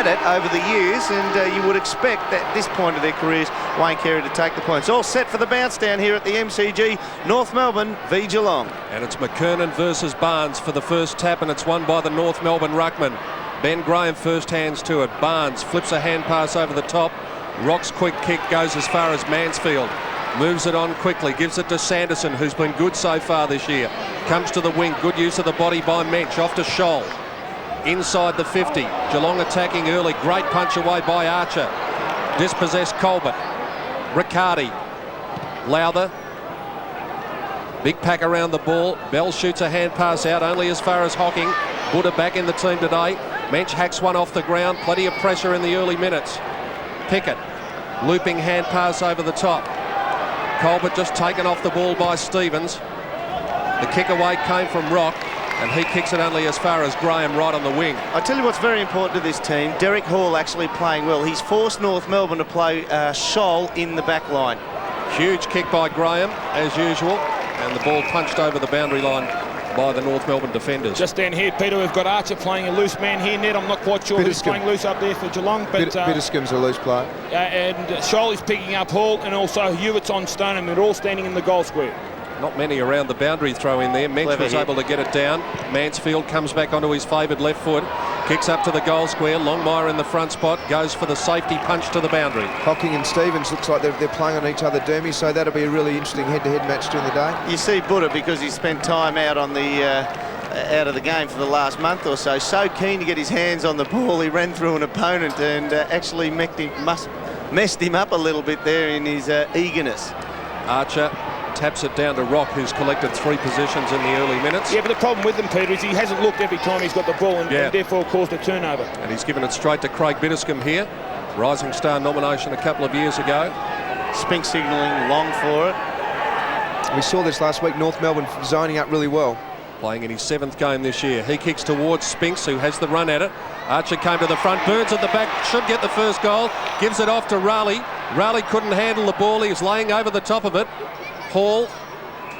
had it over the years, and you would expect that at this point of their careers, Wayne Carey to take the points. All set for the bounce down here at the MCG, North Melbourne v Geelong. And it's McKernan versus Barnes for the first tap, and it's won by the North Melbourne ruckman. Ben Graham first hands to it. Barnes flips a hand pass over the top. Rock's quick kick goes as far as Mansfield. Moves it on quickly, gives it to Sanderson, who's been good so far this year. Comes to the wing, good use of the body by Mensch, off to Scholl. Inside the 50, Geelong attacking early, great punch away by Archer. Dispossessed Colbert. Riccardi. Lowther. Big pack around the ball. Bell shoots a hand pass out only as far as Hocking. Buddha back in the team today. Mensch hacks one off the ground, plenty of pressure in the early minutes. Pickett. Looping hand pass over the top. Colbert just taken off the ball by Stevens. The kick away came from Rock, and he kicks it only as far as Graham right on the wing. I tell you what's very important to this team, Derek Hall actually playing well. He's forced North Melbourne to play Scholl in the back line. Huge kick by Graham, as usual, and the ball punched over the boundary line by the North Melbourne defenders. Just down here, Peter, we've got Archer playing a loose man here. Ned, I'm not quite sure who's playing loose up there for Geelong. But Bitterscombe's a loose player. And Scholl is picking up Hall, and also Hewitt's on Stone, and they're all standing in the goal square. Not many around the boundary throw in there. Mensch was able to get it down. Mansfield comes back onto his favoured left foot. Kicks up to the goal square. Longmire in the front spot. Goes for the safety punch to the boundary. Hocking and Stevens looks like they're playing on each other, Dermy, so that'll be a really interesting head-to-head match during the day. You see Buddha, because he spent time out on the out of the game for the last month or so, so keen to get his hands on the ball, he ran through an opponent and actually messed him up a little bit there in his eagerness. Archer taps it down to Rock, who's collected 3 possessions in the early minutes. Yeah, but the problem with him, Peter, is he hasn't looked every time he's got the ball, and therefore caused a turnover. And he's given it straight to Craig Bitterscombe here. Rising Star nomination a couple of years ago. Spink signalling long for it. We saw this last week, North Melbourne zoning up really well. Playing in his 7th game this year. He kicks towards Spinks, who has the run at it. Archer came to the front, Burns at the back, should get the first goal. Gives it off to Raleigh. Raleigh couldn't handle the ball, he was laying over the top of it. Hall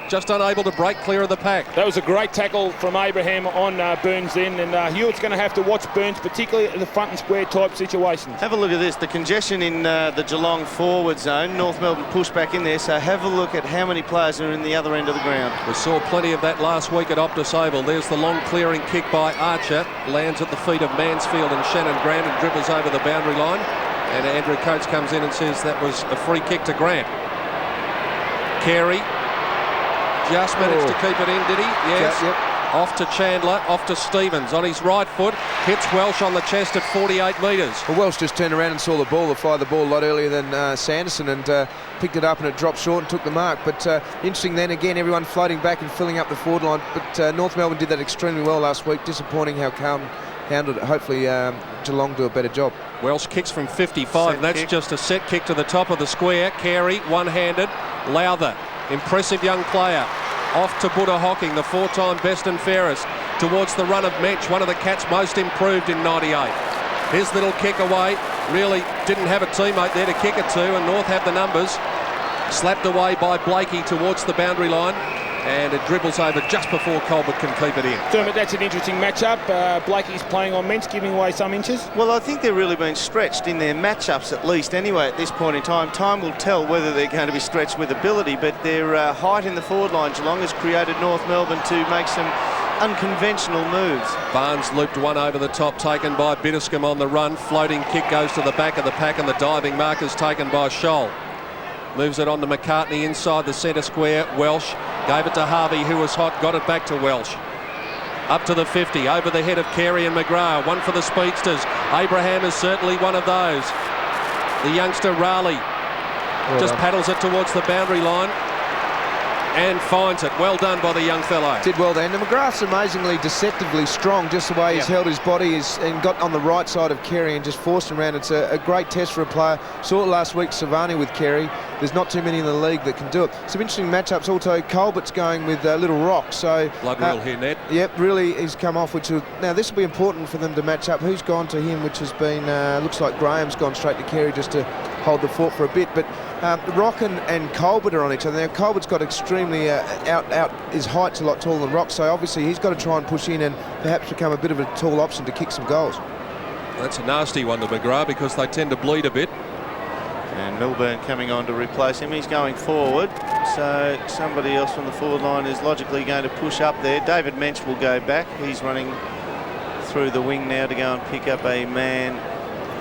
just unable to break clear of the pack. That was a great tackle from Abraham on Burns then, and Hewitt's going to have to watch Burns, particularly at the front and square type situations. Have a look at this, the congestion in the Geelong forward zone. North Melbourne pushed back in there, so have a look at how many players are in the other end of the ground. We saw plenty of that last week at Optus Oval. There's the long clearing kick by Archer, lands at the feet of Mansfield and Shannon Grant and dribbles over the boundary line, and Andrew Coates comes in and says that was a free kick to Grant. Carey just managed to keep it in, did he? Yes. Yep. Off to Chandler, off to Stevens on his right foot, hits Welsh on the chest at 48 metres. Well, Welsh just turned around and saw the ball, fired the ball a lot earlier than Sanderson, and picked it up, and it dropped short and took the mark. But interesting then, again, everyone floating back and filling up the forward line. But North Melbourne did that extremely well last week. Disappointing how Carlton handled it. Hopefully Geelong do a better job. Welsh kicks from 55. That's just a set kick to the top of the square. Carey, one-handed. Lowther, impressive young player. Off to Buddha Hocking, the 4-time best and fairest, towards the run of Mensch, one of the Cats most improved in 98. His little kick away, really didn't have a teammate there to kick it to, and North have the numbers. Slapped away by Blakey towards the boundary line, and it dribbles over just before Colbert can keep it in. Dermot, that's an interesting matchup. Blakey's playing on Mensch, giving away some inches. Well, I think they're really been stretched in their matchups, at least anyway at this point in time. Time will tell whether they're going to be stretched with ability, but their height in the forward line, Geelong, has created North Melbourne to make some unconventional moves. Barnes looped one over the top, taken by Bitterscombe on the run. Floating kick goes to the back of the pack, and the diving mark is taken by Scholl. Moves it on to McCartney inside the centre square. Welsh gave it to Harvey, who was hot, got it back to Welsh. Up to the 50, over the head of Carey and McGrath. One for the speedsters. Abraham is certainly one of those. The youngster Raleigh just paddles it towards the boundary line and finds it. Well done by the young fellow. Did well then. And McGrath's amazingly deceptively strong, just the way he's held his body and got on the right side of Carey and just forced him around. It's a great test for a player. Saw it last week, Savani with Carey. There's not too many in the league that can do it. Some interesting matchups. Also, Colbert's going with Little Rock. So blood rule here, Ned. Yep, really he's come off. Now this will be important for them to match up. Who's gone to him? Which has been looks like Graham's gone straight to Carey just to hold the fort for a bit. But Rock and Colbert are on each other. Now Colbert's got extremely his height's a lot taller than Rock. So obviously he's got to try and push in and perhaps become a bit of a tall option to kick some goals. That's a nasty one to McGrath because they tend to bleed a bit. And Melbourne coming on to replace him. He's going forward, so somebody else from the forward line is logically going to push up there. David Mensch will go back. He's running through the wing now to go and pick up a man.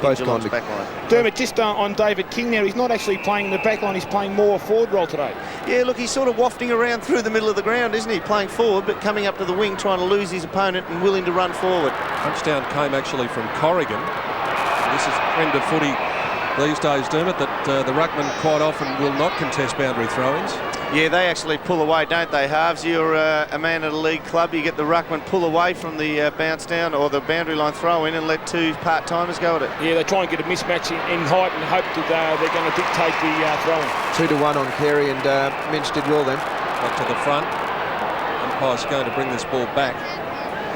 Both Geelong's gone back line. Dermot, just on David King there, he's not actually playing the back line, he's playing more forward role today. Yeah, look, he's sort of wafting around through the middle of the ground, isn't he? Playing forward, but coming up to the wing, trying to lose his opponent and willing to run forward. Touchdown came actually from Corrigan. This is a trend of footy these days, Dermot, that the ruckman quite often will not contest boundary throw-ins. Yeah, they actually pull away, don't they, halves? You're a man at a league club, you get the ruckman pull away from the bounce down or the boundary line throw in and let two part-timers go at it. Yeah, they try and get a mismatch in height and hope that they're going to dictate the throw-in. 2-1 on Carey, and Mensch did well then. Got to the front. Umpire's going to bring this ball back,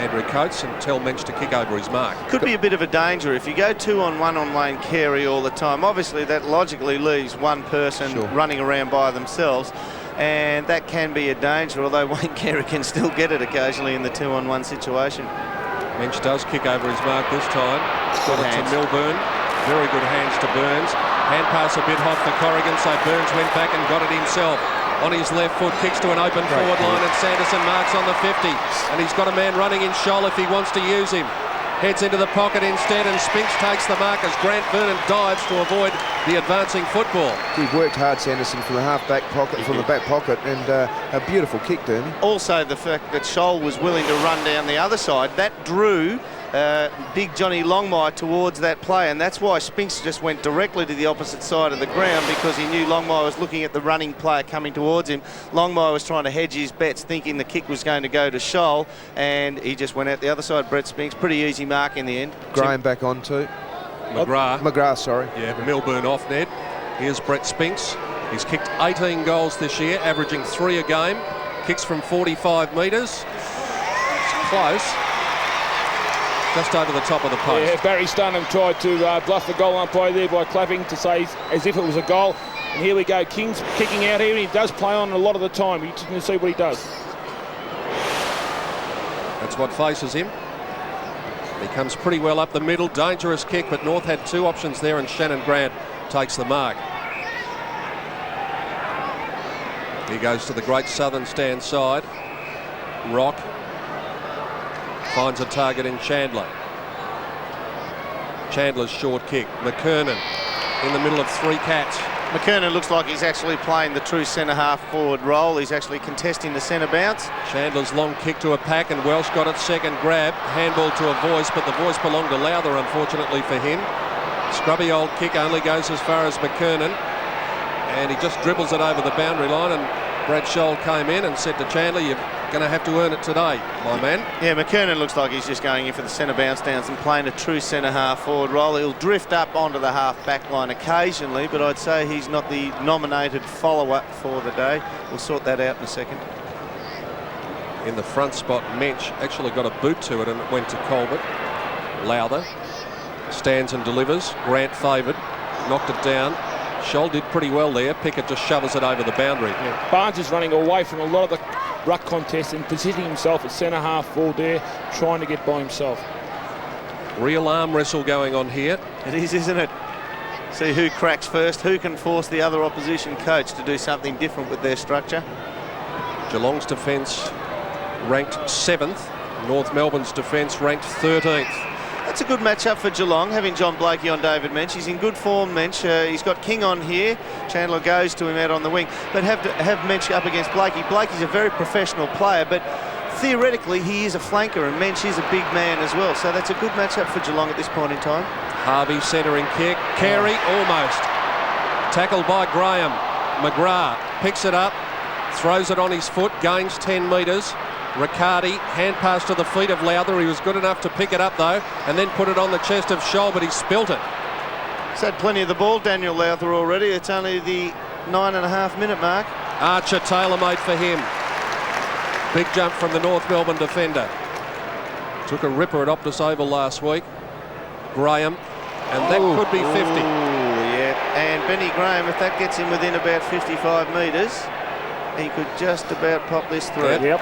Andrew Coates, and tell Mensch to kick over his mark. Could be a bit of a danger if you go 2-on-1 on Wayne Carey all the time. Obviously, that logically leaves one person running around by themselves, and that can be a danger, although Wayne Carey can still get it occasionally in the 2-on-1 situation. Mensch does kick over his mark this time. Got it to Melbourne. Very good hands to Burns. Hand pass a bit hot for Corrigan, so Burns went back and got it himself. On his left foot, kicks to an open forward line, and Sanderson marks on the 50. And he's got a man running in shoal if he wants to use him. Heads into the pocket instead, and Spinks takes the mark as Grant Vernon dives to avoid the advancing football. He worked hard, Sanderson, from the half-back pocket, from the back pocket, and a beautiful kick, Dermy. Also, the fact that Scholl was willing to run down the other side, that drew big Johnny Longmire towards that play, and that's why Spinks just went directly to the opposite side of the ground, because he knew Longmire was looking at the running player coming towards him. Longmire was trying to hedge his bets, thinking the kick was going to go to Scholl, and he just went out the other side. Brett Spinks, pretty easy mark in the end. Graham back on too. McGrath. Sorry. Yeah, Melbourne off net. Here's Brett Spinks. He's kicked 18 goals this year, averaging 3 a game. Kicks from 45 metres. It's close. Just over the top of the post. Yeah, Barry Stunham tried to bluff the goal umpire there by clapping to say as if it was a goal. And here we go, King's kicking out here, and he does play on a lot of the time. You just can see what he does. That's what faces him. He comes pretty well up the middle. Dangerous kick, but North had 2 options there, and Shannon Grant takes the mark. He goes to the great southern stand side. Rock finds a target in Chandler. Chandler's short kick. McKernan in the middle of 3 cats. McKernan looks like he's actually playing the true centre-half forward role. He's actually contesting the centre bounce. Chandler's long kick to a pack, and Welsh got it second grab. Handball to a Voice, but the Voice belonged to Lowther, unfortunately for him. Scrubby old kick only goes as far as McKernan, and he just dribbles it over the boundary line, and Brad Scholl came in and said to Chandler, you're going to have to earn it today, my man. Yeah, McKernan looks like he's just going in for the centre bounce downs and playing a true centre-half forward role. He'll drift up onto the half-back line occasionally, but I'd say he's not the nominated follower for the day. We'll sort that out in a second. In the front spot, Mensch actually got a boot to it, and it went to Colbert. Lowther stands and delivers. Grant favoured, knocked it down. Scholl did pretty well there. Pickett just shovels it over the boundary. Yeah. Barnes is running away from a lot of the ruck contests and positioning himself at centre-half forward there, trying to get by himself. Real arm wrestle going on here. It is, isn't it? See who cracks first, who can force the other opposition coach to do something different with their structure. Geelong's defence ranked 7th. North Melbourne's defence ranked 13th. That's a good matchup for Geelong, having John Blakey on David Mensch. He's in good form, Mensch. He's got King on here. Chandler goes to him out on the wing. But have Mensch up against Blakey. Blakey's a very professional player, but theoretically he is a flanker, and Mensch is a big man as well. So that's a good matchup for Geelong at this point in time. Harvey centering kick. Carey almost. Tackled by Graham. McGrath picks it up, throws it on his foot, gains 10 metres. Riccardi, hand pass to the feet of Lowther. He was good enough to pick it up though, and then put it on the chest of Scholl, but he spilt it. He's had plenty of the ball, Daniel Lowther, already. It's only the 9.5-minute mark. Archer tailor-made for him. Big jump from the North Melbourne defender. Took a ripper at Optus Oval last week. Graham, and that could be 50. Yeah, and Benny Graham, if that gets him within about 55 metres, he could just about pop this through. Yep.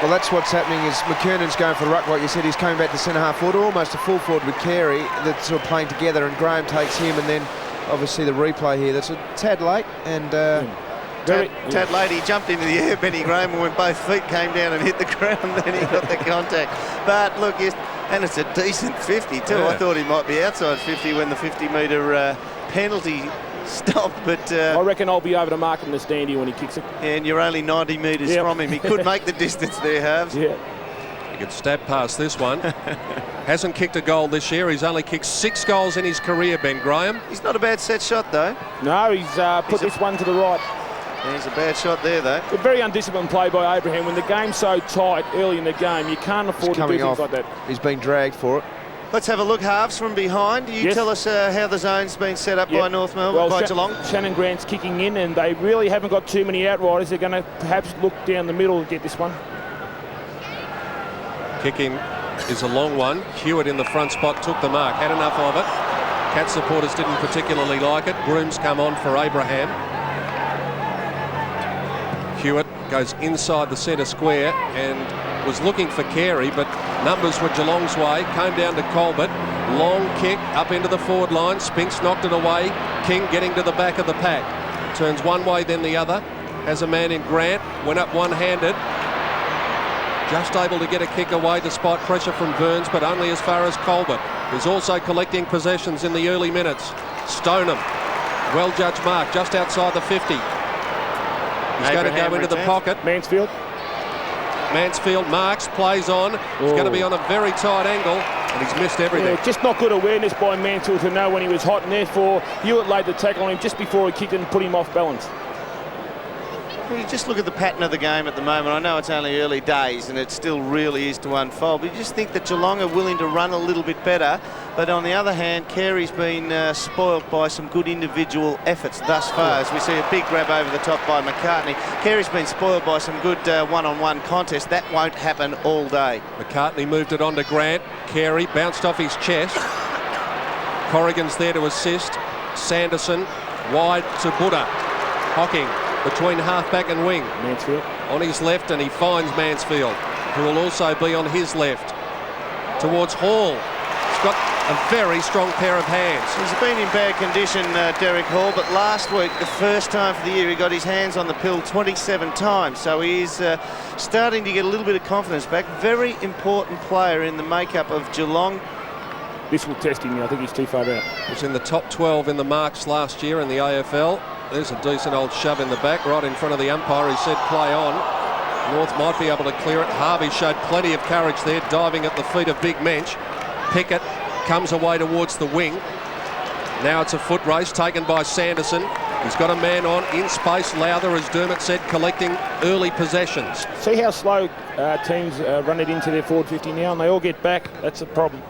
Well, that's what's happening is McKernan's going for ruck, like you said. He's coming back to centre-half forward, almost a full forward with Carey. That's sort of playing together, and Graham takes him, and then obviously the replay here. That's a tad late, and Tad late, he jumped into the air, Benny Graham, and when both feet came down and hit the ground, then he got the contact. But look, yes, and it's a decent 50 too. Yeah. I thought he might be outside 50 when the 50-metre penalty stopped, but I reckon I'll be over to mark him the standy when he kicks it. and you're only 90 metres Yep. from him. He could make the distance there, Halves. Yeah. He could stab past this one. Hasn't kicked a goal this year. He's only kicked 6 goals in his career, Ben Graham. He's not a bad set shot though. No, he's put this one to the right. There's a bad shot there though. A very undisciplined play by Abraham. When the game's so tight early in the game, you can't afford to do coming things off. like that. He's being dragged for it. Let's have a look, Halves, from behind. You Yes. tell us how the zone's been set up by North Melbourne, by Geelong. Shannon Grant's kicking in, and they really haven't got too many outriders. They're going to perhaps look down the middle and get this one. Kicking is a long one. Hewitt in the front spot took the mark. Had enough of it. Cat supporters didn't particularly like it. Groom's come on for Abraham. Hewitt goes inside the centre square and was looking for Carey, but numbers were Geelong's way. Came down to Colbert. Long kick up into the forward line. Spinks knocked it away. King getting to the back of the pack. Turns one way, then the other. Has a man in Grant. Went up one-handed. Just able to get a kick away despite pressure from Burns, but only as far as Colbert, who's also collecting possessions in the early minutes. Stoneham. Well-judged mark just outside the 50. He's going to go into the pocket. Mansfield. Mansfield marks, plays on. He's going to be on a very tight angle, and he's missed everything. Yeah, just not good awareness by Mansfield to know when he was hot, and therefore Hewitt laid the tackle on him just before he kicked it and put him off balance. Well, you just look at the pattern of the game at the moment. I know it's only early days and it still really is to unfold, but you just think that Geelong are willing to run a little bit better. But on the other hand, Carey's been spoilt by some good individual efforts thus far, as we see a big grab over the top by McCartney. Carey's been spoiled by some good one-on-one contests. That won't happen all day. McCartney moved it on to Grant. Carey bounced off his chest. Corrigan's there to assist. Sanderson wide to Buddha. Hocking between half-back and wing. Mansfield. On his left, and he finds Mansfield, who will also be on his left. Towards Hall. He's got a very strong pair of hands. He's been in bad condition, Derek Hall, but last week, the first time for the year, he got his hands on the pill 27 times. So he is starting to get a little bit of confidence back. Very important player in the makeup of Geelong. This will test him. I think he's too far out. Was in the top 12 in the marks last year in the AFL. There's a decent old shove in the back, right in front of the umpire. He said play on. North might be able to clear it. Harvey showed plenty of courage there, diving at the feet of Big Mensch. Pickett comes away towards the wing. Now it's a foot race taken by Sanderson. He's got a man on in space. Lowther, as Dermot said, collecting early possessions. See how slow teams run it into their forward 50 now, and they all get back. That's a problem.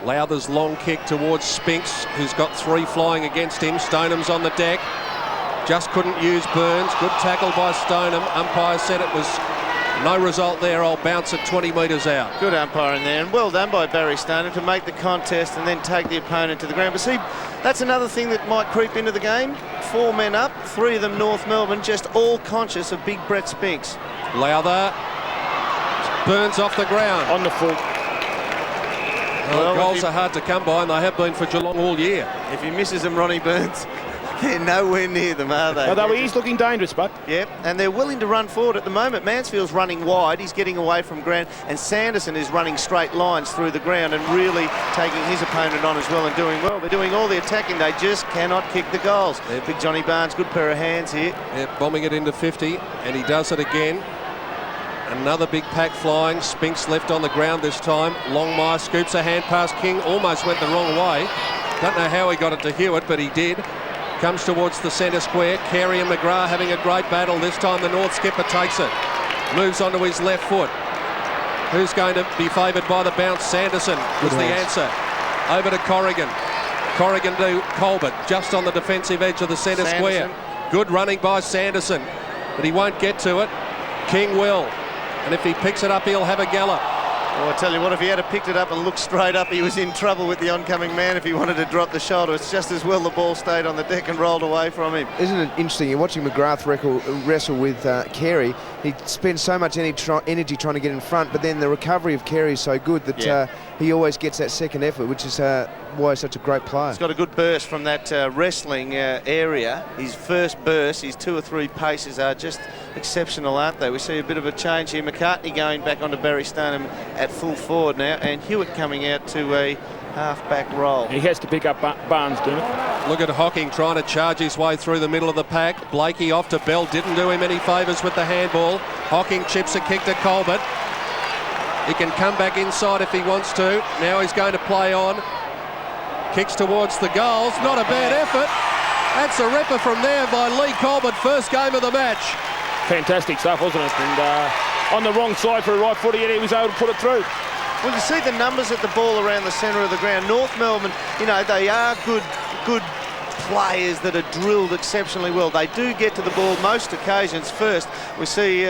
Lowther's long kick towards Spinks, who's got 3 flying against him. Stoneham's on the deck. Just couldn't use Burns. Good tackle by Stoneham. Umpire said it was no result there. I'll bounce it 20 metres out. Good umpiring there, and well done by Barry Stoneham to make the contest and then take the opponent to the ground. But see, that's another thing that might creep into the game. 4 men up, 3 of them North Melbourne, just all conscious of big Brett Spinks. Lowther. Burns off the ground. On the full. Well, goals are hard to come by, and they have been for Geelong all year. If he misses them, Ronnie Burns, they're nowhere near them, are they? Although he's looking dangerous, Buck. Yep, and they're willing to run forward at the moment. Mansfield's running wide, he's getting away from Grant, and Sanderson is running straight lines through the ground and really taking his opponent on as well and doing well. They're doing all the attacking, they just cannot kick the goals. Big Johnny Barnes, good pair of hands here. Bombing it into 50, and he does it again. Another big pack flying. Spinks left on the ground this time. Longmire scoops a hand past King. Almost went the wrong way. Don't know how he got it to Hewitt, but he did. Comes towards the centre square. Carey and McGrath having a great battle. This time the North skipper takes it. Moves onto his left foot. Who's going to be favoured by the bounce? Sanderson was the answer. Over to Corrigan. Corrigan to Colbert, just on the defensive edge of the centre square. Good running by Sanderson, but he won't get to it. King will. And if he picks it up, he'll have a gallop. Well, I tell you what, if he had picked it up and looked straight up, he was in trouble with the oncoming man if he wanted to drop the shoulder. It's just as well the ball stayed on the deck and rolled away from him. Isn't it interesting? You're watching McGrath wrestle with Carey. He spends so much energy trying to get in front, but then the recovery of Carey is so good that he always gets that second effort, which is why he's such a great player. He's got a good burst from that wrestling area. His first burst, his 2 or 3 paces are just exceptional, aren't they? We see a bit of a change here. McCartney going back onto Barry Stoneham at full forward now, and Hewitt coming out to a half-back role. He has to pick up Barnes, doing it. Look at Hocking trying to charge his way through the middle of the pack. Blakey off to Bell, didn't do him any favours with the handball. Hocking chips a kick to Colbert. He can come back inside if he wants to. Now he's going to play on. Kicks towards the goals. Not a bad effort. That's a ripper from there by Lee Colbert. First game of the match. Fantastic stuff, wasn't it? And on the wrong side for a right footy, yet he was able to put it through. Well, you see the numbers at the ball around the centre of the ground. North Melbourne, you know, they are good players that are drilled exceptionally well. They do get to the ball most occasions first. We see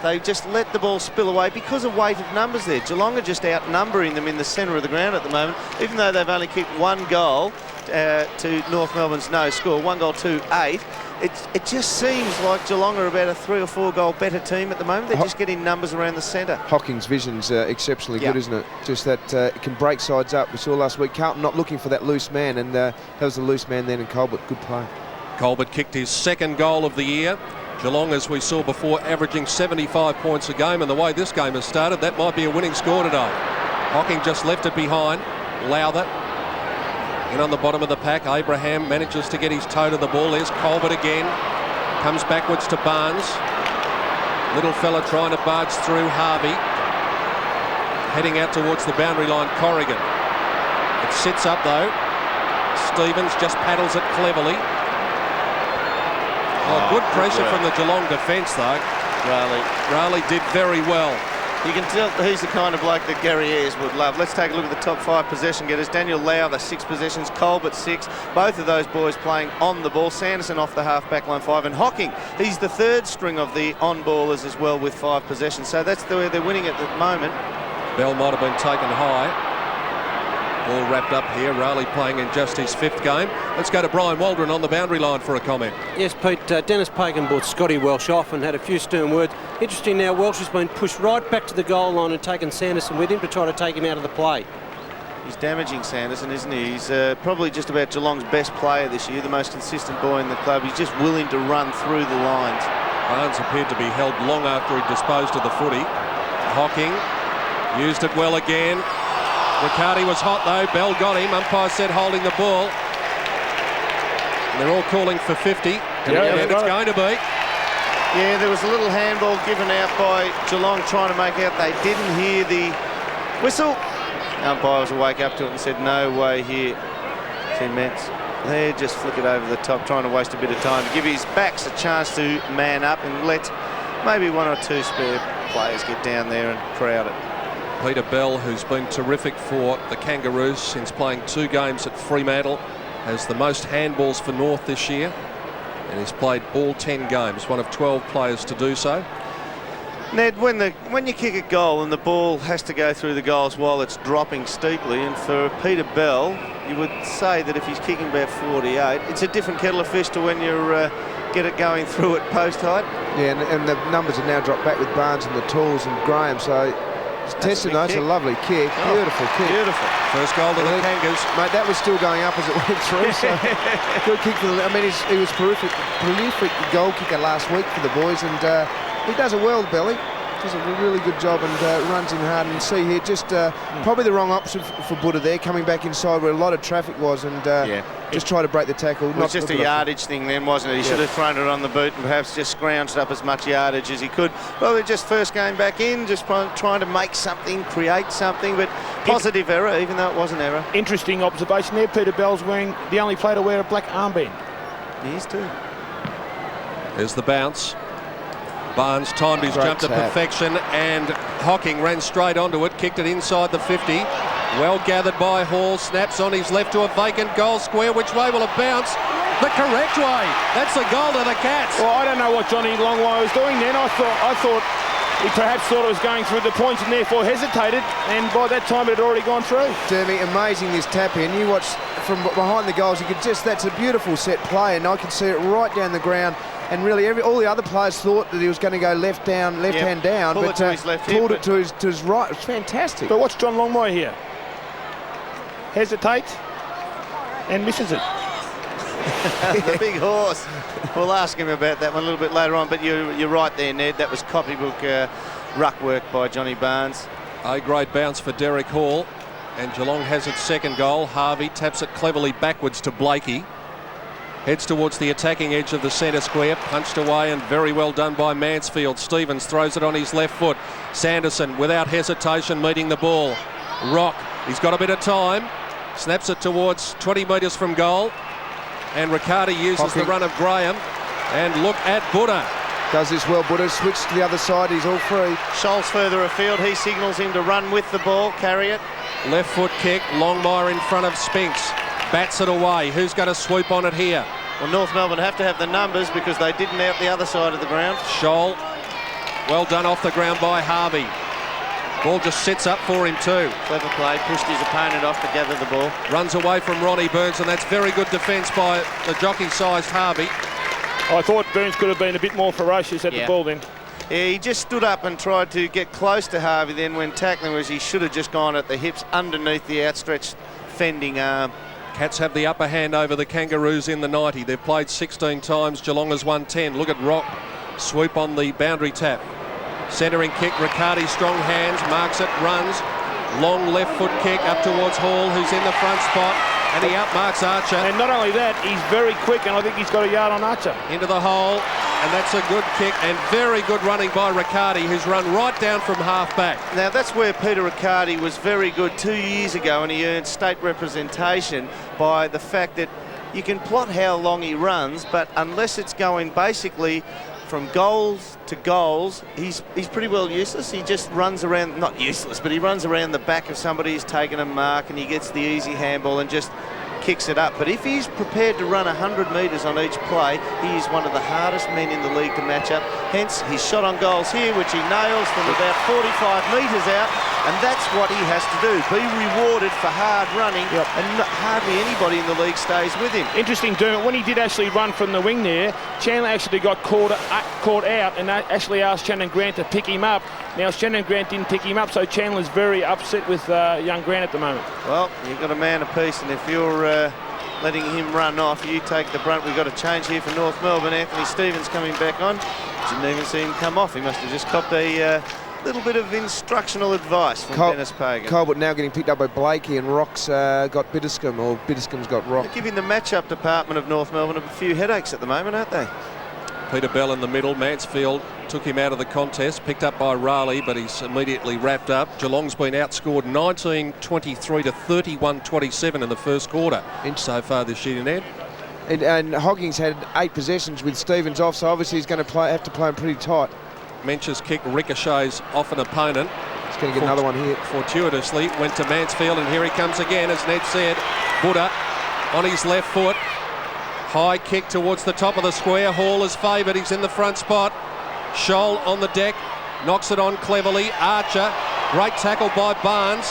they just let the ball spill away because of weight of numbers there. Geelong are just outnumbering them in the centre of the ground at the moment, even though they've only kicked 1 goal to North Melbourne's no score, 1 goal to 8. It just seems like Geelong are about a 3 or 4 goal better team at the moment. They're just getting numbers around the centre. Hocking's vision's exceptionally good, isn't it? Just that it can break sides up. We saw last week Carlton not looking for that loose man, and that was the loose man then in Colbert. Good play. Colbert kicked his 2nd goal of the year. Geelong, as we saw before, averaging 75 points a game, and the way this game has started, that might be a winning score today. Hocking just left it behind. Lowther in on the bottom of the pack. Abraham manages to get his toe to the ball. There's Colbert again. Comes backwards to Barnes. Little fella trying to barge through Harvey. Heading out towards the boundary line, Corrigan. It sits up though. Stevens just paddles it cleverly. Oh, good pressure from the Geelong defence though. Raleigh did very well. You can tell he's the kind of bloke that Gary Ayres would love. Let's take a look at the top 5 possession getters. Daniel Lowther, 6 possessions. Colbert, 6. Both of those boys playing on the ball. Sanderson off the half-back line, 5. And Hocking, he's the 3rd string of the on-ballers as well with 5 possessions. So that's the way they're winning at the moment. Bell might have been taken high. All wrapped up here. Raleigh playing in just his 5th game. Let's go to Brian Waldron on the boundary line for a comment. Yes, Pete. Dennis Pagan brought Scotty Welsh off and had a few stern words. Interesting now, Welsh has been pushed right back to the goal line and taken Sanderson with him to try to take him out of the play. He's damaging Sanderson, isn't he? He's probably just about Geelong's best player this year, the most consistent boy in the club. He's just willing to run through the lines. Barnes appeared to be held long after he disposed of the footy. Hocking used it well again. Riccardi was hot though. Bell got him. Umpire said holding the ball. And they're all calling for 50. And it's going to be. Yeah, there was a little handball given out by Geelong trying to make out they didn't hear the whistle. The umpire was awake up to it and said no way here. See Mets there, just flick it over the top, trying to waste a bit of time, give his backs a chance to man up and let maybe 1 or 2 spare players get down there and crowd it. Peter Bell, who's been terrific for the Kangaroos since playing 2 games at Fremantle, has the most handballs for North this year, and he's played all 10 games, one of 12 players to do so. Ned, when you kick a goal and the ball has to go through the goals while it's dropping steeply, and for Peter Bell, you would say that if he's kicking about 48, it's a different kettle of fish to when you get it going through at post height. Yeah, and the numbers have now dropped back with Barnes and the tools and Graham, so it's tested. It's a lovely kick. Beautiful kick. Beautiful. First goal to the Kangas. Mate, that was still going up as it went through. So good kick for the. I mean, he was prolific goal kicker last week for the boys, and he does it well, Belly. Does a really good job and runs in hard. And see here, just probably the wrong option for Buddha there, coming back inside where a lot of traffic was, and just try to break the tackle. It was just a yardage thing then, wasn't it? He should have thrown it on the boot and perhaps just scrounged up as much yardage as he could. Well, they're just first game back in, just trying to make something, create something, but positive error, even though it was an error. Interesting observation there. Peter Bell's wearing the only player to wear a black armband. He is too. There's the bounce. Barnes timed his jump to perfection, and Hocking ran straight onto it, kicked it inside the 50. Well gathered by Hall, snaps on his left to a vacant goal square. Which way will it bounce? The correct way. That's a goal to the Cats. Well, I don't know what Johnny Longwire was doing then. I thought He perhaps thought it was going through the points and therefore hesitated, and by that time it had already gone through. Derby, amazing this tap in. You watch from behind the goals, you could that's a beautiful set play, and I can see it right down the ground. And really, all the other players thought that he was going to go left hand down, Pull but it to his left pulled hip, it to his right. It's fantastic. But watch John Longmire here. Hesitates and misses it. The big horse. We'll ask him about that one a little bit later on, but you're right there, Ned. That was copybook ruck work by Johnny Barnes. A great bounce for Derek Hall, and Geelong has its second goal. Harvey taps it cleverly backwards to Blakey. Heads towards the attacking edge of the centre square, punched away and very well done by Mansfield. Stevens throws it on his left foot. Sanderson, without hesitation, meeting the ball. Rock, he's got a bit of time, snaps it towards 20 metres from goal, and Riccardi uses the run of Graham, and look at Buddha. Does this well, Buddha. Switch to the other side, he's all free. Scholl's further afield, he signals him to run with the ball, carry it. Left foot kick, Longmire in front of Spinks. Bats it away. Who's going to swoop on it here? Well, North Melbourne have to have the numbers because they didn't out the other side of the ground. Scholl, well done off the ground by Harvey. Ball just sits up for him too. Clever play, pushed his opponent off to gather the ball. Runs away from Ronnie Burns, and that's very good defence by the jockey-sized Harvey. I thought Burns could have been a bit more ferocious at the ball then. Yeah, he just stood up and tried to get close to Harvey then when tackling, whereas he should have just gone at the hips underneath the outstretched fending arm. Cats have the upper hand over the Kangaroos in the 90. They've played 16 times. Geelong has won 10. Look at Rock. Swoop on the boundary tap. Centering kick. Riccardi, strong hands. Marks it. Runs. Long left foot kick up towards Hall, who's in the front spot. And he outmarks Archer. And not only that, he's very quick, and I think he's got a yard on Archer. Into the hole. And that's a good kick. And very good running by Riccardi, who's run right down from half back. Now, that's where Peter Riccardi was very good 2 years ago, and he earned state representation by the fact that you can plot how long he runs, but unless it's going basically from goals to goals, he's pretty well useless. He just runs around, not useless, but he runs around the back of somebody who's taken a mark, and he gets the easy handball and just kicks it up. But if he's prepared to run 100 metres on each play, he is one of the hardest men in the league to match up. Hence his shot on goals here, which he nails from about 45 metres out, and that's what he has to do, be rewarded for hard running, and hardly anybody in the league stays with him. Interesting, Dermot, when he did actually run from the wing there, Chandler actually got caught out and actually asked Shannon Grant to pick him up. Now Shannon Grant didn't pick him up, so Chandler's very upset with young Grant at the moment. Well, you've got a man apiece, and if you're letting him run off, you take the brunt. We've got a change here for North Melbourne. Anthony Stevens coming back on. Didn't even see him come off. He must have just copped a little bit of instructional advice from Dennis Pagan. Colbert now getting picked up by Blakey, and Rock's got Bitterscombe, or Bitterscombe's got Rock. They're giving the matchup department of North Melbourne a few headaches at the moment, aren't they? Peter Bell in the middle. Mansfield took him out of the contest, picked up by Raleigh, but he's immediately wrapped up. Geelong's been outscored 19-23 to 31-27 in the first quarter so far this year, Ned. And Hoggings had 8 possessions with Stevens off, so obviously he's going to have to play him pretty tight. Mench's kick ricochets off an opponent. He's going to get another one here. Fortuitously went to Mansfield, and here he comes again, as Ned said. Buddha on his left foot. High kick towards the top of the square. Hall is favoured. He's in the front spot. Scholl on the deck. Knocks it on cleverly. Archer. Great tackle by Barnes.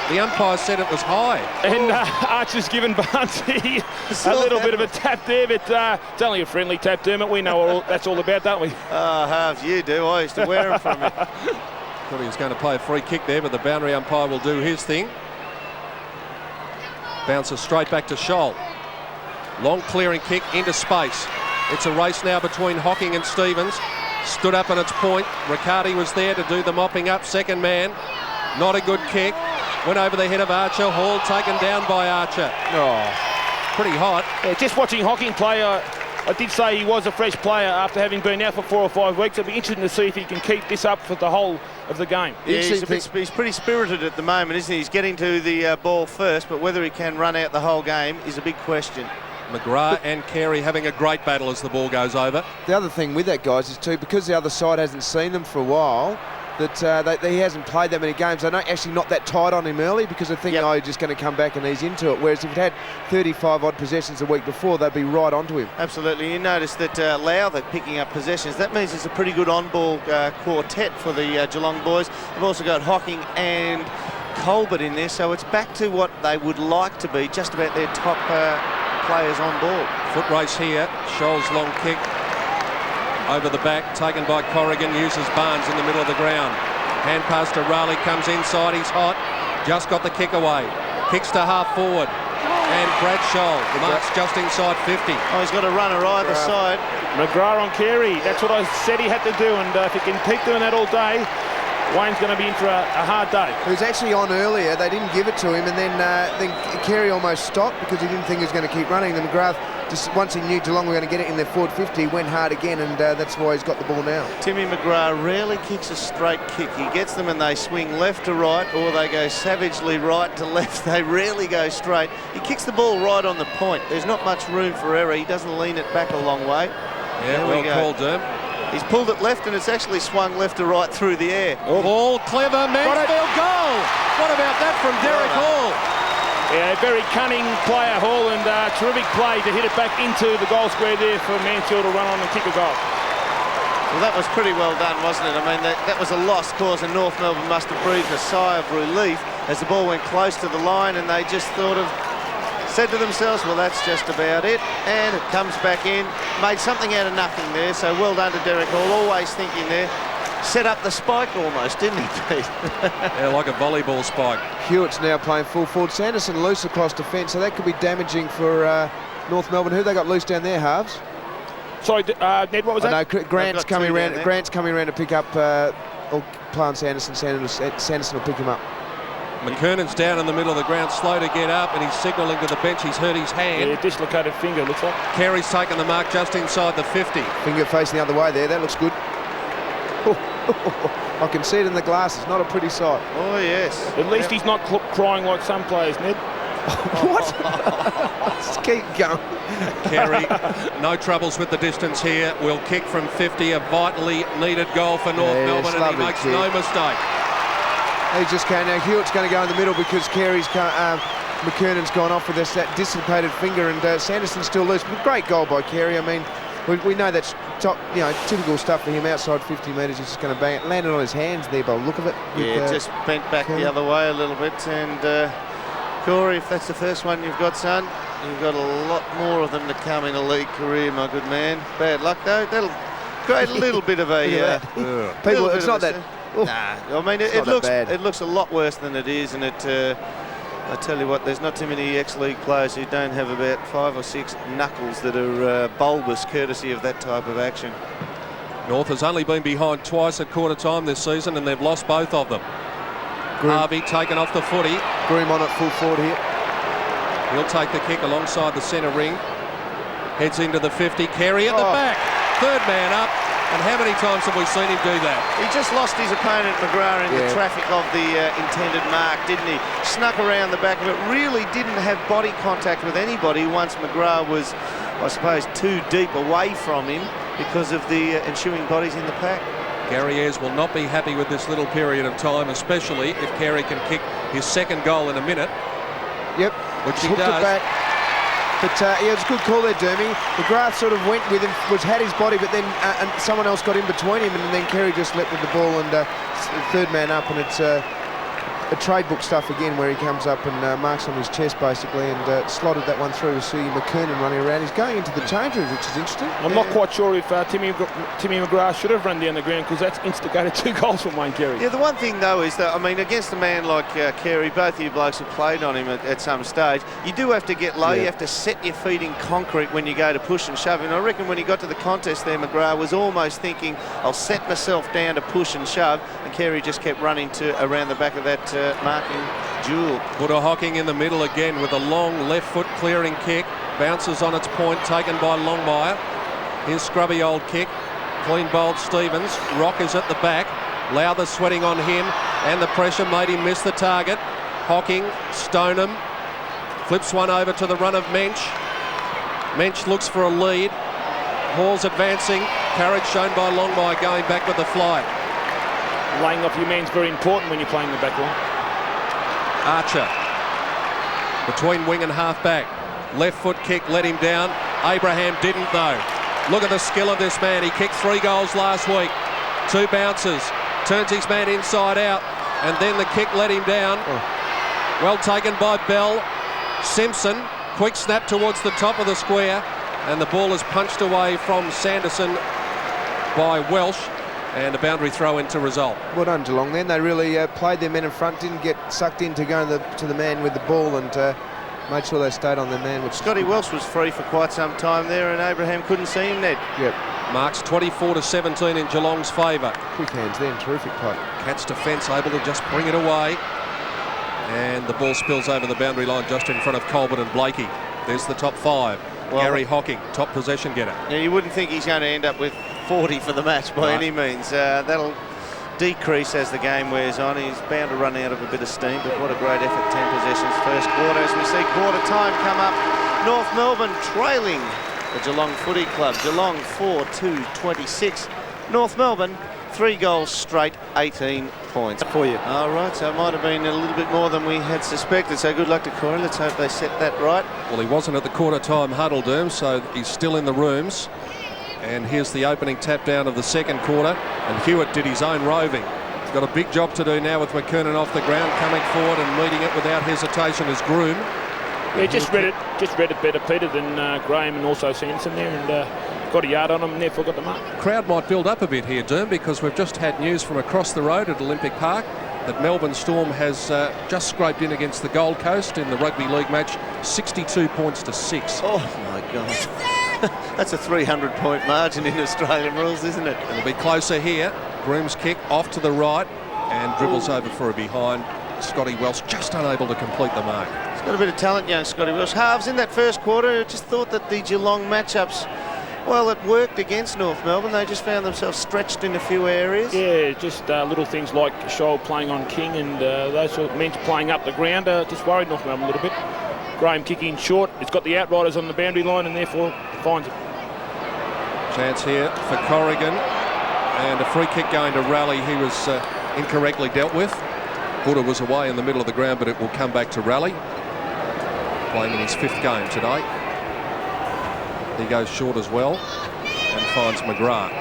The umpire said it was high. And Archer's given Barnes a little bit of a tap there, but it's only a friendly tap, Dermot. We know that's all about, don't we? Oh, halves you do. I used to wear them from you. Thought he was going to play a free kick there, but the boundary umpire will do his thing. Bounces straight back to Scholl. Long clearing kick into space. It's a race now between Hocking and Stevens. Stood up at its point. Riccardi was there to do the mopping up. Second man. Not a good kick. Went over the head of Archer. Hall taken down by Archer. Oh, pretty hot. Yeah, just watching Hocking play, I did say he was a fresh player after having been out for 4 or 5 weeks. It'll be interesting to see if he can keep this up for the whole of the game. Yeah, he's pretty spirited at the moment, isn't he? He's getting to the ball first, but whether he can run out the whole game is a big question. McGrath and Carey having a great battle as the ball goes over. The other thing with that, guys, is too, because the other side hasn't seen them for a while, that he hasn't played that many games. They're not that tight on him early because they think, oh, he's just going to come back and ease into it. Whereas if he'd had 35-odd possessions a week before, they'd be right onto him. Absolutely. You notice that Lowther picking up possessions. That means it's a pretty good on-ball quartet for the Geelong boys. They've also got Hocking and Colbert in there, so it's back to what they would like to be, just about their top players on ball. Foot race here. Scholl's long kick over the back, taken by Corrigan, uses Barnes in the middle of the ground. Hand pass to Raleigh, comes inside, he's hot. Just got the kick away. Kicks to half forward. And Brad Scholl marks just inside 50. Oh, he's got a runner either side. McGrath on Carey. That's what I said he had to do, and if he can keep doing that all day, Wayne's going to be in for a hard day. He was actually on earlier. They didn't give it to him, and then Carey almost stopped because he didn't think he was going to keep running. Then McGrath, just once he knew Geelong were going to get it in their forward 50, went hard again, and that's why he's got the ball now. Timmy McGrath rarely kicks a straight kick. He gets them and they swing left to right, or they go savagely right to left. They rarely go straight. He kicks the ball right on the point. There's not much room for error. He doesn't lean it back a long way. Yeah, well called, Derm. He's pulled it left and it's actually swung left to right through the air. Oh. Ball clever, Mansfield goal. What about that from Derek Hall? Yeah, very cunning player, Hall, and terrific play to hit it back into the goal square there for Mansfield to run on and kick a goal. Well, that was pretty well done, wasn't it? I mean, that was a lost cause, and North Melbourne must have breathed a sigh of relief as the ball went close to the line, and they just said to themselves, well, that's just about it. And it comes back in, made something out of nothing there, so well done to Derek Hall, always thinking there. Set up the spike almost, didn't he, Pete? Yeah, like a volleyball spike. Hewitt's now playing full forward. Sanderson loose across defence, so that could be damaging for North Melbourne. Who they got loose down there, halves? Sorry, Ned, what was that? No, Grant's coming around. Grant's coming around to pick up or plant Sanderson. Sanderson will pick him up. McKernan's down in the middle of the ground, slow to get up, and he's signalling to the bench. He's hurt his hand. Yeah, dislocated finger, looks like. Carey's taken the mark just inside the 50. Finger facing the other way there. That looks good. I can see it in the glasses. Not a pretty sight. Oh, yes. At least he's not crying like some players, Ned. What? Let's keep going. Carey, no troubles with the distance here. Will kick from 50, a vitally needed goal for North Melbourne, and he makes no mistake. He's just going now. Hewitt's going to go in the middle because McKernan's gone off with that dissipated finger, and Sanderson's still loose. But great goal by Carey. I mean, we know that's typical stuff for him outside 50 metres. He's just going to bang it. Landed on his hands there by the look of it. Yeah, just bent back the other way a little bit. And Corey, if that's the first one you've got, son, you've got a lot more of them to come in a league career, my good man. Bad luck, though. That'll create a little bit of a... people, it's not that... Nah, I mean, it looks a lot worse than it is, and I tell you what, there's not too many ex-league players who don't have about 5 or 6 knuckles that are bulbous courtesy of that type of action. North has only been behind twice at quarter time this season, and they've lost both of them. Harvey taken off the footy. Groom on it full forward here. He'll take the kick alongside the centre ring. Heads into the 50. Carey at the back. Third man up. And how many times have we seen him do that? He just lost his opponent, McGrath, in the traffic of the intended mark, didn't he? Snuck around the back of it, really didn't have body contact with anybody once McGrath was, I suppose, too deep away from him because of the ensuing bodies in the pack. Gary Ayres will not be happy with this little period of time, especially if Carey can kick his second goal in a minute. Yep. Which he does. It back. But yeah, it was a good call there, Dermy. McGrath sort of went with him, had his body, but then and someone else got in between him, and then Carey just leapt with the ball, and third man up, and it's a trade book stuff again, where he comes up and marks on his chest basically, and slotted that one through to see McKernan running around. He's going into the change rooms, which is interesting. I'm not quite sure if Timmy McGrath should have run down the ground, because that's instigated 2 goals from Wayne Carey. Yeah, the one thing though is that, I mean, against a man like Carey, both of you blokes have played on him at some stage, you do have to get low. You have to set your feet in concrete when you go to push and shove. And I reckon when he got to the contest there, McGrath was almost thinking, I'll set myself down to push and shove, and Carey just kept running around the back of that marking duel. Buddha Hocking in the middle again with a long left foot clearing kick. Bounces on its point, taken by Longmire. His scrubby old kick. Clean bowled Stevens. Rock is at the back. Lowther sweating on him, and the pressure made him miss the target. Hocking, Stoneham. Flips one over to the run of Mensch. Mensch looks for a lead. Hall's advancing. Carriage shown by Longmire going back with the fly. laying off your man is very important when you're playing the back line. Archer between wing and half back. Left foot kick let him down. Abraham didn't though. Look at the skill of this man. He kicked 3 goals last week. 2 bounces. Turns his man inside out. And then the kick let him down. Well taken by Bell. Simpson. Quick snap towards the top of the square. And the ball is punched away from Sanderson by Welsh. And a boundary throw in to result. Well done, Geelong then. They really played their men in front, didn't get sucked in to go to the man with the ball, and made sure they stayed on their man. Which Scotty Welsh was free for quite some time there, and Abraham couldn't see him, Ned. Yep. Marks 24-17 in Geelong's favour. Quick hands then, terrific play. Cats defence able to just bring it away. And the ball spills over the boundary line just in front of Colbert and Blakey. There's the top 5. Well, Gary Hocking, top possession getter. Now you wouldn't think he's going to end up with 40 for the match by any means. That'll decrease as the game wears on. He's bound to run out of a bit of steam, but what a great effort. 10 possessions first quarter as we see quarter time come up. North Melbourne trailing the Geelong Footy Club. Geelong 4-2-26. North Melbourne 3 goals straight, 18 points For you. all right, so it might have been a little bit more than we had suspected, so good luck to Corey. Let's hope they set that right. Well, he wasn't at the quarter time huddle, Doom, so he's still in the rooms. And here's the opening tap down of the second quarter, and Hewitt did his own roving. He's got a big job to do now with McKernan off the ground, coming forward and meeting it without hesitation as Groom. Yeah, just read it better, Peter, than Graham and also Sanderson there, and got a yard on them and therefore got the mark. Crowd might build up a bit here, Doom, because we've just had news from across the road at Olympic Park that Melbourne Storm has just scraped in against the Gold Coast in the rugby league match, 62 points to 6. Oh my God. That's a 300-point margin in Australian rules, isn't it? It'll be closer here. Groom's kick off to the right and dribbles over for a behind. Scotty Welsh just unable to complete the mark. He's got a bit of talent, young Scotty Welsh. Halves in that first quarter, just thought that the Geelong matchups, well, it worked against North Melbourne. They just found themselves stretched in a few areas. Yeah, just little things like Scholl playing on King and those sort of men playing up the ground just worried North Melbourne a little bit. Graham kicking short. It's got the outriders on the boundary line and therefore finds it. Chance here for Corrigan, and a free kick going to Raleigh. He was incorrectly dealt with. Buddha was away in the middle of the ground, but it will come back to Raleigh. Playing in his 5th game today. He goes short as well and finds McGrath.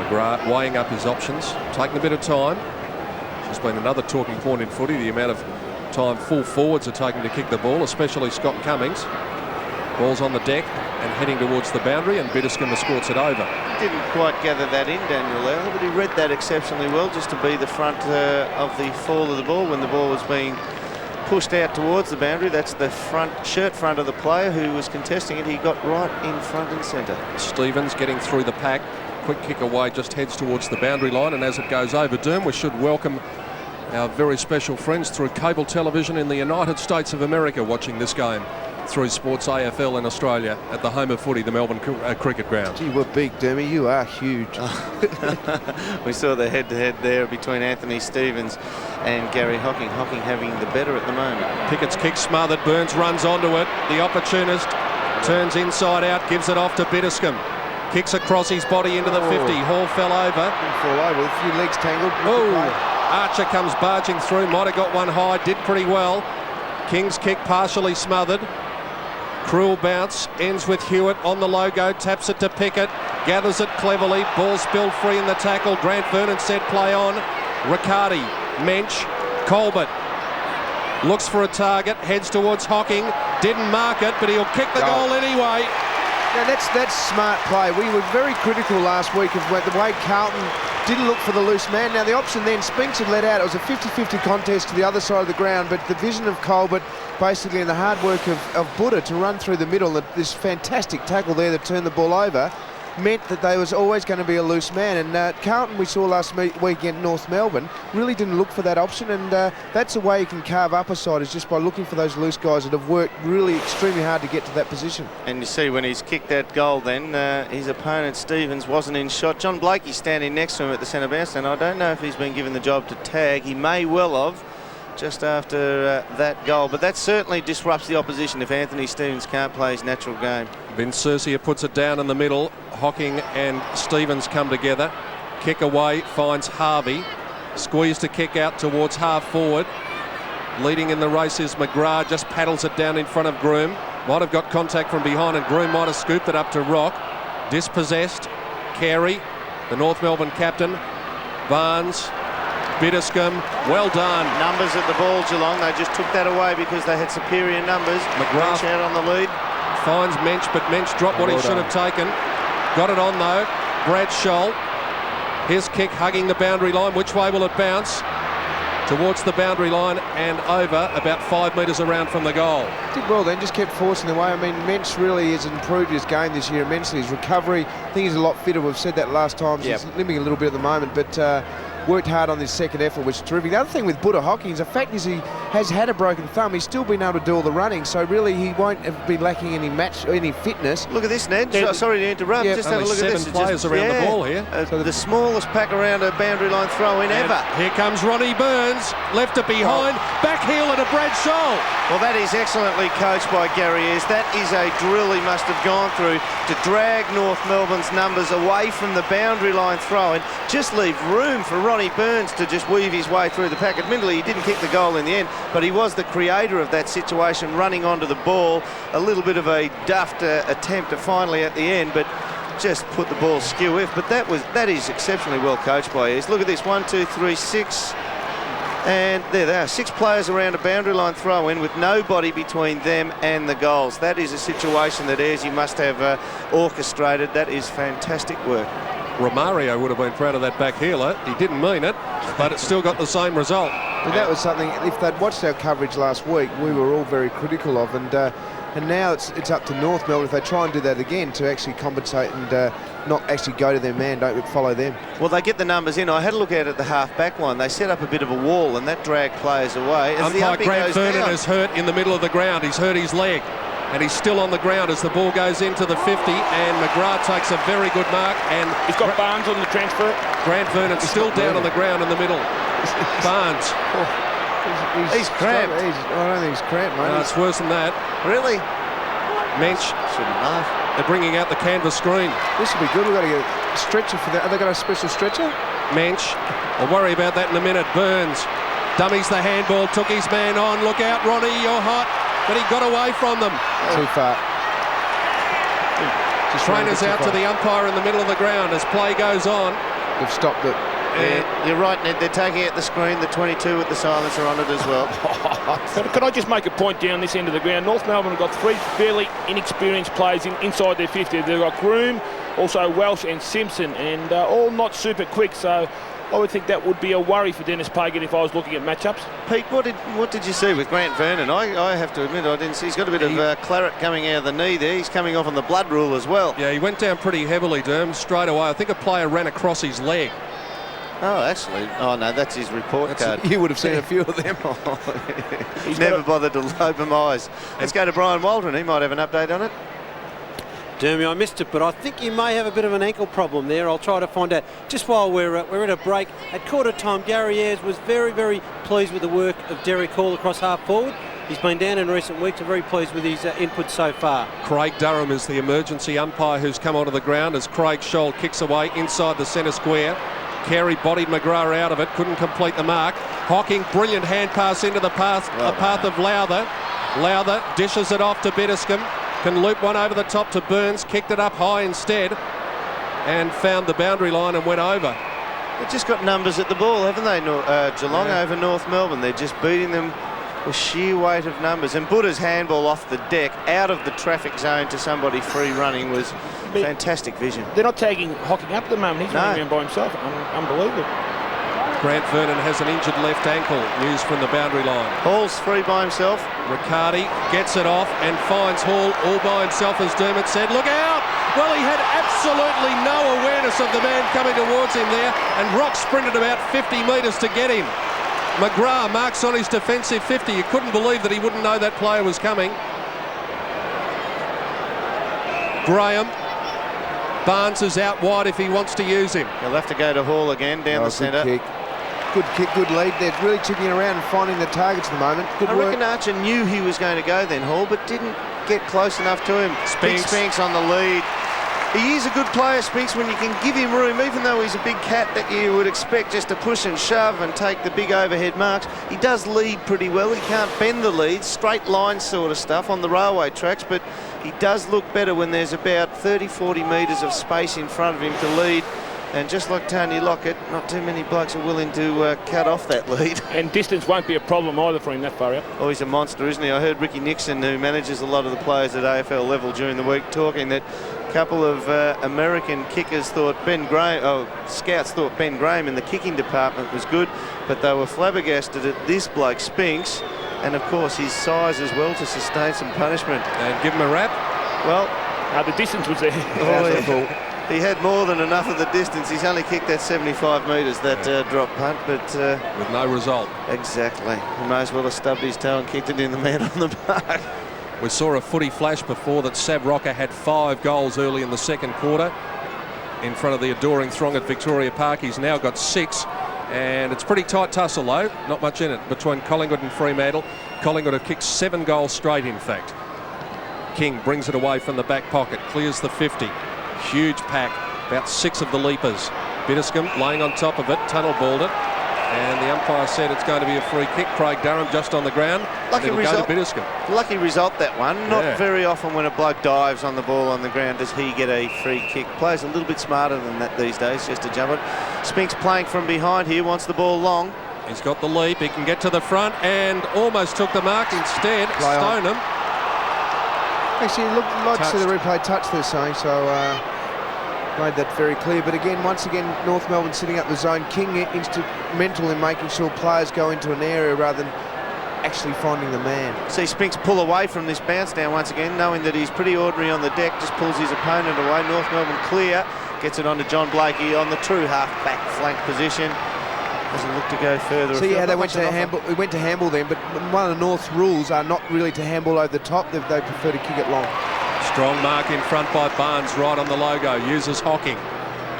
McGrath weighing up his options, taking a bit of time. There's been another talking point in footy, the amount of time full forwards are taking to kick the ball, especially Scott Cummings. Ball's on the deck and heading towards the boundary, and Biddiscombe escorts it over. Didn't quite gather that in, Daniel Lowry, but he read that exceptionally well, just to be the front of the fall of the ball when the ball was being pushed out towards the boundary. That's the shirt front of the player who was contesting it. He got right in front and centre. Stevens getting through the pack. Quick kick away, just heads towards the boundary line, and as it goes over Doom, we should welcome our very special friends through cable television in the United States of America watching this game through Sports AFL in Australia at the home of footy, the Melbourne Cricket Ground. Gee, we're big, Dermy. You are huge. We saw the head-to-head there between Anthony Stevens and Gary Hocking. Hocking having the better at the moment. Pickett's kick smothered. Burns runs onto it. The opportunist turns inside out, gives it off to Biddiscombe. Kicks across his body into the 50. Hall fell over. Didn't fall over with a few legs tangled. Oh, Archer comes barging through. Might have got one high. Did pretty well. King's kick partially smothered. Cruel bounce. Ends with Hewitt on the logo. Taps it to Pickett. Gathers it cleverly. Ball spilled free in the tackle. Grant Vernon said play on. Riccardi. Mensch. Colbert. Looks for a target. Heads towards Hocking. Didn't mark it, but he'll kick the goal anyway. Now that's smart play. We were very critical last week of the way Carlton didn't look for the loose man. Now the option then, Spinks had let out. It was a 50-50 contest to the other side of the ground, but the vision of Colbert basically and the hard work of Buddha to run through the middle, this fantastic tackle there that turned the ball over, meant that there was always going to be a loose man. And Carlton, we saw last week against North Melbourne, really didn't look for that option, and that's the way you can carve up a side, is just by looking for those loose guys that have worked really extremely hard to get to that position. And you see when he's kicked that goal then, his opponent Stevens wasn't in shot. John Blakey standing next to him at the centre bounce, and I don't know if he's been given the job to tag. He may well have. just after that goal. But that certainly disrupts the opposition if Anthony Stevens can't play his natural game. Vincercia puts it down in the middle. Hocking and Stevens come together. Kick away, finds Harvey. Squeeze to kick out towards half forward. Leading in the race is McGrath, just paddles it down in front of Groom. Might have got contact from behind and Groom might have scooped it up to Rock. Dispossessed. Carey, the North Melbourne captain. Barnes, Bitterscombe, well done. Numbers at the ball, Geelong. They just took that away because they had superior numbers. McGrath out on the lead. Finds Mensch, but Mensch dropped what he should have taken. Got it on though. Brad Scholl. His kick hugging the boundary line. Which way will it bounce? Towards the boundary line and over about 5 metres around from the goal. Did well then, just kept forcing the way. I mean, Mensch really has improved his game this year immensely. His recovery, I think he's a lot fitter. We've said that last time. So he's limping a little bit at the moment, but worked hard on his second effort, which is terrific. The other thing with Buddha Hawkins, the fact is he has had a broken thumb. He's still been able to do all the running, so really he won't have been lacking any fitness. Look at this, Ned. Sorry to interrupt. Just have a look at this. 7 players around the ball here. So the smallest pack around a boundary line throw-in ever. Here comes Ronnie Burns. Left it behind. Back heel at a Brad Scholl. Well, that is excellently coached by Gary Ayres. That is a drill he must have gone through to drag North Melbourne's numbers away from the boundary line throw-in. Just leave room for Ronnie Burns to just weave his way through the pack. Admittedly, he didn't kick the goal in the end, but he was the creator of that situation, running onto the ball. A little bit of a daft attempt finally at the end, but just put the ball skew if. But that is exceptionally well coached by Ayres. Look at this, 1, 2, 3, 6. And there they are, 6 players around a boundary line throw-in with nobody between them and the goals. That is a situation that Ayres must have orchestrated. That is fantastic work. Romario would have been proud of that back heeler. He didn't mean it, but it still got the same result. And that was something, if they'd watched our coverage last week, we were all very critical of. And now it's up to North Melbourne if they try and do that again to actually compensate and not actually go to their man, don't follow them. Well, they get the numbers in. I had a look at the half-back line. They set up a bit of a wall, and that dragged players away. As umpire Grant Vernon is hurt in the middle of the ground. He's hurt his leg, and he's still on the ground as the ball goes into the 50, and McGrath takes a very good mark. And he's got Barnes on the transfer. Grant Vernon's still down on the ground in the middle. Barnes. He's cramped. I don't think he's cramped, mate. No, it's worse than that. Really? Mensch. Shouldn't laugh. They're bringing out the canvas screen. This will be good. We've got to get a stretcher for that. Have they got a special stretcher? Mensch. I'll worry about that in a minute. Burns. Dummies the handball. Took his man on. Look out, Ronnie. You're hot. But he got away from them. Too far. Trainers out to the umpire in the middle of the ground as play goes on. They've stopped it. Yeah, you're right, Ned. They're taking out the screen, the 22 with the silencer on it as well. Could I just make a point down this end of the ground? North Melbourne have got 3 fairly inexperienced players inside their 50. They've got Groom, also Welsh and Simpson, and all not super quick. So I would think that would be a worry for Dennis Pagan if I was looking at matchups. Pete, what did you see with Grant Vernon? I have to admit I didn't see. He's got a bit of claret coming out of the knee there. He's coming off on the blood rule as well. Yeah, he went down pretty heavily, Derm, straight away. I think a player ran across his leg. Oh, actually, no, that's his report card. You would have seen a few of them. He's never bothered to open my eyes. Let's go to Brian Waldron. He might have an update on it. Dermy, I missed it, but I think you may have a bit of an ankle problem there. I'll try to find out. Just while we're at a break, at quarter time, Gary Ayres was very, very pleased with the work of Derek Hall across half forward. He's been down in recent weeks and very pleased with his input so far. Craig Durham is the emergency umpire who's come onto the ground as Craig Scholl kicks away inside the centre square. Carey bodied McGrath out of it, couldn't complete the mark. Hocking, brilliant hand pass into the path of Lowther. Lowther dishes it off to Bitterscombe, can loop one over the top to Burns, kicked it up high instead, and found the boundary line and went over. They've just got numbers at the ball, haven't they, Geelong over North Melbourne? They're just beating them with sheer weight of numbers. And Buddha's handball off the deck, out of the traffic zone to somebody free running was fantastic vision. They're not tagging Hocking up at the moment. He's running around by himself. Unbelievable. Grant Vernon has an injured left ankle, news from the boundary line. Hall's free by himself. Riccardi gets it off and finds Hall all by himself, as Dermot said. Look out! Well, he had absolutely no awareness of the man coming towards him there, and Rock sprinted about 50 metres to get him. McGrath marks on his defensive 50. You couldn't believe that he wouldn't know that player was coming. Graham. Barnes is out wide if he wants to use him. He'll have to go to Hall again down the centre. Good kick, good lead. They're really chipping around and finding the targets at the moment. Good I work. reckon Archer knew he was going to go then, Hall, but didn't get close enough to him. Big Spinks on the lead. He is a good player, Spinks, when you can give him room, even though he's a big cat that you would expect just to push and shove and take the big overhead marks. He does lead pretty well. He can't bend the lead, straight line sort of stuff on the railway tracks, but he does look better when there's about 30-40 metres of space in front of him to lead. And just like Tony Lockett, not too many blokes are willing to cut off that lead. And distance won't be a problem either for him that far out. Oh, he's a monster, isn't he? I heard Ricky Nixon, who manages a lot of the players at AFL level during the week, talking that a couple of American kickers thought scouts thought Ben Graham in the kicking department was good, but they were flabbergasted at this bloke, Spinks, and of course his size as well to sustain some punishment. And give him a rap. Well, the distance was there. He had more than enough of the distance. He's only kicked that 75 metres, that drop punt, but... with no result. Exactly. He may as well have stubbed his toe and kicked it in the man on the park. We saw a footy flash before that Sav Rocker had 5 goals early in the second quarter in front of the adoring throng at Victoria Park. He's now got 6, and it's pretty tight tussle though. Not much in it between Collingwood and Fremantle. Collingwood have kicked 7 goals straight, in fact. King brings it away from the back pocket, clears the 50. Huge pack, about 6 of the leapers. Bitterscombe laying on top of it, tunnel balled it, and the umpire said it's going to be a free kick. Craig Durham just on the ground. Lucky result. Go to Bitterscombe. Lucky result, that one. Not very often when a bloke dives on the ball on the ground does he get a free kick. Players a little bit smarter than that these days, just to jump it. Spinks playing from behind here, wants the ball long. He's got the leap, he can get to the front and almost took the mark. Instead, Stoneham. Actually, look, like to see the replay touch they're saying, so made that very clear. But again, once again, North Melbourne sitting up the zone. King instrumental in making sure players go into an area rather than actually finding the man. See Spinks pull away from this bounce down once again, knowing that he's pretty ordinary on the deck, just pulls his opponent away. North Melbourne clear, gets it onto John Blakey on the true half-back flank position. Doesn't look to go further. See how they went to handball. We went to handball then, but one of the North's rules are not really to handball over the top. They prefer to kick it long. Strong mark in front by Barnes, right on the logo. Uses Hocking.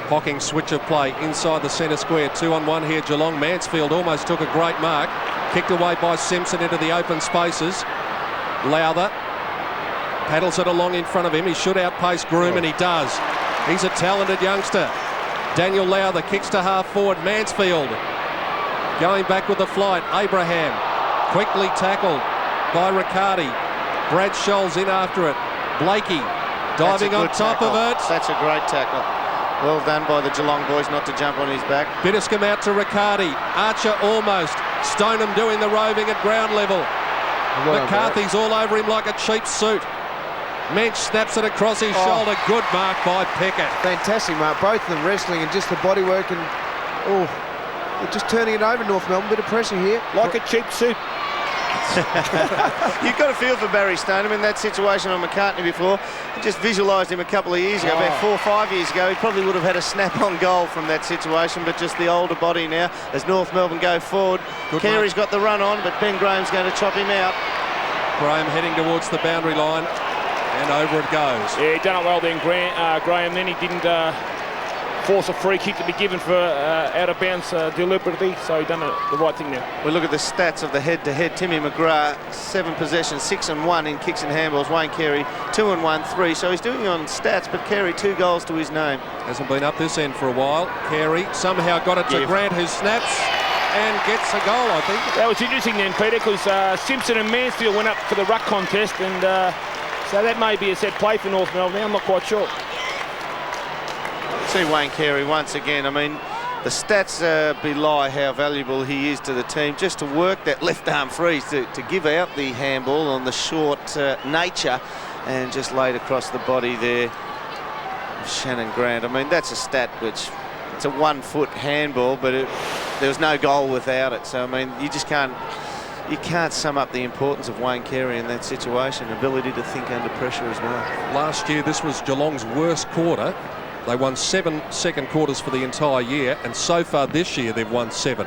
Hocking switch of play inside the centre square. 2-on-1 here. Geelong. Mansfield almost took a great mark. Kicked away by Simpson into the open spaces. Lowther paddles it along in front of him. He should outpace Groom, and he does. He's a talented youngster. Daniel Lowther kicks to half forward. Mansfield going back with the flight. Abraham quickly tackled by Riccardi. Brad Scholes in after it. Blakey diving on top of it. That's a great tackle. Well done by the Geelong boys not to jump on his back. Bitterscombe out to Riccardi. Archer almost. Stoneham doing the roving at ground level. McCarthy's all over him like a cheap suit. Mensch snaps it across his shoulder. Good mark by Pickett. Fantastic mark. Both of them wrestling and just the body work and they're just turning it over. North Melbourne, bit of pressure here. Like a cheap suit. You've got to feel for Barry Stoneham in that situation on McCartney before. I just visualised him a couple of years ago, about 4 or 5 years ago. He probably would have had a snap-on goal from that situation, but just the older body now as North Melbourne go forward. Carey's got the run on, but Ben Graham's going to chop him out. Graham heading towards the boundary line, and over it goes. Yeah, he done it well then, Graham. Then he didn't force a free kick to be given for out of bounds deliberately, so he done the right thing there. We look at the stats of the head-to-head. Timmy McGrath, 7 possessions, 6-1 in kicks and handballs. Wayne Carey, 2-1, 3. So he's doing it on stats, but Carey 2 goals to his name. Hasn't been up this end for a while. Carey somehow got it to Grant, who snaps and gets a goal, I think. That was interesting then, Peter, because Simpson and Mansfield went up for the ruck contest, and so that may be a set play for North Melbourne. I'm not quite sure. See Wayne Carey once again. I mean, the stats belie how valuable he is to the team. Just to work that left arm freeze to give out the handball on the short nature and just laid across the body there of Shannon Grant. I mean, that's a stat which it's a 1-foot handball, but there was no goal without it. So I mean, you just can't sum up the importance of Wayne Carey in that situation. Ability to think under pressure as well. Last year, this was Geelong's worst quarter. They won 7 second quarters for the entire year, and so far this year they've won 7.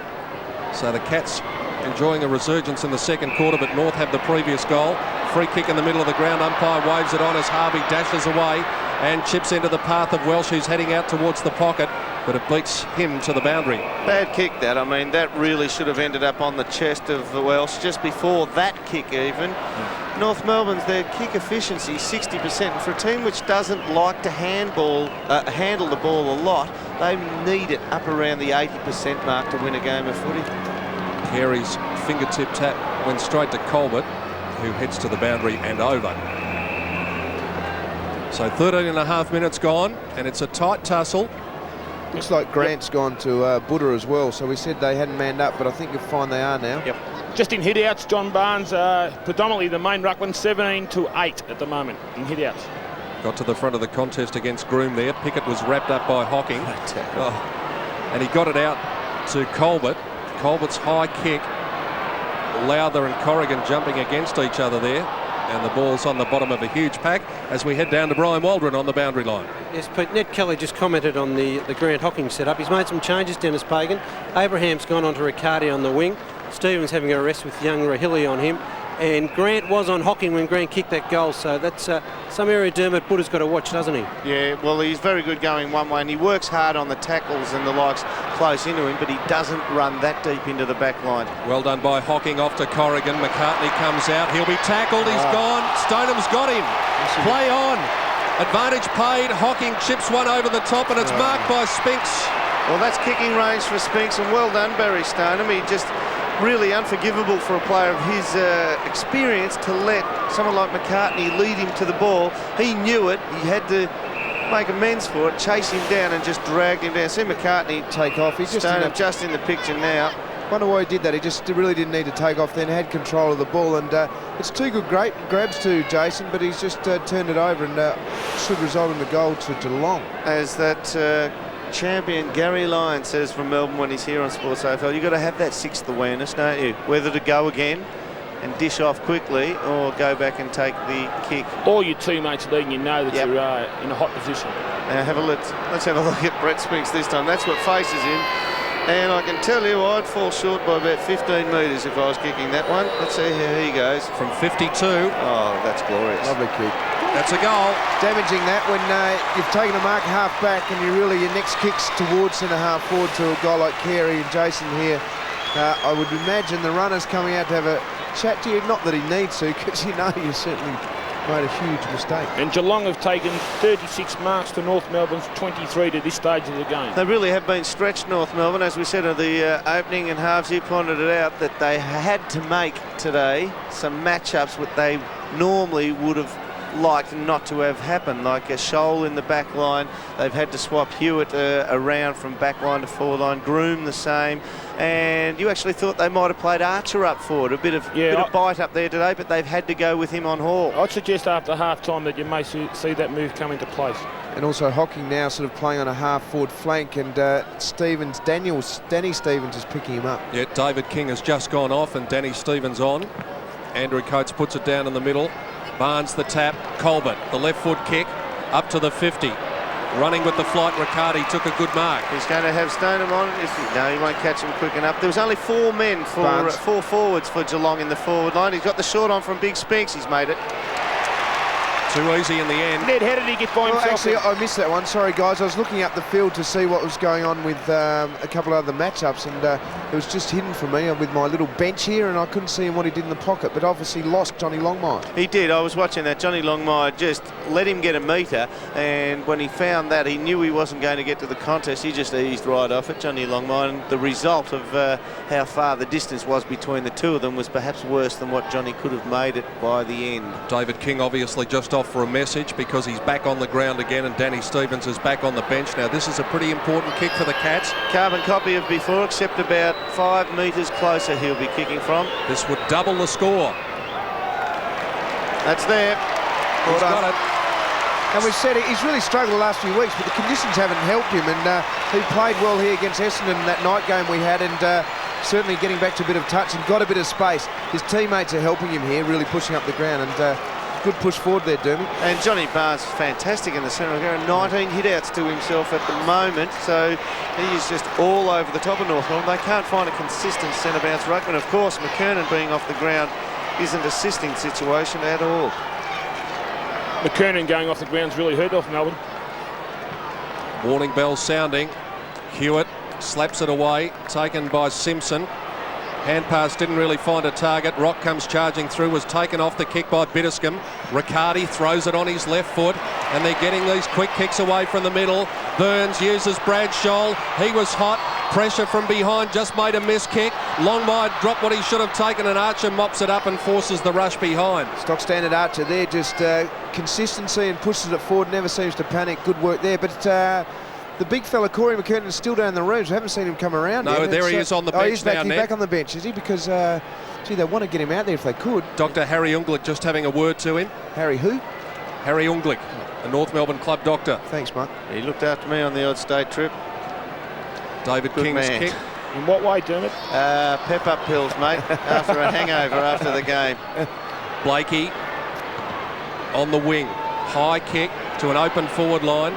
So the Cats enjoying a resurgence in the second quarter, but North have the previous goal. Free kick in the middle of the ground. Umpire waves it on as Harvey dashes away and chips into the path of Welsh, who's heading out towards the pocket. but it beats him to the boundary. Bad kick that. I mean, that really should have ended up on the chest of the Welsh just before that kick even. North Melbourne's, their kick efficiency 60%. And for a team which doesn't like to handle the ball a lot, they need it up around the 80% mark to win a game of footy. Carey's fingertip tap went straight to Colbert, who heads to the boundary and over. So 13 and a half minutes gone, and it's a tight tussle. Looks like Grant's gone to Buddha as well, so we said they hadn't manned up, but I think you'll find they are now. Yep. Just in hit-outs, John Barnes, predominantly the main ruckman, 17-8 at the moment in hit-outs. Got to the front of the contest against Groom there. Pickett was wrapped up by Hocking. And he got it out to Colbert. Colbert's high kick. Lowther and Corrigan jumping against each other there. And the ball's on the bottom of a huge pack as we head down to Brian Waldron on the boundary line. Yes, Pete, Ned Kelly just commented on the Grant Hocking setup. He's made some changes, Dennis Pagan. Abraham's gone on to Riccardi on the wing. Stevens having a rest with young Rahilly on him. And Grant was on Hocking when Grant kicked that goal, so that's some area Dermot Buddha's got to watch, doesn't he? Yeah, well, he's very good going one way, and he works hard on the tackles and the likes close into him, but he doesn't run that deep into the back line. Well done by Hocking, off to Corrigan. McCartney comes out. He'll be tackled. He's gone. Stoneham's got him. Play on. Advantage paid. Hocking chips one over the top, and it's marked by Spinks. Well, that's kicking range for Spinks, and well done, Barry Stoneham. He just really unforgivable for a player of his experience to let someone like McCartney lead him to the ball. He knew it. He had to make amends for it, chase him down and just dragged him down. See McCartney take off. He's just in the picture now. Wonder why he did that. He just really didn't need to take off then, had control of the ball, and it's two good great grabs to Jason, but he's just turned it over and should result in the goal to Geelong. As that champion Gary Lyon says from Melbourne when he's here on Sports AFL, you've got to have that sixth awareness, don't you? Whether to go again and dish off quickly or go back and take the kick. All your teammates leading, you know that you're in a hot position. Now let's have a look at Brett Spinks this time. That's what faces him. And I can tell you I'd fall short by about 15 metres if I was kicking that one. Let's see how he goes. From 52. Oh, that's glorious. Lovely kick. That's a goal. Damaging that when you've taken a mark half back and your next kick's towards centre half forward to a guy like Carey and Jason here. I would imagine the runner's coming out to have a chat to you. Not that he needs to, because you know you certainly made a huge mistake. And Geelong have taken 36 marks to North Melbourne's 23 to this stage of the game. They really have been stretched, North Melbourne. As we said at the opening and halves, you pointed it out that they had to make today some matchups that they normally would have liked not to have happened, like a Shoal in the back line. They've had to swap Hewitt around from back line to forward line. Groom the same. And you actually thought they might have played Archer up forward, a bit of bite up there today, but they've had to go with him on Hall. I'd suggest after half-time that you may see that move come into place. And also Hocking now sort of playing on a half-forward flank, and Danny Stevens is picking him up. Yeah, David King has just gone off and Danny Stevens on. Andrew Coates puts it down in the middle. Barnes the tap. Colbert, the left foot kick, up to the 50. Running with the flight, Riccardi took a good mark. He's going to have Stoneham on. No, he won't catch him quick enough. There was only four men for four forwards for Geelong in the forward line. He's got the short on from Big Spinks. He's made it. Too easy in the end. Ned, how did he get by himself? Actually, I missed that one. Sorry, guys. I was looking up the field to see what was going on with a couple of other matchups, and it was just hidden from me with my little bench here, and I couldn't see him what he did in the pocket, but obviously lost Johnny Longmire. He did. I was watching that. Johnny Longmire just let him get a metre, and when he found that, he knew he wasn't going to get to the contest. He just eased right off it, Johnny Longmire, and the result of how far the distance was between the two of them was perhaps worse than what Johnny could have made it by the end. David King obviously just off for a message because he's back on the ground again, and Danny Stevens is back on the bench. Now this is a pretty important kick for the Cats. Carbon copy of before, except about 5 metres closer he'll be kicking from. This would double the score. That's there. He's got it. And we've said he's really struggled the last few weeks, but the conditions haven't helped him, and he played well here against Essendon in that night game we had, and certainly getting back to a bit of touch and got a bit of space. His teammates are helping him here, really pushing up the ground, and good push forward there, Dermy. And Johnny Barnes is fantastic in the centre of the ground. 19 hit-outs to himself at the moment, so he is just all over the top of North Melbourne. They can't find a consistent centre bounce ruckman. Of course, McKernan being off the ground isn't assisting situation at all. McKernan going off the ground's really hurt off Melbourne. Warning bell sounding. Hewitt slaps it away, taken by Simpson. Hand pass didn't really find a target. Rock comes charging through, was taken off the kick by Bitterscombe. Riccardi throws it on his left foot, and they're getting these quick kicks away from the middle. Burns uses Bradshaw. He was hot. Pressure from behind, just made a miss kick. Longmire dropped what he should have taken, and Archer mops it up and forces the rush behind. Stock standard Archer there, just consistency and pushes it forward, never seems to panic. Good work there, but the big fella, Corey McKernan, is still down the rooms. We haven't seen him come around. No, yet. there he is on the bench he's back, now, he's back on the bench, is he? Because, gee, they want to get him out there if they could. Dr. Harry Unglick just having a word to him. Harry who? Harry Unglick, the North Melbourne club doctor. Thanks, Mark. He looked after me on the odd state trip. David Good King's man. kick. In what way, Dermot? Pep-up pills, mate, after a hangover after the game. Blakey on the wing. High kick to an open forward line.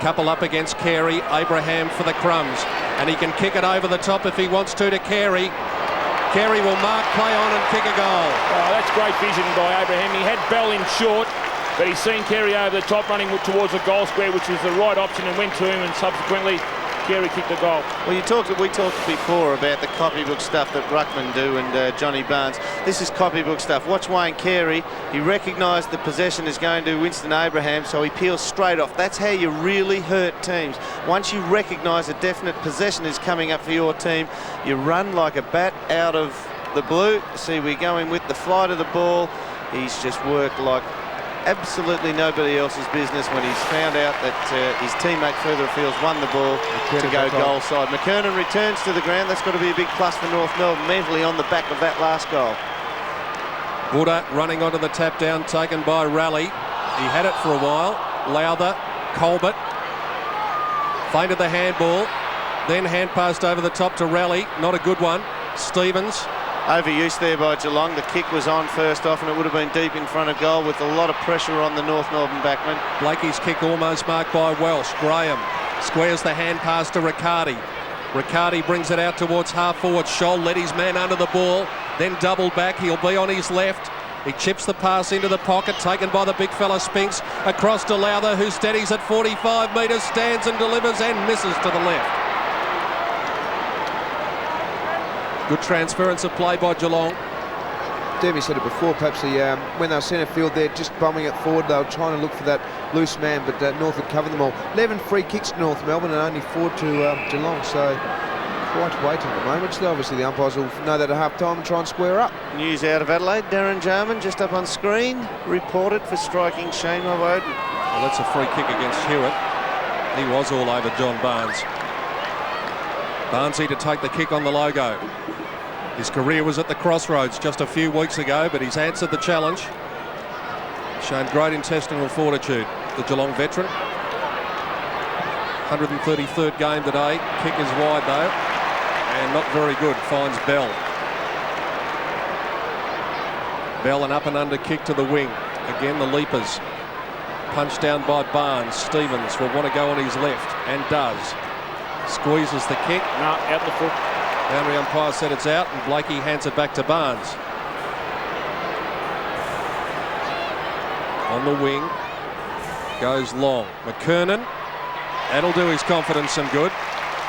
Couple up against Carey. Abraham for the crumbs. And he can kick it over the top if he wants to Carey. Carey will mark, play on and kick a goal. Oh, that's great vision by Abraham. He had Bell in short, but he's seen Carey over the top running towards the goal square, which was the right option, and went to him, and subsequently Carey kicked the goal. Well, we talked before about the copybook stuff that Ruckman do and Johnny Barnes. This is copybook stuff. Watch Wayne Carey. He recognised the possession is going to Winston Abraham, so he peels straight off. That's how you really hurt teams. Once you recognise a definite possession is coming up for your team, you run like a bat out of the blue. See, we go in with the flight of the ball. He's just worked like absolutely nobody else's business when he's found out that his teammate further afield won the ball to go goal side. McKernan returns to the ground. That's got to be a big plus for North Melbourne mentally on the back of that last goal. Buddha running onto the tap down, taken by Raleigh. He had it for a while. Lowther, Colbert feinted the handball, then hand passed over the top to Raleigh. Not a good one. Stevens. Overuse there by Geelong. The kick was on first off and it would have been deep in front of goal with a lot of pressure on the North Melbourne backman. Blakey's kick almost marked by Welsh. Graham squares the hand pass to Riccardi. Riccardi brings it out towards half forward. Scholl led his man under the ball, then doubled back. He'll be on his left. He chips the pass into the pocket, taken by the big fella Spinks. Across to Lowther, who steadies at 45 metres, stands and delivers and misses to the left. Good transference of play by Geelong. Derby said it before, perhaps when they were centre field there, just bombing it forward, they were trying to look for that loose man, but North had covered them all. 11 free kicks to North Melbourne and only 4 to Geelong, so quite waiting at the moment. So obviously the umpires will know that at half-time and try and square up. News out of Adelaide, Darren Jarman just up on screen, reported for striking Shane Oden. Well, that's a free kick against Hewitt. He was all over John Barnes. Barnesy to take the kick on the logo. His career was at the crossroads just a few weeks ago, but he's answered the challenge. Shown great intestinal fortitude, the Geelong veteran. 133rd game today. Kick is wide though, and not very good. Finds Bell. Bell an up and under kick to the wing. Again the leapers. Punched down by Barnes. Stevens will want to go on his left, and does. Squeezes the kick. No, out the foot. Boundary umpire said it's out, and Blakey hands it back to Barnes. On the wing goes Long. McKernan. That'll do his confidence some good.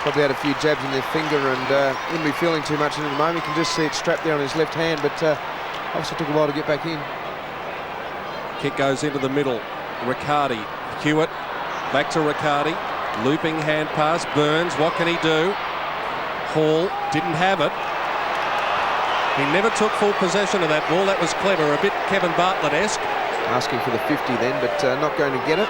Probably had a few jabs in their finger and wouldn't be feeling too much in it at the moment. You can just see it strapped there on his left hand, but obviously took a while to get back in. Kick goes into the middle. Riccardi. Hewitt. Back to Riccardi. Looping hand pass. Burns. What can he do? Hall didn't have it. He never took full possession of that ball. That was clever. A bit Kevin Bartlett-esque. Asking for the 50 then, but not going to get it.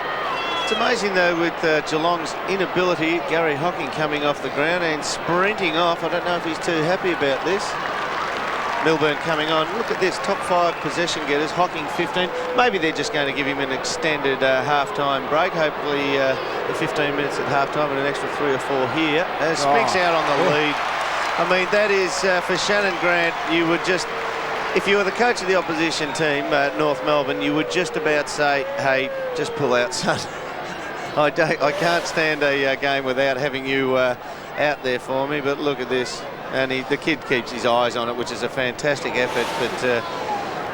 It's amazing though with Geelong's inability, Gary Hocking coming off the ground and sprinting off. I don't know if he's too happy about this. Melbourne coming on. Look at this, top 5 possession getters. Hocking 15. Maybe they're just going to give him an extended half-time break. Hopefully the 15 minutes at half-time and an extra 3 or 4 here. Spinks out on the lead. I mean, that is for Shannon Grant. You would just, if you were the coach of the opposition team, North Melbourne, you would just about say, hey, just pull out, son. I can't stand a game without having you out there for me, but look at this. And the kid keeps his eyes on it, which is a fantastic effort, but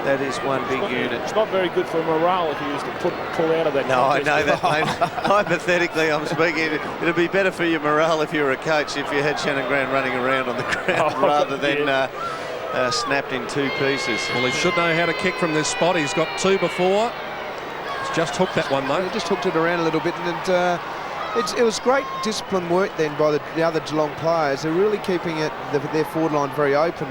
That is one big unit. It's not very good for morale if you used to pull out of that. No, I contest. know that, mate. Hypothetically, I'm speaking. It'd be better for your morale if you were a coach if you had Shannon Grant running around on the ground rather than snapped in 2 pieces. Well, he should know how to kick from this spot. He's got 2 before. He's just hooked that one, though. He just hooked it around a little bit, and it was great discipline work then by the other Geelong players. They're really keeping their forward line very open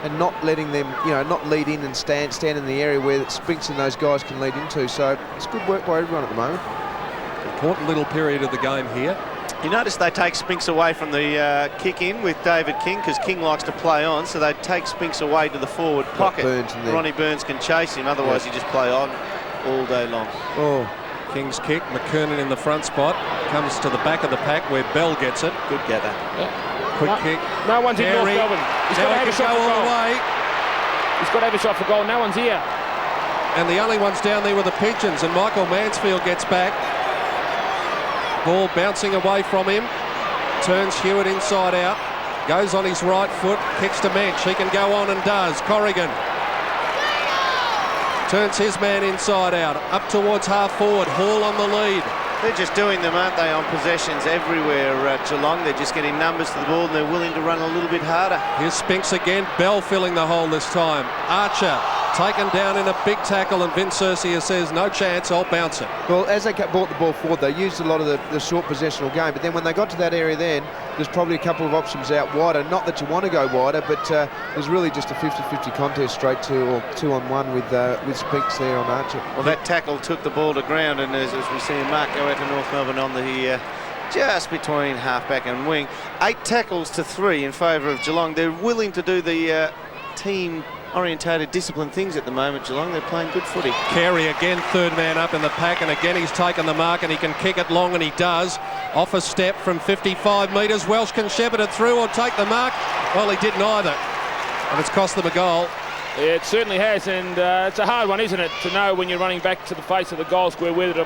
and not letting them, not lead in and stand in the area where Spinks and those guys can lead into. So it's good work by everyone at the moment. Important little period of the game here. You notice they take Spinks away from the kick in with David King, because King likes to play on, so they take Spinks away to the forward pocket. Ronnie Burns can chase him, otherwise he just play on all day long. Oh. King's kick, McKernan in the front spot, comes to the back of the pack where Bell gets it. Good gather. Quick kick. No one's in North Carey. Melbourne. He's got to have a shot for all goal. the way. He's got to have a shot for goal. No one's here. And the only ones down there were the Pigeons, and Michael Mansfield gets back. Ball bouncing away from him. Turns Hewitt inside out. Goes on his right foot. Kicks to Mensch. He can go on and does. Corrigan. Turns his man inside out. Up towards half forward. Hall on the lead. They're just doing them, aren't they, on possessions everywhere at Geelong. They're just getting numbers to the ball and they're willing to run a little bit harder. Here's Spinks again. Bell filling the hole this time. Archer taken down in a big tackle, and Vince Cercia says, no chance, I'll bounce it. Well, as they brought the ball forward, they used a lot of the short possessional game, but then when they got to that area then, there's probably a couple of options out wider. Not that you want to go wider, but it was really just a 50-50 contest straight to, or 2-on-1 with Spinks there on Archer. Well, that tackle took the ball to ground, and as we see Mark go out to North Melbourne on the just between halfback and wing. 8 tackles to 3 in favour of Geelong. They're willing to do the team-orientated discipline things at the moment, Geelong. They're playing good footy. Carey again, third man up in the pack, and again he's taken the mark, and he can kick it long, and he does. Off a step from 55 metres. Welsh can shepherd it through or take the mark. Well, he did neither, and it's cost them a goal. Yeah, it certainly has, and it's a hard one, isn't it, to know when you're running back to the face of the goal square whether to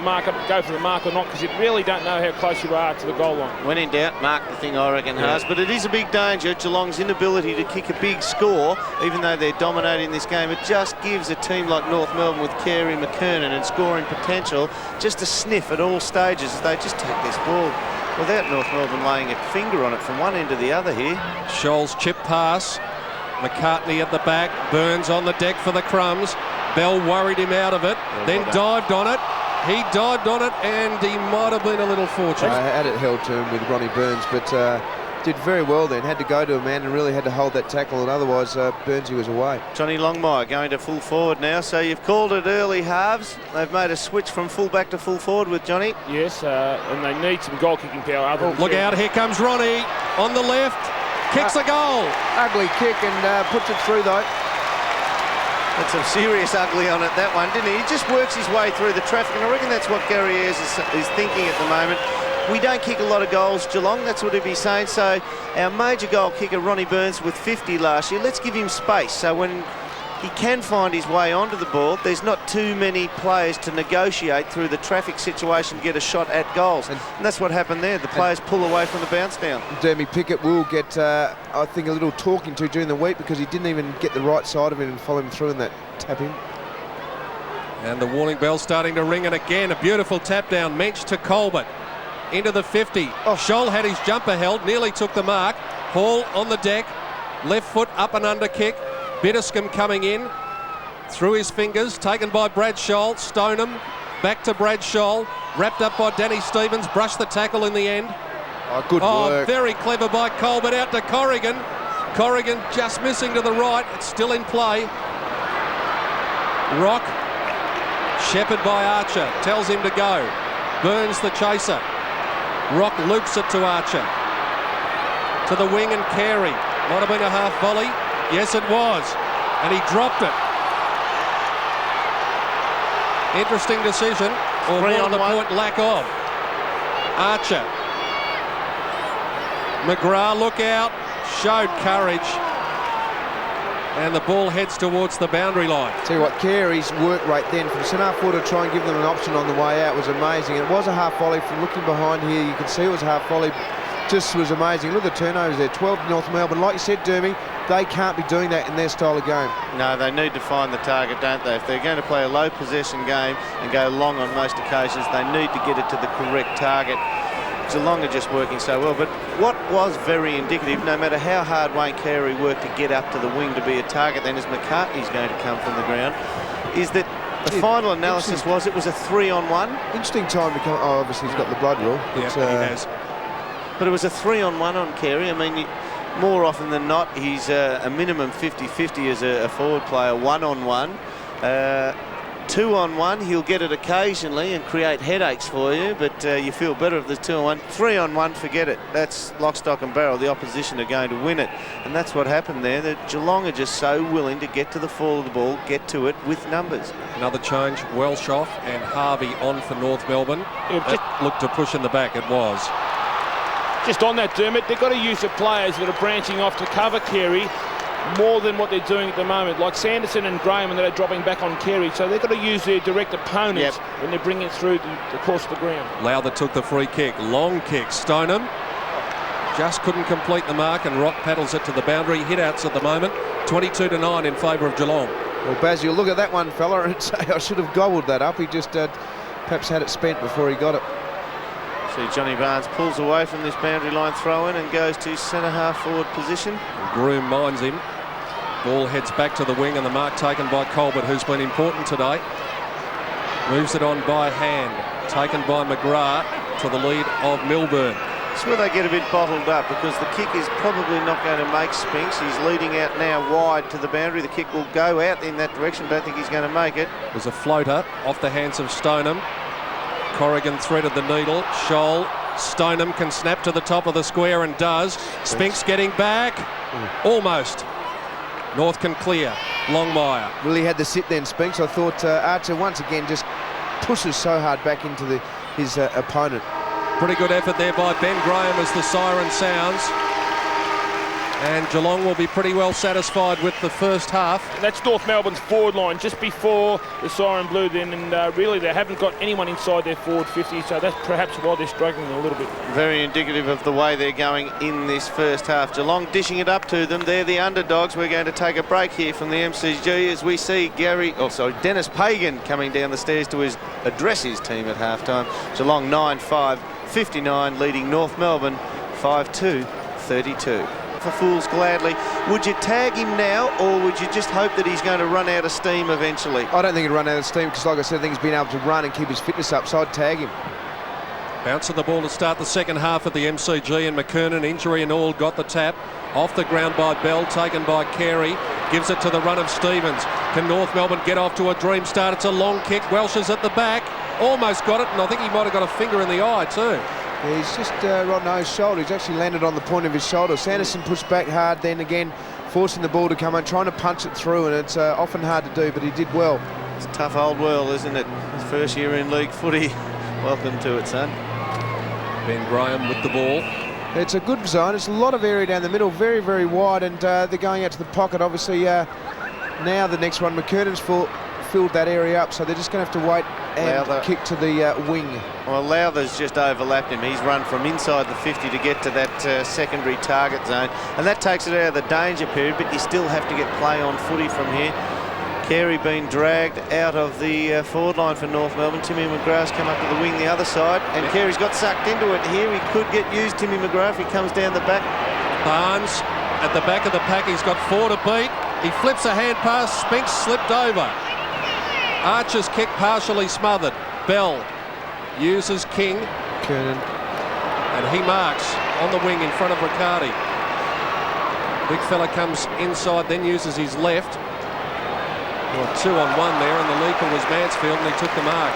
go for the mark or not, because you really don't know how close you are to the goal line. When in doubt, mark the thing, I reckon, Haas. But it is a big danger, Geelong's inability to kick a big score, even though they're dominating this game. It just gives a team like North Melbourne with Carey, McKernan and scoring potential just a sniff at all stages as they just take this ball without North Melbourne laying a finger on it from one end to the other here. Scholl's chip pass. McCartney at the back. Burns on the deck for the crumbs. Bell worried him out of it, then dived on it. He dived on it, and he might have been a little fortunate. I had it held to him with Ronnie Burns, but did very well then. Had to go to a man and really had to hold that tackle, and otherwise Burnsy was away. Johnny Longmire going to full forward now, so you've called it early halves. They've made a switch from full back to full forward with Johnny. Yes, and they need some goal kicking power. Look out, here comes Ronnie on the left. Kicks a goal. Ugly kick and puts it through though. Had some serious ugly on it, that one, didn't he? He just works his way through the traffic, and I reckon that's what Gary Ayres is thinking at the moment. We don't kick a lot of goals, Geelong, that's what he'd be saying. So our major goal kicker, Ronnie Burns, with 50 last year, let's give him space. So when he can find his way onto the ball, there's not too many players to negotiate through the traffic situation to get a shot at goals. And that's what happened there. The players pull away from the bounce down. Dermy Pickett will get, I think, a little talking to during the week because he didn't even get the right side of it and follow him through in that tap in. And the warning bell starting to ring, and again a beautiful tap down. Mensch to Colbert into the 50. Scholl had his jumper held, nearly took the mark. Hall on the deck, left foot up and under kick. Bitterscombe coming in through his fingers, taken by Brad Scholl. Stoneham back to Brad Scholl, wrapped up by Danny Stevens, brushed the tackle in the end. Oh, good work. Very clever by Colbert, out to Corrigan. Corrigan just missing to the right. It's still in play. Rock, shepherded by Archer, tells him to go. Burns the chaser. Rock loops it to Archer. To the wing and Carey. Might have been a half volley. Yes, it was. And he dropped it. Interesting decision. Or more to the point, lack of. Archer. McGrath, look out. Showed courage. And the ball heads towards the boundary line. Tell you what, Carey's work rate then from centre forward to try and give them an option on the way out was amazing. It was a half volley. From looking behind here, you can see it was a half volley. just was amazing. Look at the turnovers there, 12 to North Melbourne. Like you said, Dermy, they can't be doing that in their style of game. No, they need to find the target, don't they? If they're going to play a low possession game and go long on most occasions, they need to get it to the correct target. Geelong are just working so well. But what was very indicative, no matter how hard Wayne Carey worked to get up to the wing to be a target, then as McCartney's going to come from the ground, is that the final analysis was it was a 3-on-1. Interesting time to come. Oh, obviously he's got the blood rule. Yeah, he has. But it was a 3-on-1 on Carey. I mean, more often than not, he's a minimum 50-50 as a forward player, 1-on-1. 2-on-1, he'll get it occasionally and create headaches for you, but you feel better if there's 2-on-1. 3-on-1, forget it. That's lock, stock and barrel. The opposition are going to win it. And that's what happened there. The Geelong are just so willing to get to the fall of the ball, get to it with numbers. Another change, Welsh off and Harvey on for North Melbourne. That looked to push in the back, it was. Just on that, Dermot, they've got to use the players that are branching off to cover Carey more than what they're doing at the moment, like Sanderson and Graham, and they're dropping back on Carey. So they've got to use their direct opponents when they're bringing it through the course of the ground. Lowther took the free kick, long kick, Stoneham just couldn't complete the mark, and Rock paddles it to the boundary. Hit outs at the moment, 22-9 in favour of Geelong. Well, Baz, you'll look at that one, fella, and say, I should have gobbled that up. He just perhaps had it spent before he got it. See, Johnny Barnes pulls away from this boundary line throw-in and goes to centre-half forward position. Groom minds him. Ball heads back to the wing, and the mark taken by Colbert, who's been important today. Moves it on by hand. Taken by McGrath to the lead of Melbourne. It's where they get a bit bottled up, because the kick is probably not going to make Spinks. He's leading out now wide to the boundary. The kick will go out in that direction. Don't think he's going to make it. There's a floater off the hands of Stoneham. Corrigan threaded the needle. Scholl. Stoneham can snap to the top of the square and does. Spinks getting back. Almost. North can clear. Longmire. Really had to sit then, Spinks. I thought Archer once again just pushes so hard back into his opponent. Pretty good effort there by Ben Graham as the siren sounds. And Geelong will be pretty well satisfied with the first half. That's North Melbourne's forward line just before the siren blew then, and really they haven't got anyone inside their forward 50, so that's perhaps why they're struggling a little bit. Very indicative of the way they're going in this first half. Geelong dishing it up to them. They're the underdogs. We're going to take a break here from the MCG as we see Dennis Pagan coming down the stairs to address his team at halftime. Geelong 9-5, 59, leading North Melbourne 5-2, 32. For fools gladly. Would you tag him now, or would you just hope that he's going to run out of steam eventually? I don't think he'd run out of steam, because like I said, I think he's been able to run and keep his fitness up, so I'd tag him. Bounce of the ball to start the second half at the MCG, and McKernan, injury and all, got the tap. Off the ground by Bell, taken by Carey. Gives it to the run of Stevens. Can North Melbourne get off to a dream start? It's a long kick. Welsh is at the back. Almost got it, and I think he might have got a finger in the eye too. Yeah, he's just right on his shoulder. He's actually landed on the point of his shoulder. Sanderson pushed back hard, then again forcing the ball to come in, trying to punch it through, and it's often hard to do, but he did well. It's a tough old world, isn't it? His first year in league footy. Welcome to it, son. Ben Graham with the ball. It's a good zone. It's a lot of area down the middle, very, very wide, and they're going out to the pocket. Obviously, now the next one, McKernan's filled that area up, so they're just going to have to wait and kick to the wing. Well, Lowther's just overlapped him. He's run from inside the 50 to get to that secondary target zone, and that takes it out of the danger period, but you still have to get play on footy from here. Carey being dragged out of the forward line for North Melbourne. Timmy McGrath's come up to the wing the other side, and Carey's got sucked into it here. He could get used, Timmy McGrath. He comes down the back. Barnes at the back of the pack. He's got 4 to beat. He flips a hand pass. Spinks slipped over. Archer's kick partially smothered. Bell uses King. Kernan. And he marks on the wing in front of Riccardi. Big fella comes inside, then uses his left. Well, 2-on-1 there, and the leaper was Mansfield, and he took the mark.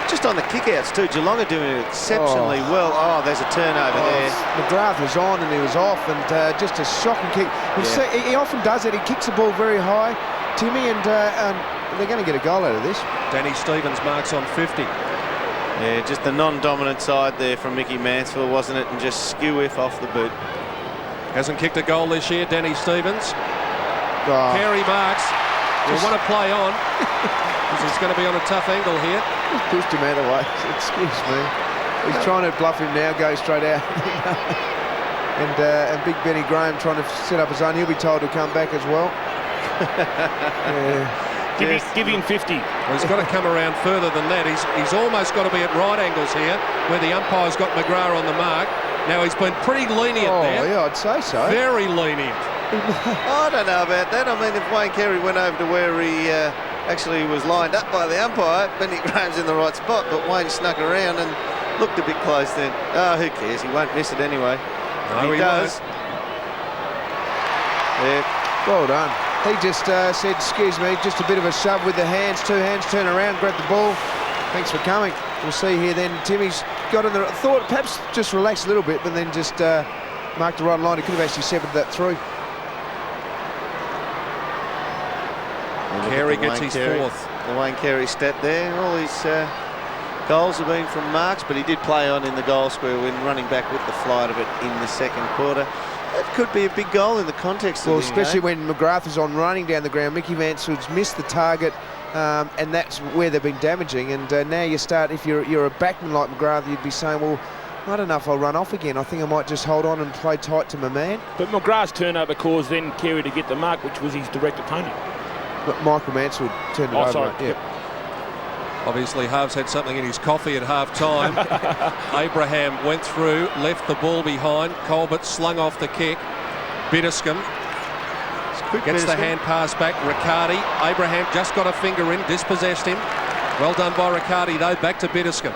Just on the kickouts too, Geelong are doing it exceptionally well. Oh, there's a turnover there. McGrath was on and he was off, and just a shocking kick. He often does it. He kicks the ball very high, Timmy, and they're going to get a goal out of this. Danny Stevens marks on 50. Yeah, just the non-dominant side there from Mickey Mansfield, wasn't it? And just skew if off the boot. Hasn't kicked a goal this year, Danny Stevens. Oh. Carey marks. We'll want to play on, because he's going to be on a tough angle here. Just pushed him out of the way. Excuse me. He's trying to bluff him now, go straight out. And big Benny Graham trying to set up his own. He'll be told to come back as well. Give him 50. Well, he's got to come around further than that. He's almost got to be at right angles here, where the umpire's got McGrath on the mark. Now, he's been pretty lenient there. Oh, yeah, I'd say so. Very lenient. I don't know about that. I mean, if Wayne Carey went over to where he actually was lined up by the umpire, Benny Graham's in the right spot, but Wayne snuck around and looked a bit close then. Oh, who cares? He won't miss it anyway. No, he does. Yeah. Well done. He just said, excuse me, just a bit of a shove with the hands, 2 hands, turn around, grab the ball. Thanks for coming. We'll see here then. Timmy's got in the thought, perhaps just relax a little bit, but then just marked the right line. He could have actually shepherded that through. Carey gets his fourth. The Wayne Carey stat there. All his goals have been from marks, but he did play on in the goal square when running back with the flight of it in the second quarter. That could be a big goal in the context of well, the especially game. when McGrath is on running down the ground. Mickey Mansfield's missed the target, and that's where they've been damaging. And now you start, if you're a backman like McGrath, you'd be saying, well, I don't know if I'll run off again. I think I might just hold on and play tight to my man. But McGrath's turnover caused then Carey to get the mark, which was his direct opponent. But Michael Mansfield turned it over. Sorry. Yeah. Obviously, Harv's had something in his coffee at half-time. Abraham went through, left the ball behind. Colbert slung off the kick. Biddiscombe gets the hand pass back. Riccardi. Abraham just got a finger in, dispossessed him. Well done by Riccardi, though. Back to Biddiscombe.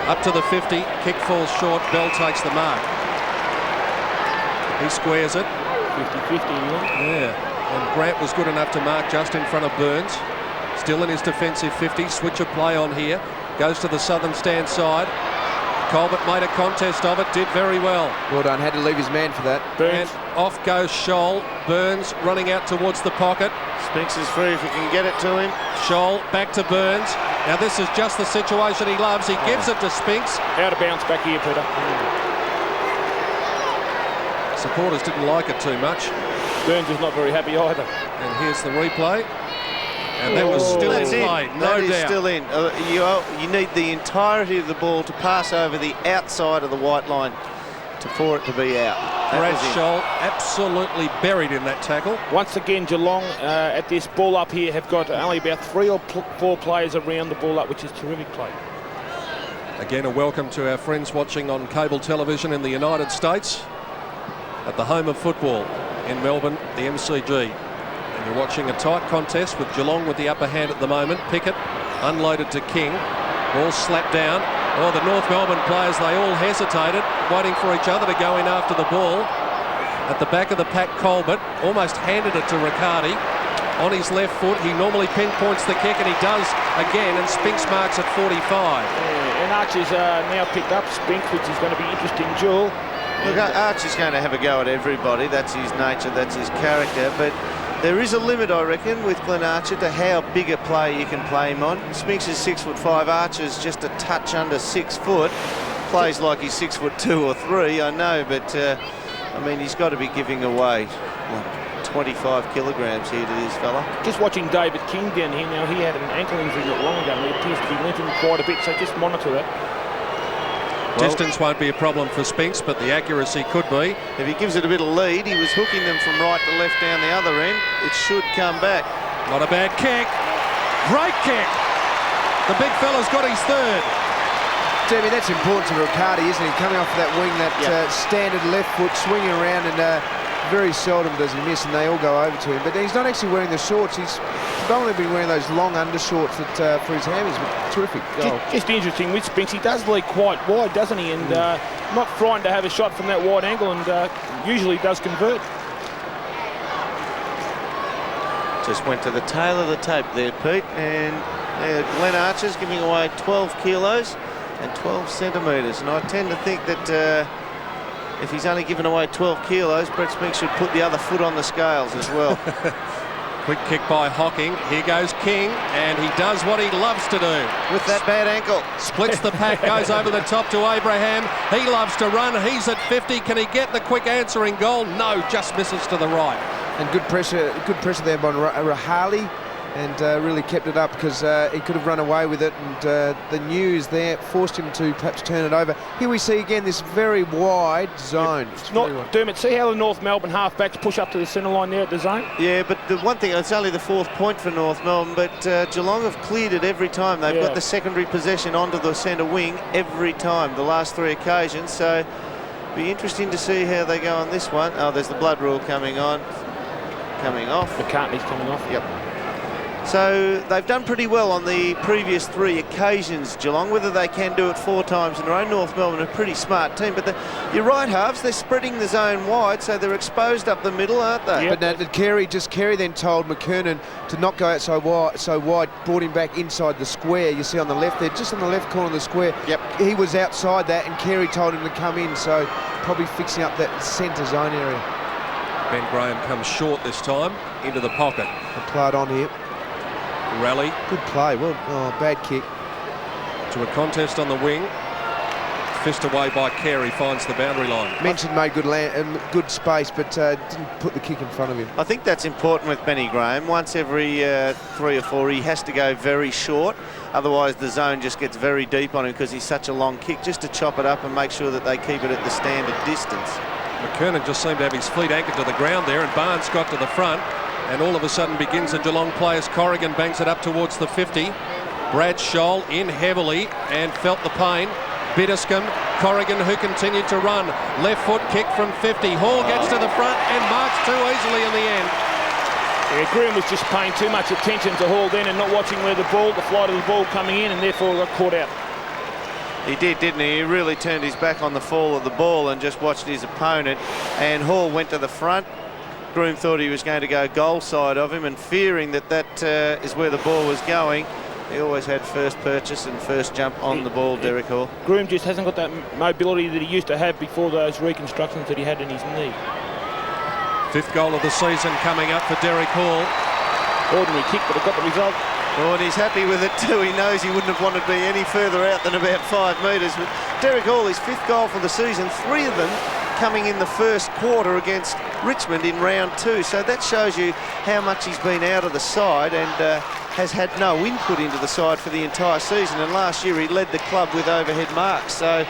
Up to the 50. Kick falls short. Bell takes the mark. He squares it. 50-50, yeah. And Grant was good enough to mark just in front of Burns. Still in his defensive 50. Switch of play on here. Goes to the southern stand side. Colbert made a contest of it. Did very well. Well done. Had to leave his man for that. Burns. And off goes Scholl. Burns running out towards the pocket. Spinks is free if he can get it to him. Scholl back to Burns. Now this is just the situation he loves. He gives it to Spinks. Out of bounds back here, Peter. Supporters didn't like it too much. Burns is not very happy either. And here's the replay. And that was still in play, no doubt. Still in. You need the entirety of the ball to pass over the outside of the white line for it to be out. Brad Scholl absolutely buried in that tackle. Once again, Geelong at this ball up here have got only about 3 or 4 players around the ball up, which is terrific play. Again, a welcome to our friends watching on cable television in the United States at the home of football in Melbourne, the MCG. And you're watching a tight contest with Geelong with the upper hand at the moment. Pickett unloaded to King. Ball slapped down. Oh, the North Melbourne players, they all hesitated, waiting for each other to go in after the ball. At the back of the pack, Colbert almost handed it to Riccardi. On his left foot, he normally pinpoints the kick, and he does again, and Spinks marks at 45. Yeah, and Archer's now picked up Spinks, which is going to be interesting duel. Look, Archer's going to have a go at everybody. That's his nature, that's his character, but there is a limit, I reckon, with Glenn Archer to how big a play you can play him on. Spinks is 6'5". Archer's just a touch under 6 foot. Plays like he's 6'2" or 3, I know, but I mean, he's got to be giving away 25 kilograms here to this fella. Just watching David King down here now. He had an ankle injury not long ago, and he appears to be limping quite a bit. So just monitor that. Well, distance won't be a problem for Spinks, but the accuracy could be. If he gives it a bit of lead, he was hooking them from right to left down the other end. It should come back. Not a bad kick. Great kick. The big fella's got his third. Jamie, that's important to Riccardi, isn't he? Coming off that wing, that standard left foot, swinging around, and very seldom does he miss, and they all go over to him. But he's not actually wearing the shorts. He's only been wearing those long undershorts that for his hammies. Terrific goal. Just interesting with Spinks. He does lead quite wide, doesn't he? And not frightened to have a shot from that wide angle, and usually does convert. Just went to the tail of the tape there, Pete, and Glenn Archer's giving away 12 kilos and 12 centimetres, and I tend to think that if he's only given away 12 kilos, Brett Spinks should put the other foot on the scales as well. Quick kick by Hocking. Here goes King, and he does what he loves to do. With that bad ankle. Splits the pack, goes over the top to Abraham. He loves to run. He's at 50. Can he get the quick answering goal? No, just misses to the right. And good pressure there by Rahali. and really kept it up, because he could have run away with it, and the news there forced him to perhaps turn it over. Here we see again this very wide zone. It's not, Dermot, see how the North Melbourne halfbacks push up to the centre line there at the zone? Yeah, but the one thing, it's only the 4th point for North Melbourne, but Geelong have cleared it every time. They've got the secondary possession onto the centre wing every time, the last 3 occasions, so be interesting to see how they go on this one. Oh, there's the blood rule coming off. McCartney's coming off. Yep. So they've done pretty well on the previous 3 occasions, Geelong. Whether they can do it 4 times in a row, North Melbourne are a pretty smart team. But your right halves, they're spreading the zone wide, so they're exposed up the middle, aren't they? Yep. But Carey then told McKernan to not go out so wide, brought him back inside the square. You see on the left there, just on the left corner of the square. Yep. He was outside that, and Carey told him to come in, so probably fixing up that centre zone area. Ben Graham comes short this time, into the pocket. Applied on here. Rally Good play. Well, bad kick. to a contest on the wing. Fist away by Carey, finds the boundary line. Mentioned made good space, but didn't put the kick in front of him. I think that's important with Benny Graham. Once every 3 or 4, he has to go very short. Otherwise, the zone just gets very deep on him because he's such a long kick, just to chop it up and make sure that they keep it at the standard distance. McKernan just seemed to have his feet anchored to the ground there, and Barnes got to the front, and all of a sudden begins the Geelong players. Corrigan bangs it up towards the 50. Brad Scholl in heavily and felt the pain. Bitterscombe, Corrigan, who continued to run. Left foot kick from 50. Hall gets to the front and marks too easily in the end. Yeah, Graham was just paying too much attention to Hall then and not watching where the flight of the ball coming in, and therefore got caught out. He did, didn't he? He really turned his back on the fall of the ball and just watched his opponent. And Hall went to the front. Groom thought he was going to go goal side of him, and fearing that is where the ball was going, he always had first purchase and first jump on the ball, Derek Hall. Groom just hasn't got that mobility that he used to have before those reconstructions that he had in his knee. 5th goal of the season coming up for Derek Hall. Ordinary kick, but it got the result. Oh, and he's happy with it too. He knows he wouldn't have wanted to be any further out than about 5 metres. But Derek Hall, his 5th goal for the season, 3 of them coming in the first quarter against Richmond in round 2. So that shows you how much he's been out of the side and has had no input into the side for the entire season. And last year he led the club with overhead marks. So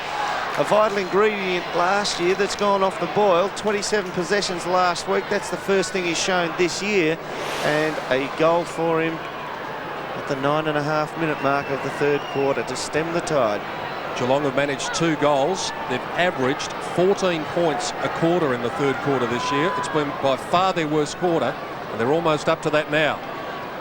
a vital ingredient last year that's gone off the boil. 27 possessions last week. That's the first thing he's shown this year. And a goal for him at the 9.5-minute mark of the 3rd quarter to stem the tide. Geelong have managed 2 goals. They've averaged 14 points a quarter in the 3rd quarter this year. It's been by far their worst quarter, and they're almost up to that now.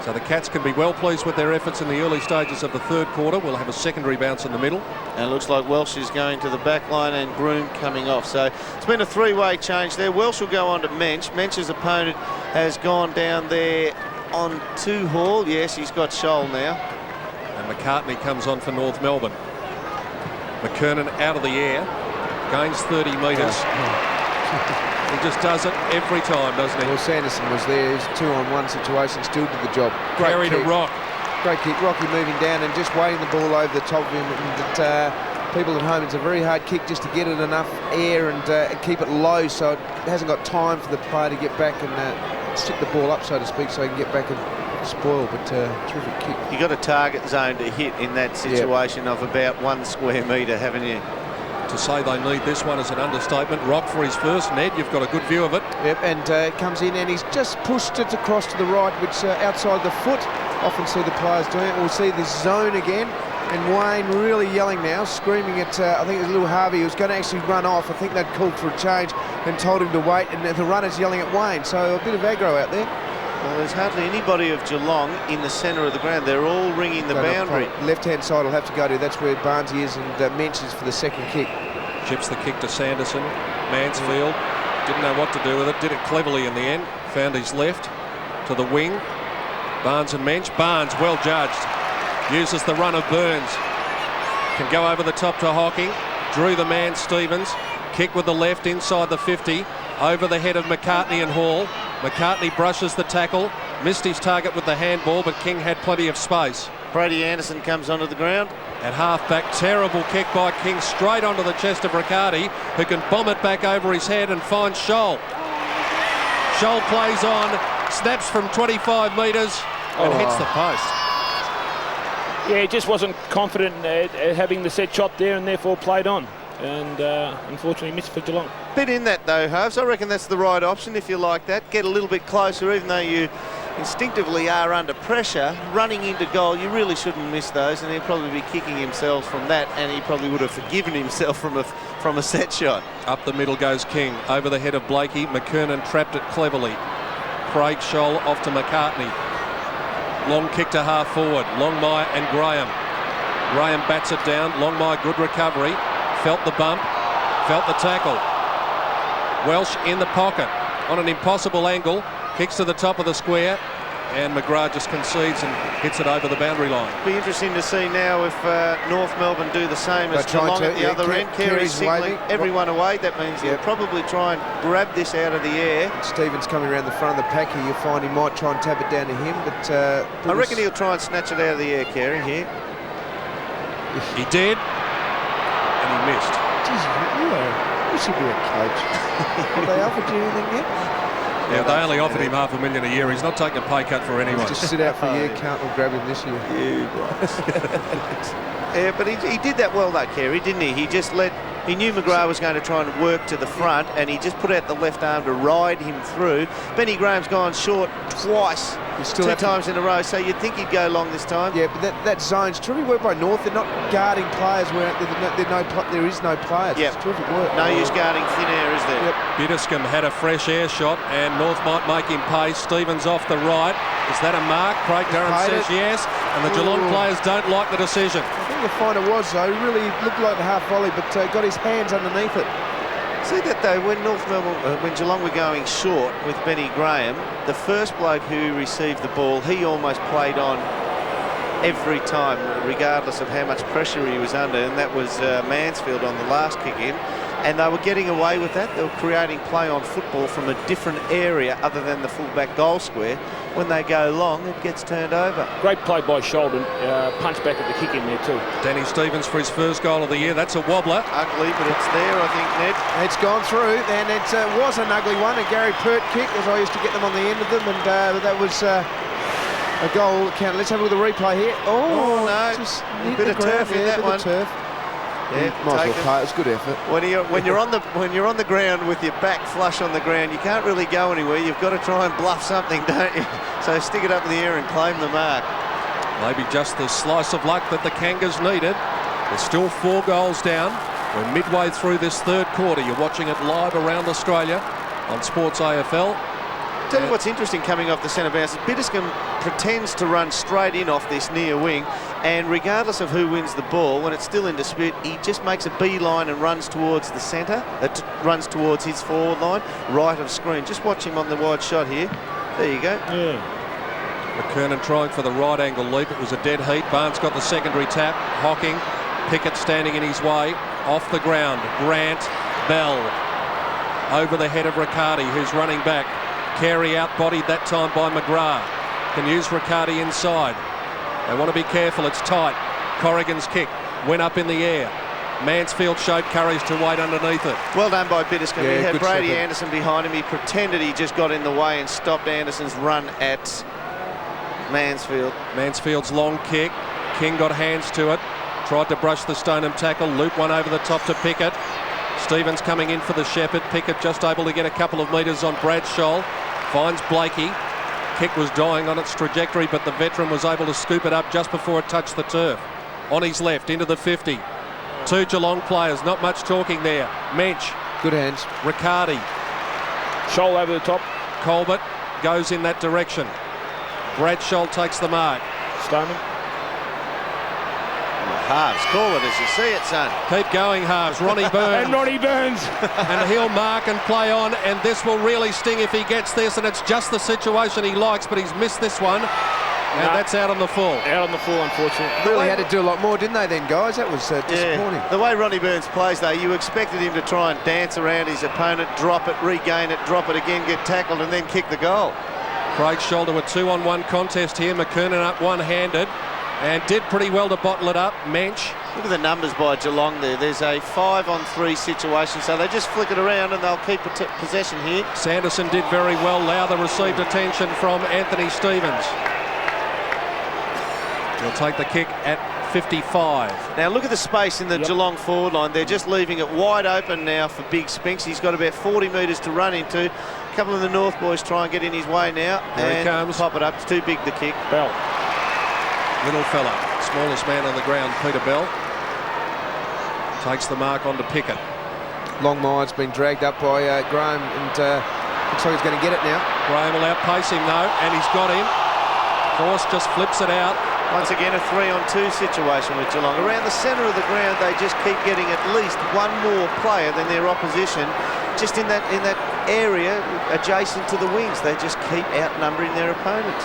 So the Cats can be well pleased with their efforts in the early stages of the 3rd quarter. We'll have a secondary bounce in the middle. And it looks like Welsh is going to the back line and Groom coming off. So it's been a 3-way change there. Welsh will go on to Mensch. Mensch's opponent has gone down there on to Hall. Yes, he's got Scholl now. And McCartney comes on for North Melbourne. McKernan out of the air, gains 30 metres. He just does it every time, doesn't he? Well, Sanderson was there. His 2-on-1 situation, still did the job. Carry to Rock. Great kick. Rocky moving down and just waiting the ball over the top of him. And that, people at home, it's a very hard kick just to get it enough air and keep it low, so it hasn't got time for the player to get back and stick the ball up, so to speak, so he can get back and spoil. But terrific kick. You got a target zone to hit in that situation of about 1 square metre, haven't you? To say they need this one is an understatement. Rock for his first. Ned, you've got a good view of it. Yep, and comes in and he's just pushed it across to the right, which outside the foot. Often see the players doing it. We'll see this zone again, and Wayne really yelling now, screaming at I think it was little Harvey, who was going to actually run off. I think they'd called for a change and told him to wait, and the runner's yelling at Wayne, so a bit of aggro out there. Well, there's hardly anybody of Geelong in the centre of the ground. They're all ringing the boundary. Left-hand side will have to go to. That's where Barnesy is, and Mensch is for the second kick. Chips the kick to Sanderson. Mansfield didn't know what to do with it. Did it cleverly in the end. Found his left to the wing. Barnes and Mensch. Barnes, well judged. Uses the run of Burns. Can go over the top to Hocking. Drew the man Stevens. Kick with the left inside the 50. Over the head of McCartney and Hall. McCartney brushes the tackle. Missed his target with the handball, but King had plenty of space. Brady Anderson comes onto the ground. At half-back, terrible kick by King straight onto the chest of Riccardi, who can bomb it back over his head and find Scholl. Scholl plays on, snaps from 25 metres, and hits the post. Yeah, he just wasn't confident at having the set shot there and therefore played on. And unfortunately missed for Geelong. Bit in that though, Harves. I reckon that's the right option if you like that. Get a little bit closer, even though you instinctively are under pressure. Running into goal, you really shouldn't miss those, and he'll probably be kicking himself from that, and he probably would have forgiven himself from a set shot. Up the middle goes King, over the head of Blakey. McKernan trapped it cleverly. Craig Scholl off to McCartney. Long kick to half forward. Longmire and Graham. Graham bats it down. Longmire, good recovery. Felt the bump, felt the tackle. Welsh in the pocket on an impossible angle, kicks to the top of the square, and McGrath just concedes and hits it over the boundary line. Be interesting to see now if North Melbourne do the same as Geelong at the other end. Carey's signalling everyone away. That means he'll probably try and grab this out of the air. Stevens coming around the front of the pack here. You find he might try and tap it down to him, but I reckon he'll try and snatch it out of the air, Carey, here. He did. He missed. Jeez, you should be a coach. Have they offered you anything yet? Yeah, they only offered him $500,000 a year. He's not taking a pay cut for anyone. Just sit out for a year, can't we grab him this year? Yeah, but he did that well though, Carey, didn't he? He knew McGrath was going to try and work to the front, and he just put out the left arm to ride him through. Benny Graham's gone short twice, two times in a row, so you'd think he'd go long this time. Yeah, but that zone's terrific work by North. They're not guarding players where there is no players. Yep. It's terrific work. No use guarding thin air, is there? Yep. Biddiscombe had a fresh air shot, and North might make him pay. Stevens off the right. Is that a mark? Craig Durham says yes, and the Geelong players don't like the decision. I think the finder was, though. He really looked like the half volley, but got his hands underneath it. See that though, when when Geelong were going short with Benny Graham, the first bloke who received the ball, he almost played on every time, regardless of how much pressure he was under, and that was Mansfield on the last kick in. And they were getting away with that. They were creating play on football from a different area other than the fullback goal square. When they go long, it gets turned over. Great play by Sheldon. Punch back at the kick in there too. Danny Stevens for his first goal of the year. That's a wobbler. Ugly, but it's there, I think, Ned. It's gone through, and it was an ugly one. A Gary Pert kick, as I used to get them on the end of them, and that was a goal count. Let's have a look at the replay here. Oh no, just a bit of turf in that one. Yeah, might as well play. It was good effort. When you're on the ground with your back flush on the ground, you can't really go anywhere. You've got to try and bluff something, don't you? So stick it up in the air and claim the mark. Maybe just the slice of luck that the Kangas needed. There's still 4 goals down. We're midway through this third quarter. You're watching it live around Australia on Sports AFL. Tell you what's interesting coming off the centre bounce. Biddiscombe pretends to run straight in off this near wing, and regardless of who wins the ball, when it's still in dispute, he just makes a beeline and runs towards the centre, runs towards his forward line, right of screen. Just watch him on the wide shot here. There you go. Yeah. McKernan trying for the right angle leap. It was a dead heat. Barnes got the secondary tap. Hocking, Pickett standing in his way. Off the ground, Grant, Bell. Over the head of Riccardi, who's running back. Carey outbodied that time by McGrath. Can use Riccardi inside. They want to be careful, it's tight. Corrigan's kick went up in the air. Mansfield showed courage to wait underneath it. Well done by Biddiscombe. Yeah, he had Brady shepherd. Anderson behind him. He pretended he just got in the way and stopped Anderson's run at Mansfield. Mansfield's long kick. King got hands to it. Tried to brush the Stoneham tackle. Loop one over the top to Pickett. Stevens coming in for the Shepherd. Pickett just able to get a couple of metres on Brad Scholl. Finds Blakey. Kick was dying on its trajectory, but the veteran was able to scoop it up just before it touched the turf. On his left, into the 50. 2 Geelong players, not much talking there. Mensch. Good hands. Riccardi. Scholl over the top. Colbert goes in that direction. Brad Scholl takes the mark. Stoneman. Halves, call it as you see it, son. Keep going, Halves. Ronnie Burns. And Ronnie Burns. And he'll mark and play on, and this will really sting if he gets this, and it's just the situation he likes, but he's missed this one, and that's out on the full. Out on the full, unfortunately. Really had to do a lot more, didn't they then, guys? That was disappointing. Yeah. The way Ronnie Burns plays, though, you expected him to try and dance around his opponent, drop it, regain it, drop it again, get tackled, and then kick the goal. Craig Shoulder, a 2-on-1 contest here. McKernan up one-handed. And did pretty well to bottle it up. Mensch. Look at the numbers by Geelong there. There's a 5-on-3 situation, so they just flick it around and they'll keep possession here. Sanderson did very well. Lowther received attention from Anthony Stevens. He'll take the kick at 55. Now look at the space in the Geelong forward line. They're just leaving it wide open now for Big Spinks. He's got about 40 metres to run into. A couple of the North boys try and get in his way now. Here he comes. Pop it up. It's too big, the kick. Bell. Little fella, smallest man on the ground, Peter Bell. Takes the mark onto Pickett. Longmire's been dragged up by Graham, and looks like he's going to get it now. Graham will outpace him though, and he's got him. Force just flips it out. Once again, a 3-on-2 situation with Geelong. Around the centre of the ground, they just keep getting at least one more player than their opposition. Just in that area adjacent to the wings, they just keep outnumbering their opponents.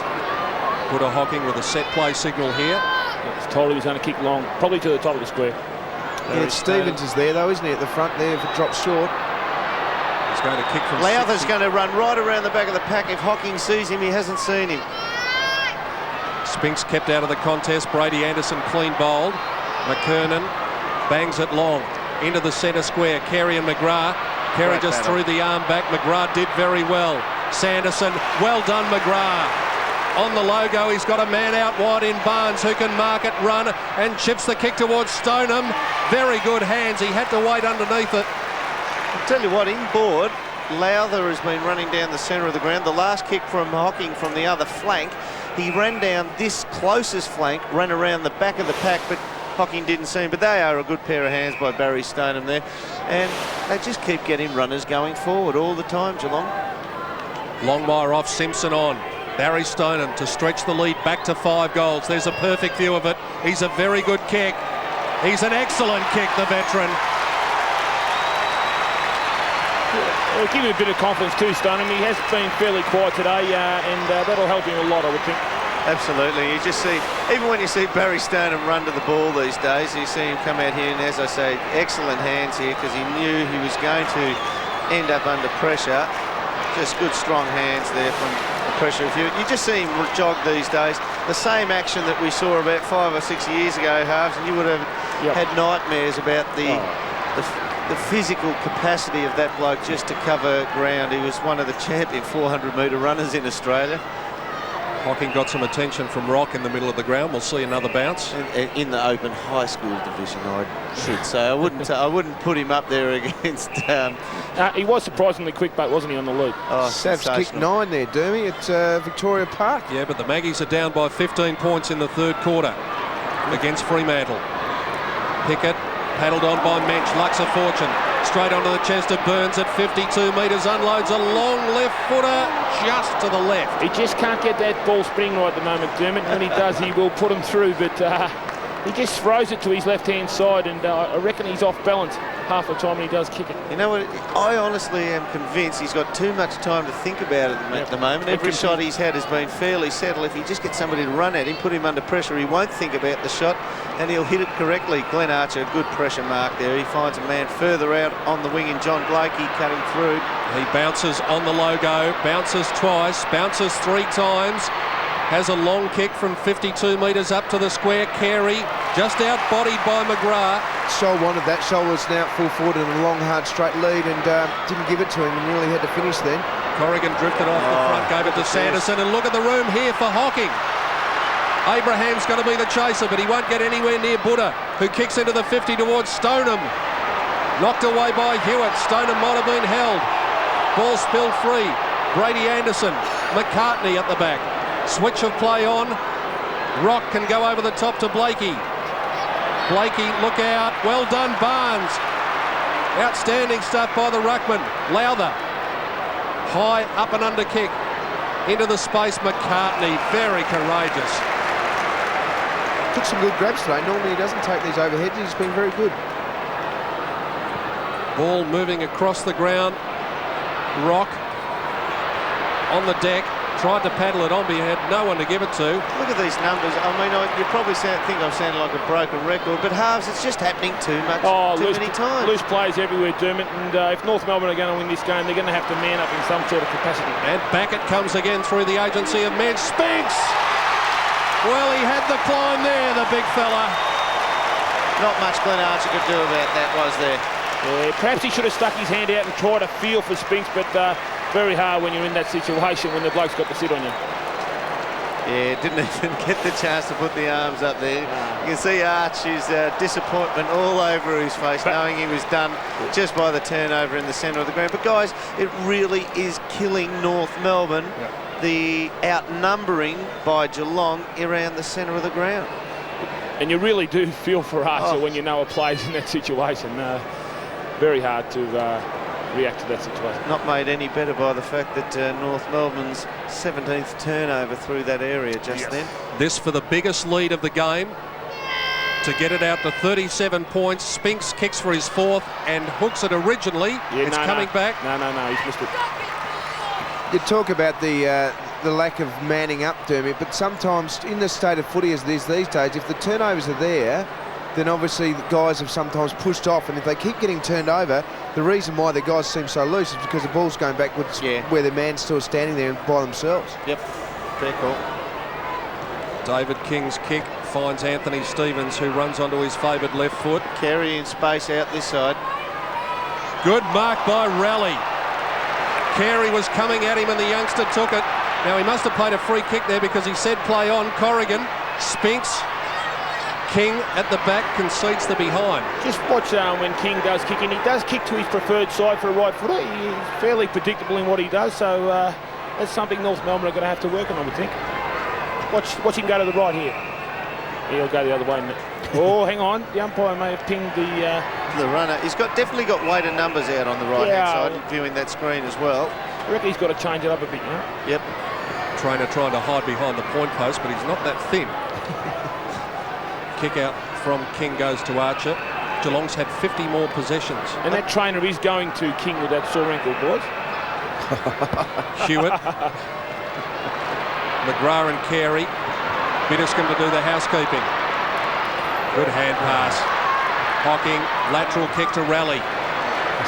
Buddha Hocking with a set play signal here. It's told him he's going to kick long, probably to the top of the square. Yeah, Stevens is there though, isn't he, at the front there if it drops short. He's going to kick from Lowther's 60. going to run right around the back of the pack. If Hocking sees him, he hasn't seen him. Spinks kept out of the contest. Brady Anderson clean bowled. McKernan bangs it long into the centre square. Carey and McGrath. Carey just threw the arm back. McGrath did very well. Sanderson, well done McGrath. On the logo, he's got a man out wide in Barnes who can mark it, run, and chips the kick towards Stoneham. Very good hands. He had to wait underneath it. I'll tell you what, in board, Lowther has been running down the centre of the ground. The last kick from Hocking from the other flank, he ran down this closest flank, ran around the back of the pack, but Hocking didn't see him. But they are a good pair of hands by Barry Stoneham there. And they just keep getting runners going forward all the time, Geelong. Longmire off, Simpson on. Barry Stoneham to stretch the lead back to 5 goals. There's a perfect view of it. He's a very good kick. He's an excellent kick, the veteran. It'll give him a bit of confidence too, Stoneham. He has been fairly quiet today, and that'll help him a lot, I would think. Absolutely. You just see, even when you see Barry Stoneham run to the ball these days, you see him come out here, and as I say, excellent hands here because he knew he was going to end up under pressure. Just good, strong hands there from the pressure. If you just see him jog these days, the same action that we saw about 5 or 6 years ago, Halves, and you would have had nightmares about the physical capacity of that bloke just to cover ground. He was one of the champion 400-metre runners in Australia. Hocking got some attention from Rock in the middle of the ground. We'll see another bounce. In the open high school division, I should say. I wouldn't put him up there against... he was surprisingly quick, but wasn't he, on the loop? Oh, Sav's kicked 9 there, Dermy, at Victoria Park. Yeah, but the Maggies are down by 15 points in the third quarter against Fremantle. Pickett paddled on by Mensch. Lux a fortune. Straight onto the chest of Burns at 52 metres. Unloads a long left footer just to the left. He just can't get that ball spinning right at the moment, Dermot. When he does, he will put him through, but he just throws it to his left-hand side, and I reckon he's off balance half the time when he does kick it. You know what? I honestly am convinced he's got too much time to think about it at the moment. Every shot he's had has been fairly settled. If he just gets somebody to run at him, put him under pressure, he won't think about the shot, and he'll hit it correctly. Glenn Archer, a good pressure mark there. He finds a man further out on the wing in John Blakey cutting through. He bounces on the logo, bounces twice, bounces 3 times. Has a long kick from 52 metres up to the square. Carey just out-bodied by McGrath. Scholl wanted that. Scholl was now full forward in a long, hard, straight lead and didn't give it to him and really had to finish then. Corrigan drifted off the front, gave it to Sanderson, and look at the room here for Hocking. Abraham's going to be the chaser, but he won't get anywhere near Buddha, who kicks into the 50 towards Stoneham. Knocked away by Hewitt. Stoneham might have been held. Ball spilled free. Brady Anderson. McCartney at the back. Switch of play on. Rock can go over the top to Blakey. Blakey, look out. Well done, Barnes. Outstanding stuff by the ruckman. Lowther. High up and under kick. Into the space, McCartney. Very courageous. Took some good grabs today. Normally he doesn't take these overheads. He's been very good. Ball moving across the ground. Rock on the deck. Tried to paddle it on, but he had no one to give it to. Look at these numbers. I mean, you probably think I'm sounding like a broken record, but Halves, it's just happening too much, too many times. Loose plays everywhere, Dermot, and if North Melbourne are going to win this game, they're going to have to man up in some sort of capacity. And back it comes again through the agency of Mensch. Spinks! Well, he had the climb there, the big fella. Not much Glenn Archer could do about that, was there? Yeah, perhaps he should have stuck his hand out and tried to feel for Spinks, but very hard when you're in that situation when the bloke's got to sit on you. Yeah, didn't even get the chance to put the arms up there. You can see Archie's disappointment all over his face, knowing he was done just by the turnover in the centre of the ground. But guys, it really is killing North Melbourne, the outnumbering by Geelong around the centre of the ground. And you really do feel for Archer when you know a player's in that situation. Very hard to react to that situation. Not made any better by the fact that North Melbourne's 17th turnover through that area just then. This for the biggest lead of the game. To get it out to 37 points. Spinks kicks for his 4th and hooks it originally. It's coming back. No, he's missed it. You talk about the lack of manning up, Dermot, but sometimes in the state of footy as it is these days, if the turnovers are there, then obviously the guys have sometimes pushed off, and if they keep getting turned over, the reason why the guys seem so loose is because the ball's going backwards where the man's still standing there by themselves. Yep, fair call. David King's kick finds Anthony Stevens, who runs onto his favoured left foot. Carey in space out this side. Good mark by Raleigh. Carey was coming at him and the youngster took it. Now he must have played a free kick there because he said play on. Corrigan, Spinks, King at the back concedes the behind. Just watch when King does kick in. He does kick to his preferred side for a right footer. He's fairly predictable in what he does, so that's something North Melbourne are going to have to work on, I would think. Watch him go to the right here. He'll go the other way. Oh, hang on. The umpire may have pinged the runner. He's definitely got weight and numbers out on the right-hand side, viewing that screen as well. I reckon he's got to change it up a bit, you know? Yep. Trainer trying to hide behind the point post, but he's not that thin. Kick out from King goes to Archer. Geelong's had 50 more possessions. And that trainer is going to King with that sore ankle, boys. Hewitt. McGrath and Carey. Bitterscombe to do the housekeeping. Good hand pass. Hocking, lateral kick to Raleigh.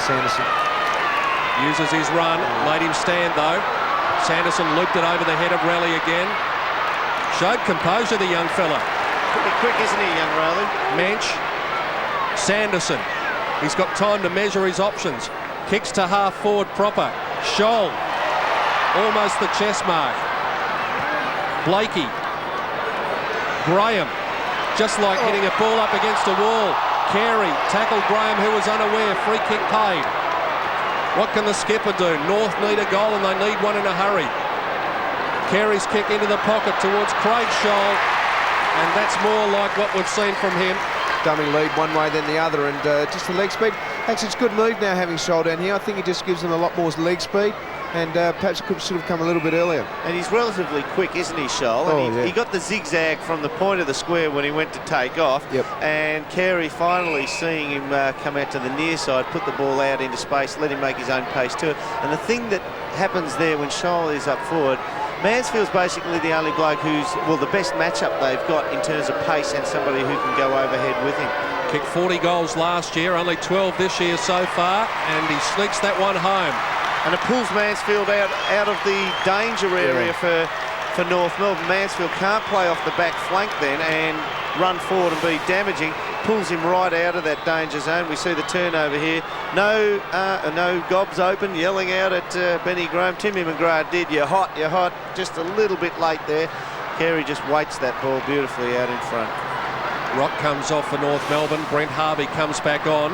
Sanderson uses his run, made him stand though. Sanderson looped it over the head of Raleigh again. Showed composure, the young fella. Pretty quick, isn't he, young Raleigh? Mensch, Sanderson. He's got time to measure his options. Kicks to half forward proper. Scholl, almost the chest mark. Blakey. Graham, just like hitting a ball up against a wall. Carey tackled Graham, who was unaware. Free kick paid. What can the skipper do? North need a goal and they need one in a hurry. Carey's kick into the pocket towards Craig Scholl, and that's more like what we've seen from him. Dummy lead one way than the other, and just the leg speed. Actually, it's a good move now having Scholl down here. I think it just gives them a lot more leg speed, and perhaps it should have come a little bit earlier. And he's relatively quick, isn't he, Scholl? And he got the zigzag from the point of the square when he went to take off. Yep. And Carey finally seeing him come out to the near side, put the ball out into space, let him make his own pace to it. And the thing that happens there when Scholl is up forward, Mansfield's basically the only bloke who's, well, the best matchup they've got in terms of pace and somebody who can go overhead with him. Kicked 40 goals last year, only 12 this year so far, and he sneaks that one home. And it pulls Mansfield out of the danger area for North Melbourne. Mansfield can't play off the back flank then and run forward and be damaging. Pulls him right out of that danger zone. We see the turnover here. No gobs open, yelling out at Benny Graham. Timmy McGrath did. You're hot, you're hot. Just a little bit late there. Carey just waits that ball beautifully out in front. Rock comes off for North Melbourne. Brent Harvey comes back on.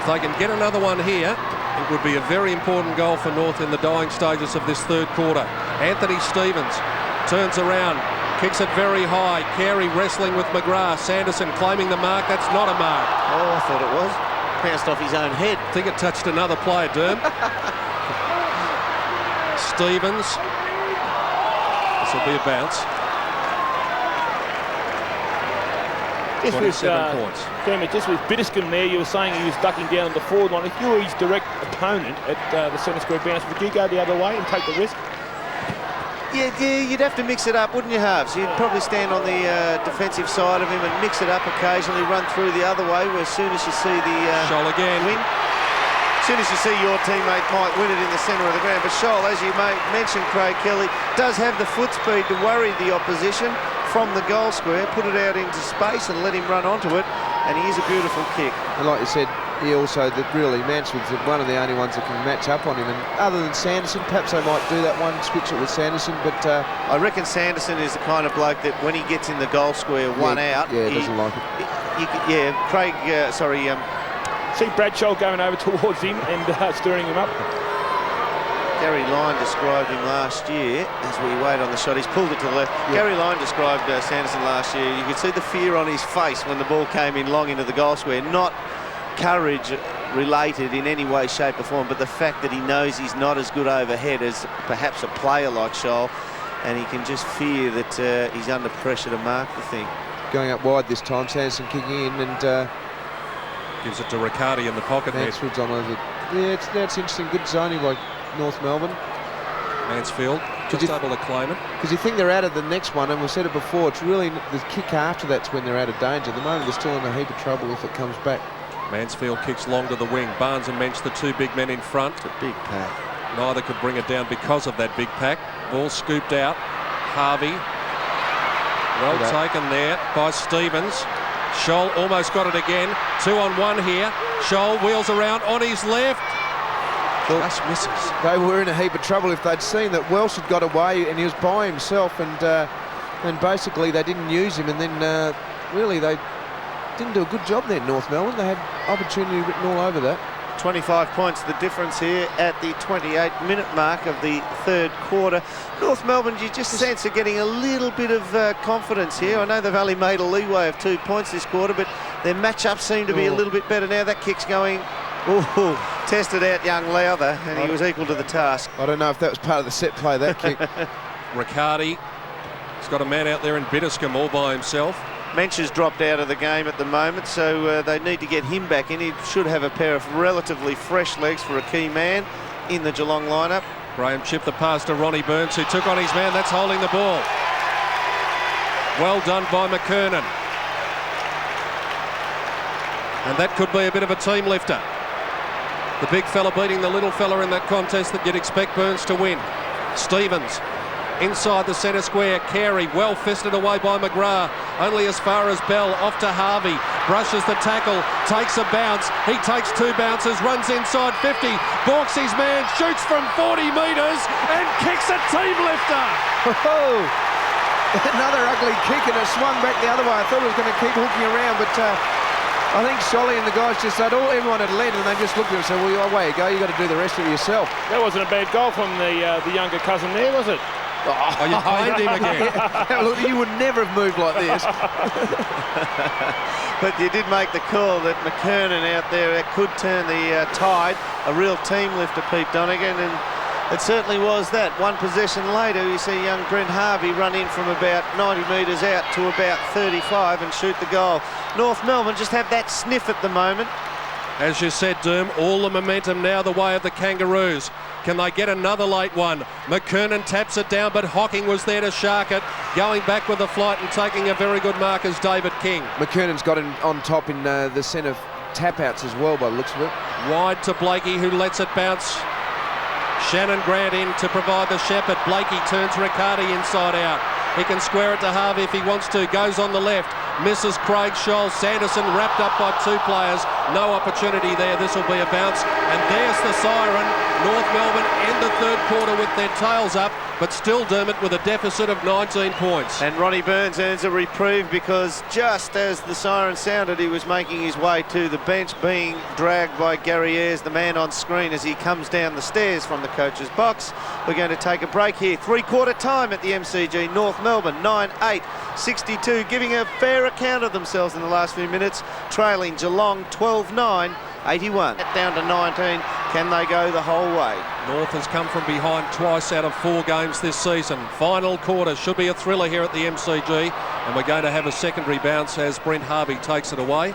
If they can get another one here, it would be a very important goal for North in the dying stages of this third quarter. Anthony Stevens turns around, kicks it very high. Carey wrestling with McGrath. Sanderson claiming the mark. That's not a mark. Oh, I thought it was. Bounced off his own head. I think it touched another player, Derm. Stevens. This will be a bounce. 27 points. Dermot, just with Bitterscombe there, you were saying he was ducking down on the forward line. If you were his direct opponent at the centre square bounce, would you go the other way and take the risk? Yeah, you'd have to mix it up, wouldn't you, Halves? You'd probably stand on the defensive side of him and mix it up occasionally, run through the other way, where as soon as you see the Scholl again. win, as soon as you see your teammate might win it in the centre of the ground. But Scholl, as you mentioned, Craig Kelly, does have the foot speed to worry the opposition from the goal square, put it out into space and let him run onto it, and he is a beautiful kick. And like you said, he also, really, Mansfield's one of the only ones that can match up on him. And other than Sanderson, perhaps they might do that one, switch it with Sanderson. But I reckon Sanderson is the kind of bloke that when he gets in the goal square, one out, he doesn't like it. Craig, See Bradshaw going over towards him and stirring him up. Gary Lyon described him last year as we wait on the shot. He's pulled it to the left. Yeah. Gary Lyon described Sanderson last year. You could see the fear on his face when the ball came in long into the goal square. Not courage related in any way, shape or form, but the fact that he knows he's not as good overhead as perhaps a player like Scholl, and he can just fear that he's under pressure to mark the thing. Going up wide this time, Sanderson kicking in and... gives it to Riccardi in the pocket. Mansfield's on over. Yeah, it's interesting. Good zoning by North Melbourne. Mansfield just able to claim it. Because you think they're out of the next one, and we've said it before, it's really the kick after that's when they're out of danger. At the moment, they're still in a heap of trouble if it comes back. Mansfield kicks long to the wing. Barnes and Mensch, the two big men in front. It's a big pack. Neither could bring it down because of that big pack. Ball scooped out. Harvey. Well taken there by Stevens. Scholl almost got it again. 2-on-1 here. Scholl wheels around on his left. Just misses. They were in a heap of trouble if they'd seen that Welsh had got away and he was by himself, and basically they didn't use him, and then really they didn't do a good job there, North Melbourne. They had opportunity written all over that. 25 points the difference here at the 28-minute mark of the third quarter. North Melbourne, you just sense are getting a little bit of confidence here. I know they've only made a leeway of 2 points this quarter, but their matchups seem to be a little bit better now. That kick's going. Tested out young Lowther, and he was equal to the task. I don't know if that was part of the set play, that kick. Riccardi, he's got a man out there in Bitterscombe all by himself. Mensch has dropped out of the game at the moment, so they need to get him back in. He should have a pair of relatively fresh legs for a key man in the Geelong lineup. Graham chipped the pass to Ronnie Burns, who took on his man. That's holding the ball. Well done by McKernan. And that could be a bit of a team lifter. The big fella beating the little fella in that contest that you'd expect Burns to win. Stevens inside the centre square. Carey well fisted away by McGrath. Only as far as Bell. Off to Harvey. Brushes the tackle. Takes a bounce. He takes 2 bounces. Runs inside 50. Balks his man. Shoots from 40 metres and kicks a team lifter. Another ugly kick, and it swung back the other way. I thought it was going to keep hooking around, but I think Solly and the guys just said, everyone had led, and they just looked at him and said, well, away you go, you got to do the rest of it yourself. That wasn't a bad goal from the younger cousin there, was it? Oh, you claimed him again. Look, you would never have moved like this. But you did make the call that McKernan out there could turn the tide. A real team lifter, Pete Donegan, and it certainly was that. One possession later, you see young Brent Harvey run in from about 90 metres out to about 35 and shoot the goal. North Melbourne just have that sniff at the moment. As you said, Doom, all the momentum now the way of the Kangaroos. Can they get another late one? McKernan taps it down, but Hocking was there to shark it. Going back with the flight and taking a very good mark is David King. McKernan's got him on top in the centre tap-outs as well by the looks of it. Wide to Blakey, who lets it bounce. Shannon Grant in to provide the shepherd. Blakey turns Riccardi inside out. He can square it to Harvey if he wants to. Goes on the left. Misses Craig Scholl. Sanderson wrapped up by 2 players. No opportunity there. This will be a bounce. And there's the siren. North Melbourne end the third quarter with their tails up, but still Dermot with a deficit of 19 points. And Ronnie Burns earns a reprieve because just as the siren sounded, he was making his way to the bench, being dragged by Gary Ayres, the man on screen, as he comes down the stairs from the coach's box. We're going to take a break here. 3-quarter time at the MCG. North Melbourne 9-8-62, giving a fair account of themselves in the last few minutes, trailing Geelong 12-9. 81 down to 19. Can they go the whole way? North has come from behind twice out of 4 games this season. Final quarter should be a thriller here at the MCG, and we're going to have a secondary bounce as Brent Harvey takes it away.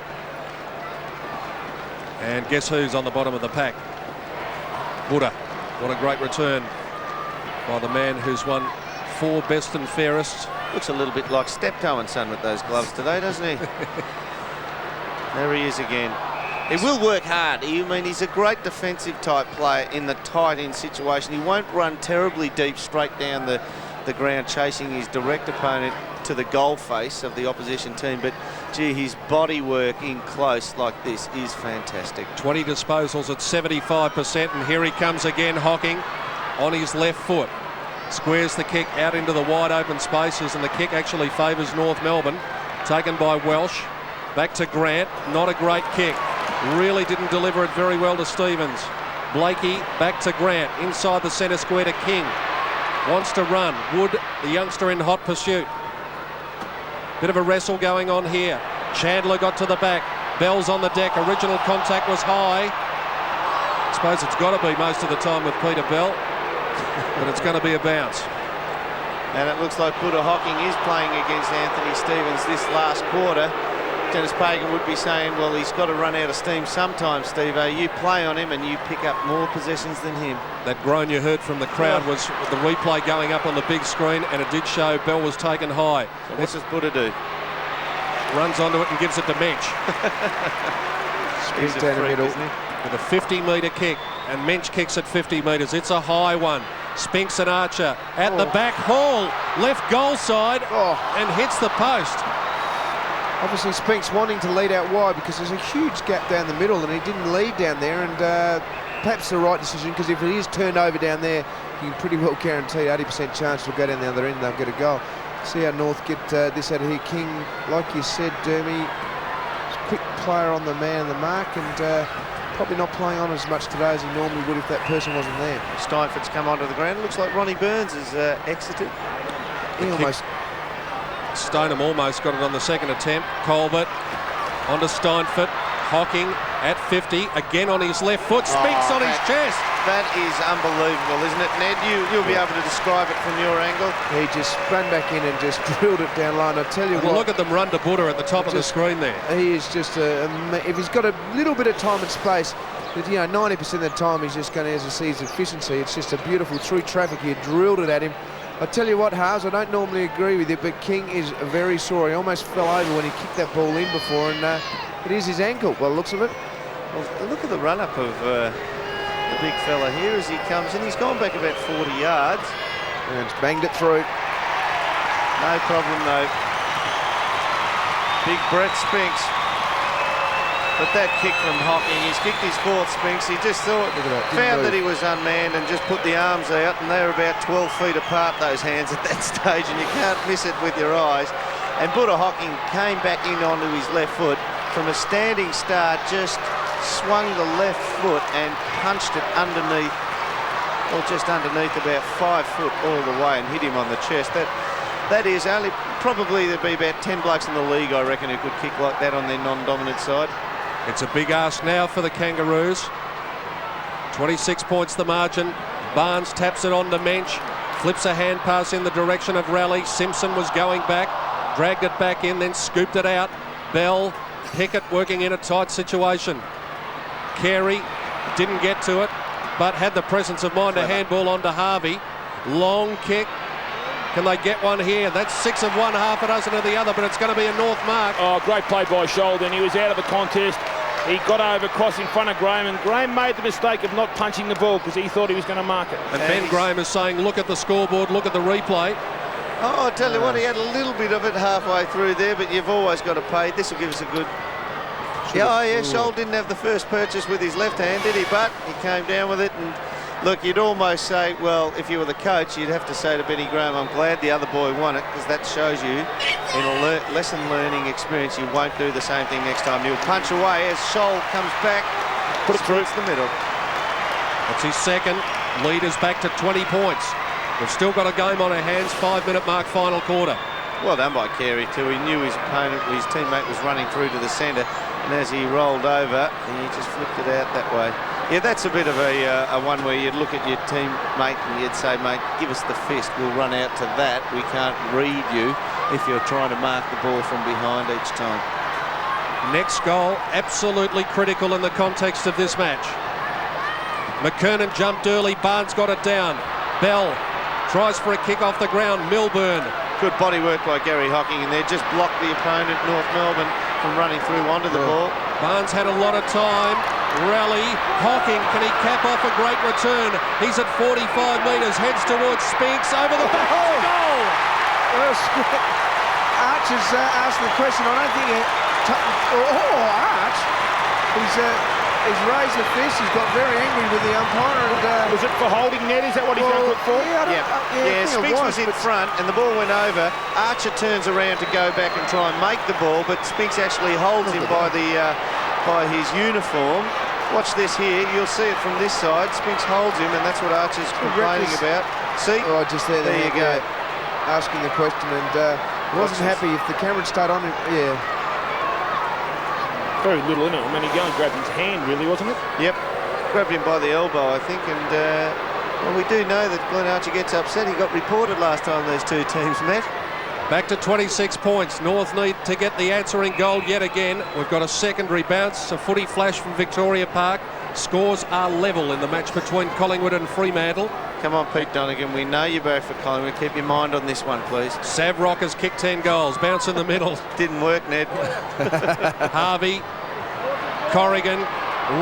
And guess who's on the bottom of the pack? Buddha. What a great return by the man who's won 4 best and fairest. Looks a little bit like Steptoe and Son with those gloves today, doesn't he? There he is again. He will work hard. He's a great defensive type player in the tight-end situation. He won't run terribly deep straight down the ground chasing his direct opponent. to the goal face of the opposition team, but gee, his body work in close like this is fantastic. 20 disposals at 75%, and here he comes again, Hocking on his left foot. Squares the kick out into the wide open spaces, and the kick actually favours North Melbourne. Taken by Welsh. Back to Grant. Not a great kick. Really didn't deliver it very well to Stevens. Blakey back to Grant. Inside the centre square to King. Wants to run. Wood, the youngster, in hot pursuit. Bit of a wrestle going on here. Chandler got to the back. Bell's on the deck. Original contact was high. I suppose it's got to be most of the time with Peter Bell. But it's going to be a bounce. And it looks like Buddha Hocking is playing against Anthony Stevens this last quarter. Dennis Pagan would be saying, well, he's got to run out of steam sometimes, Steve. You play on him and you pick up more possessions than him. That groan you heard from the crowd was the replay going up on the big screen, and it did show Bell was taken high. So what does Buddha do? Runs onto it and gives it to Mensch. Spins down the middle. With a 50-metre kick, and Mensch kicks at 50 metres. It's a high one. Spinks and Archer at the back. Hall, left goal side, and hits the post. Obviously Spinks wanting to lead out wide because there's a huge gap down the middle, and he didn't lead down there, and perhaps the right decision, because if it is turned over down there, you can pretty well guarantee 80% chance to go down the other end and they'll get a goal. See how North get this out of here. King, like you said, Dermy, quick player on the man and the mark, and probably not playing on as much today as he normally would if that person wasn't there. Steinford's come onto the ground. It looks like Ronnie Burns has exited. He almost... Stoneham almost got it on the second attempt. Colbert onto Steinford. Hocking at 50, again on his left foot. Spinks on his chest. That is unbelievable, isn't it, Ned? You'll be able to describe it from your angle. He just ran back in and just drilled it down line. I tell you what. Look at them run to Buddha at the top of the screen there. He is just if he's got a little bit of time and space, 90% of the time he's just going to, as he sees efficiency, it's just a beautiful through traffic. He drilled it at him. I tell you what, Haas, I don't normally agree with you, but King is very sore. He almost fell over when he kicked that ball in before, and it is his ankle, by the looks of it. Well, look at the run-up of the big fella here as he comes in. He's gone back about 40 yards. And it's banged it through. No problem, though. Big Brett Spinks. But that kick from Hocking, he's kicked his fourth Spinks. He just thought, found that he was unmanned and just put the arms out, and they were about 12 feet apart, those hands at that stage, and you can't miss it with your eyes. And Buddha Hocking came back in onto his left foot from a standing start, just swung the left foot and punched it underneath, or just underneath, about 5 foot all the way, and hit him on the chest. That is only, probably there'd be about 10 blokes in the league, I reckon, who could kick like that on their non-dominant side. It's a big ask now for the Kangaroos. 26 points the margin. Barnes taps it on to Mensch. Flips a hand pass in the direction of Raleigh. Simpson was going back. Dragged it back in, then scooped it out. Bell, Pickett working in a tight situation. Carey didn't get to it, but had the presence of mind to handball onto Harvey. Long kick. Can they get one here? That's 6 of one, half a dozen of the other, but it's going to be a North mark. Oh, great play by Sholden. He was out of the contest. He got over, cross in front of Graham, and Graham made the mistake of not punching the ball because he thought he was going to mark it. And Ben Graham is saying, look at the scoreboard, look at the replay. Oh, I tell you what, he had a little bit of it halfway through there, but you've always got to pay. This will give us a good... Scholl didn't have the first purchase with his left hand, did he? But he came down with it, and look, you'd almost say, well, if you were the coach, you'd have to say to Benny Graham, I'm glad the other boy won it, because that shows you in a lesson learning experience you won't do the same thing next time. You'll punch away as Scholl comes back, put it through the middle. That's his second. Leaders back to 20 points. We've still got a game on our hands, 5-minute mark, final quarter. Well done by Carey too. He knew his opponent, his teammate was running through to the centre, and as he rolled over, he just flipped it out that way. Yeah, that's a bit of a one where you'd look at your teammate and you'd say, mate, give us the fist. We'll run out to that. We can't read you if you're trying to mark the ball from behind each time. Next goal, absolutely critical in the context of this match. McKernan jumped early. Barnes got it down. Bell tries for a kick off the ground. Milburn. Good body work by Gary Hocking in there. Just blocked the opponent, North Melbourne, from running through onto the ball. Barnes had a lot of time. Rally. Hocking, can he cap off a great return? He's at 45 metres, heads towards Spinks, over the back. Goal! Arch is asking the question. I don't think Arch, he's raised the fist. He's got very angry with the umpire. And, was it for holding net? Is that what he's going to look for? Yeah, Spinks was in front and the ball went over. Archer turns around to go back and try and make the ball, but Spinks actually holds him by his uniform. Watch this here. You'll see it from this side. Spinks holds him, and that's what Archer's complaining about. See? Oh, just there you go. Asking the question, and wasn't happy if the camera stayed on him. Yeah. Very little, isn't it? I mean, he going and grabbed his hand, really, wasn't it? Yep. Grabbed him by the elbow, I think, and well, we do know that Glenn Archer gets upset. He got reported last time those two teams met. Back to 26 points. North need to get the answering goal yet again. We've got a secondary bounce, a footy flash from Victoria Park. Scores are level in the match between Collingwood and Fremantle. Come on, Pete Donegan. We know you're back for Collingwood. Keep your mind on this one, please. Sav Rock has kicked 10 goals. Bounce in the middle. Didn't work, Ned. Harvey, Corrigan,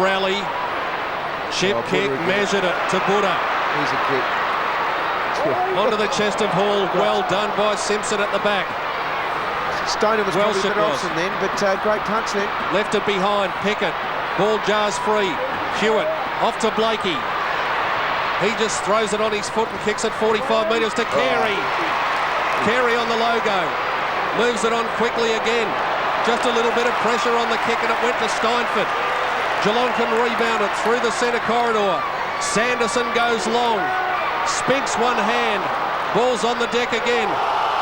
rally, chip kick, measured it to Buddha. He's a kick. Onto the chest of Hall. Well done by Simpson at the back. Stoner was probably a better option then, but great punch then. Left it behind. Pickett. Ball jars free. Hewitt off to Blakey. He just throws it on his foot and kicks it 45 metres to Carey. Carey on the logo. Moves it on quickly again. Just a little bit of pressure on the kick and it went to Steinford. Geelong can rebound it through the centre corridor. Sanderson goes long. Spinks one hand. Ball's on the deck again.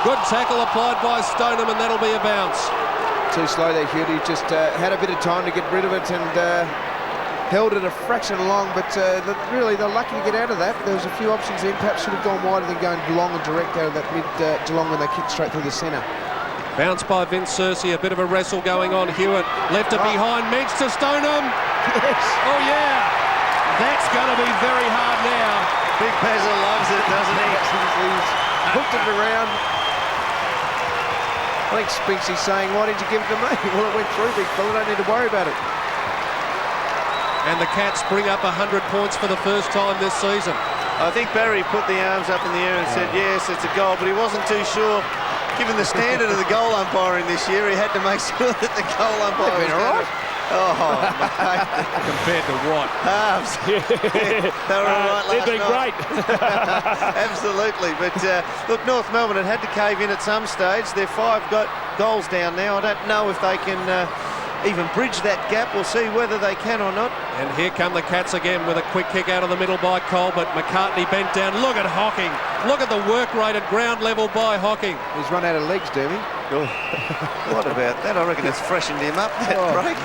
Good tackle applied by Stoneham, and that'll be a bounce. Too slow there, Hugh. He just had a bit of time to get rid of it and held it a fraction long, but really they're lucky to get out of that. There was a few options then. Perhaps should have gone wider than going long and direct out of that mid Geelong when they kicked straight through the centre. Bounce by Vince Searcy. A bit of a wrestle going on. Hewitt left it behind. Meets to Stoneham. Yes. Oh, yeah. That's going to be very hard now. Big Pezza loves it, doesn't he? He's hooked it around. I think Spinksy's saying, why did you give it to me? Well, it went through, big fella. Don't need to worry about it. And the Cats bring up 100 points for the first time this season. I think Barry put the arms up in the air and said, yes, it's a goal, but he wasn't too sure. Given the standard of the goal umpiring this year, he had to make sure that the goal umpire was all right. Oh, mate. Compared to what? Halves. Yeah, they were all right last They've been night. great. Absolutely. But look, North Melbourne had to cave in at some stage. They're 5 goals down now. I don't know if they can even bridge that gap. We'll see whether they can or not. And here come the Cats again with a quick kick out of the middle by Colbert. McCartney bent down. Look at Hocking. Look at the work rate at ground level by Hocking. He's run out of legs, Dermy. Oh. What about that? I reckon it's freshened him up, that break.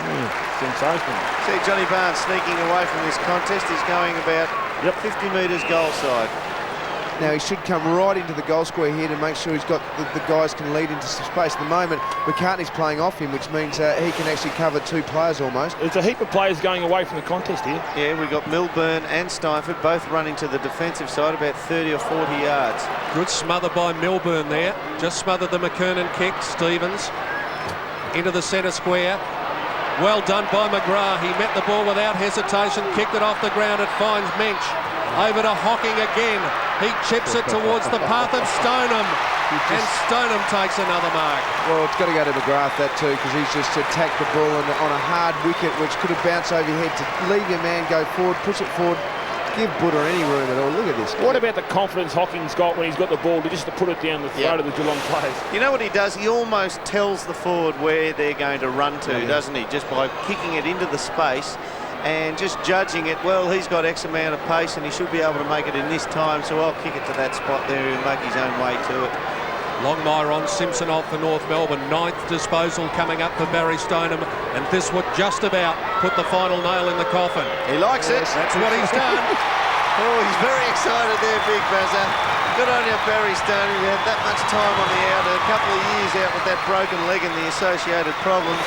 Sensational. See Johnny Barnes sneaking away from this contest. He's going about 50 metres goal side. Now he should come right into the goal square here to make sure he's got the guys can lead into some space. At the moment, McCartney's playing off him, which means he can actually cover 2 players almost. There's a heap of players going away from the contest here. Yeah, we've got Milburn and Steinford both running to the defensive side about 30 or 40 yards. Good smother by Milburn there. Just smothered the McKernan kick. Stevens into the centre square. Well done by McGrath. He met the ball without hesitation, kicked it off the ground. It finds Mensch. Over to Hocking again. He chips it towards the path of Stoneham. And Stoneham takes another mark. Well, it's got to go to McGrath, that too, because he's just attacked the ball on a hard wicket, which could have bounced over your head. To leave your man go forward, push it forward, give Buddha any room at all. Look at this. What about the confidence Hocking's got when he's got the ball just to put it down the throat of the Geelong players? You know what he does? He almost tells the forward where they're going to run to, doesn't he? Just by kicking it into the space and just judging it. Well, he's got X amount of pace and he should be able to make it in this time, so I'll kick it to that spot there and make his own way to it. Longmire on, Simpson off for North Melbourne. 9th disposal coming up for Barry Stoneham, and this would just about put the final nail in the coffin. He likes it. That's what he's done. Oh, he's very excited there, Big Bazza. Good on you, Barry Stoneham. He had that much time on the out, a couple of years out with that broken leg and the associated problems.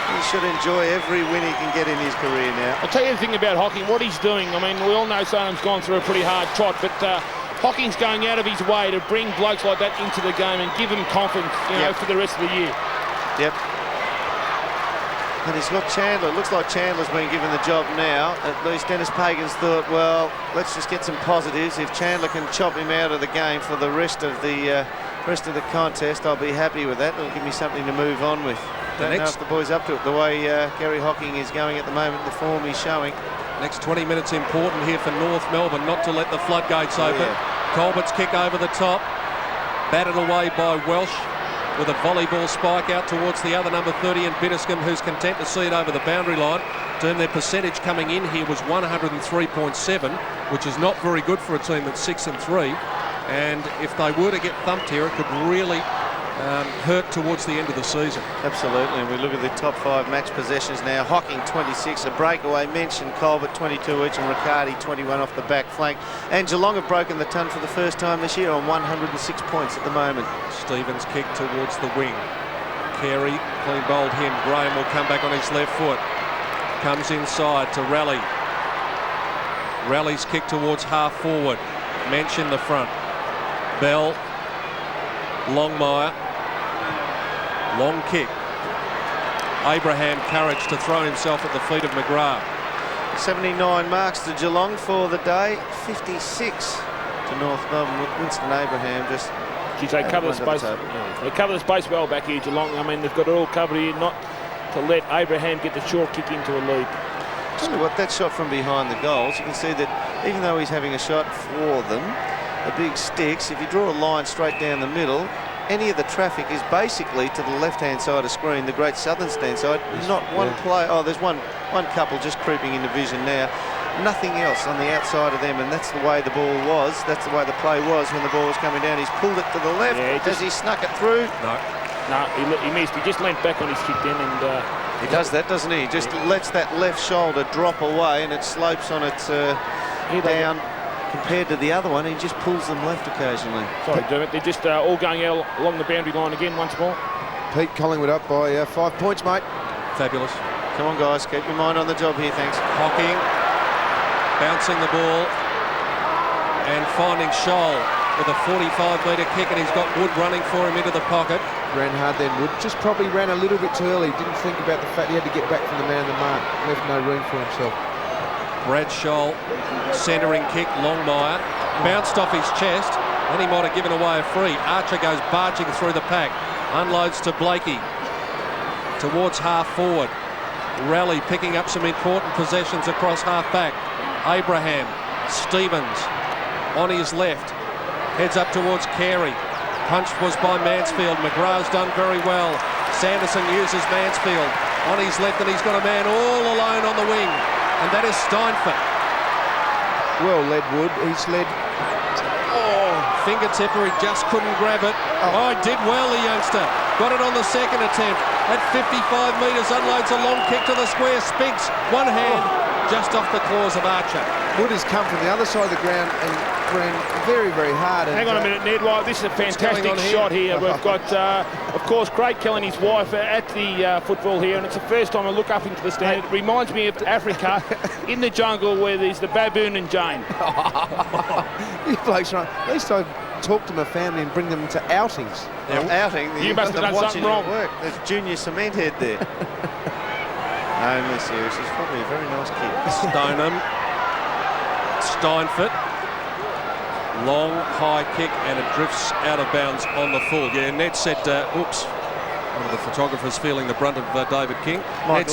He should enjoy every win he can get in his career now. I'll tell you the thing about Hocking, what he's doing. I mean, we all know Stoneham's gone through a pretty hard trot, but Hocking's going out of his way to bring blokes like that into the game and give them confidence, you know, for the rest of the year. Yep. And he's got Chandler. It looks like Chandler's been given the job now. At least Dennis Pagan's thought, well, let's just get some positives. If Chandler can chop him out of the game for the rest of the rest of the contest, I'll be happy with that. It'll give me something to move on with. Don't know if the boy's up to it. The way Gary Hocking is going at the moment, the form he's showing. Next 20 minutes important here for North Melbourne, not to let the floodgates open. Colbert's kick over the top, batted away by Welsh with a volleyball spike out towards the other number 30 in Bitterscombe, who's content to see it over the boundary line. Their percentage coming in here was 103.7, which is not very good for a team that's 6-3. And if they were to get thumped here, it could really hurt towards the end of the season. Absolutely, and we look at the top 5 match possessions now. Hocking 26, a breakaway mentioned, Colbert 22 each, and Riccardi 21 off the back flank. And Geelong have broken the ton for the first time this year on 106 points at the moment. Stevens kick towards the wing. Carey clean bowled him. Graham will come back on his left foot. Comes inside to Raleigh. Raleigh's kick towards half forward. Mensch in the front. Bell. Longmire. Long kick. Abraham courage to throw himself at the feet of McGrath. 79 marks to Geelong for the day, 56 to North Melbourne, with Winston Abraham just... They cover the space. They cover the space well back here, Geelong. I mean, they've got it all covered here, not to let Abraham get the short kick into a lead. Tell you what, that shot from behind the goals, you can see that even though he's having a shot for them, the big sticks, if you draw a line straight down the middle, any of the traffic is basically to the left-hand side of screen, the Great Southern stand side. Not one play. Oh, there's one couple just creeping into vision now. Nothing else on the outside of them, and that's the way the ball was. That's the way the play was when the ball was coming down. He's pulled it to the left. Has he snuck it through? No, he missed. He just leant back on his kick then, and he does that, doesn't he? He just lets that left shoulder drop away, and it slopes on it down. Compared to the other one, he just pulls them left occasionally. Sorry, Dermot. They're just all going out along the boundary line again once more. Pete, Collingwood up by 5 points, mate. Fabulous. Come on, guys. Keep your mind on the job here, thanks. Hocking. Bouncing the ball. And finding Scholl with a 45-metre kick, and he's got Wood running for him into the pocket. Ran hard then, Wood. Just probably ran a little bit too early. Didn't think about the fact he had to get back from the man of the mark. Left no room for himself. Brad Scholl, centering kick, Longmire, bounced off his chest, and he might have given away a free. Archer goes barging through the pack, unloads to Blakey, towards half forward. Raleigh picking up some important possessions across half back. Abraham, Stevens on his left, heads up towards Carey. Punch was by Mansfield. McGrath's done very well. Sanderson uses Mansfield on his left, and he's got a man all alone on the wing. And that is Steinfort. Well led, Wood. He's led. Oh, fingertipper, he just couldn't grab it. Oh, he did well, the youngster. Got it on the second attempt. At 55 metres, unloads a long kick to the square. Spinks, one hand, just off the claws of Archer. Wood has come from the other side of the ground and ran very, very hard. Hang on a minute, Ned. Well, this is a fantastic shot here. We've got, of course, Craig Kelly and his wife at the football here, and it's the first time I look up into the stand. It reminds me of Africa in the jungle where there's the baboon and Jane. You blokes right. At least I talk to my family and bring them to outings. Outing. You must have done something wrong. Work. There's Junior Cement Head there. Only serious. It's probably a very nice kick. Stoneham. Steinfort. Long, high kick, and it drifts out of bounds on the full. Yeah, Ned said, oops. One of the photographers feeling the brunt of David King. Ned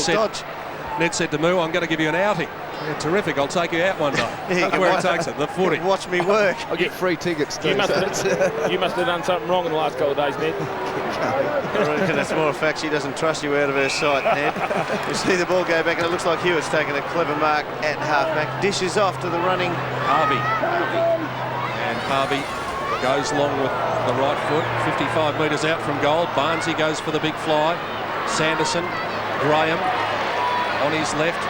said to Moo, I'm going to give you an outing. Yeah, terrific, I'll take you out one day. That's where it takes it, the footy. Watch me work. I'll get free tickets too. You must have done something wrong in the last couple of days, Ned. I reckon it's more a fact she doesn't trust you out of her sight, Ned. You see the ball go back, and it looks like Hewitt's taking a clever mark at halfback. Dishes off to the running Harvey. And Harvey goes long with the right foot. 55 metres out from goal. Barnesy goes for the big fly. Sanderson, Graham on his left.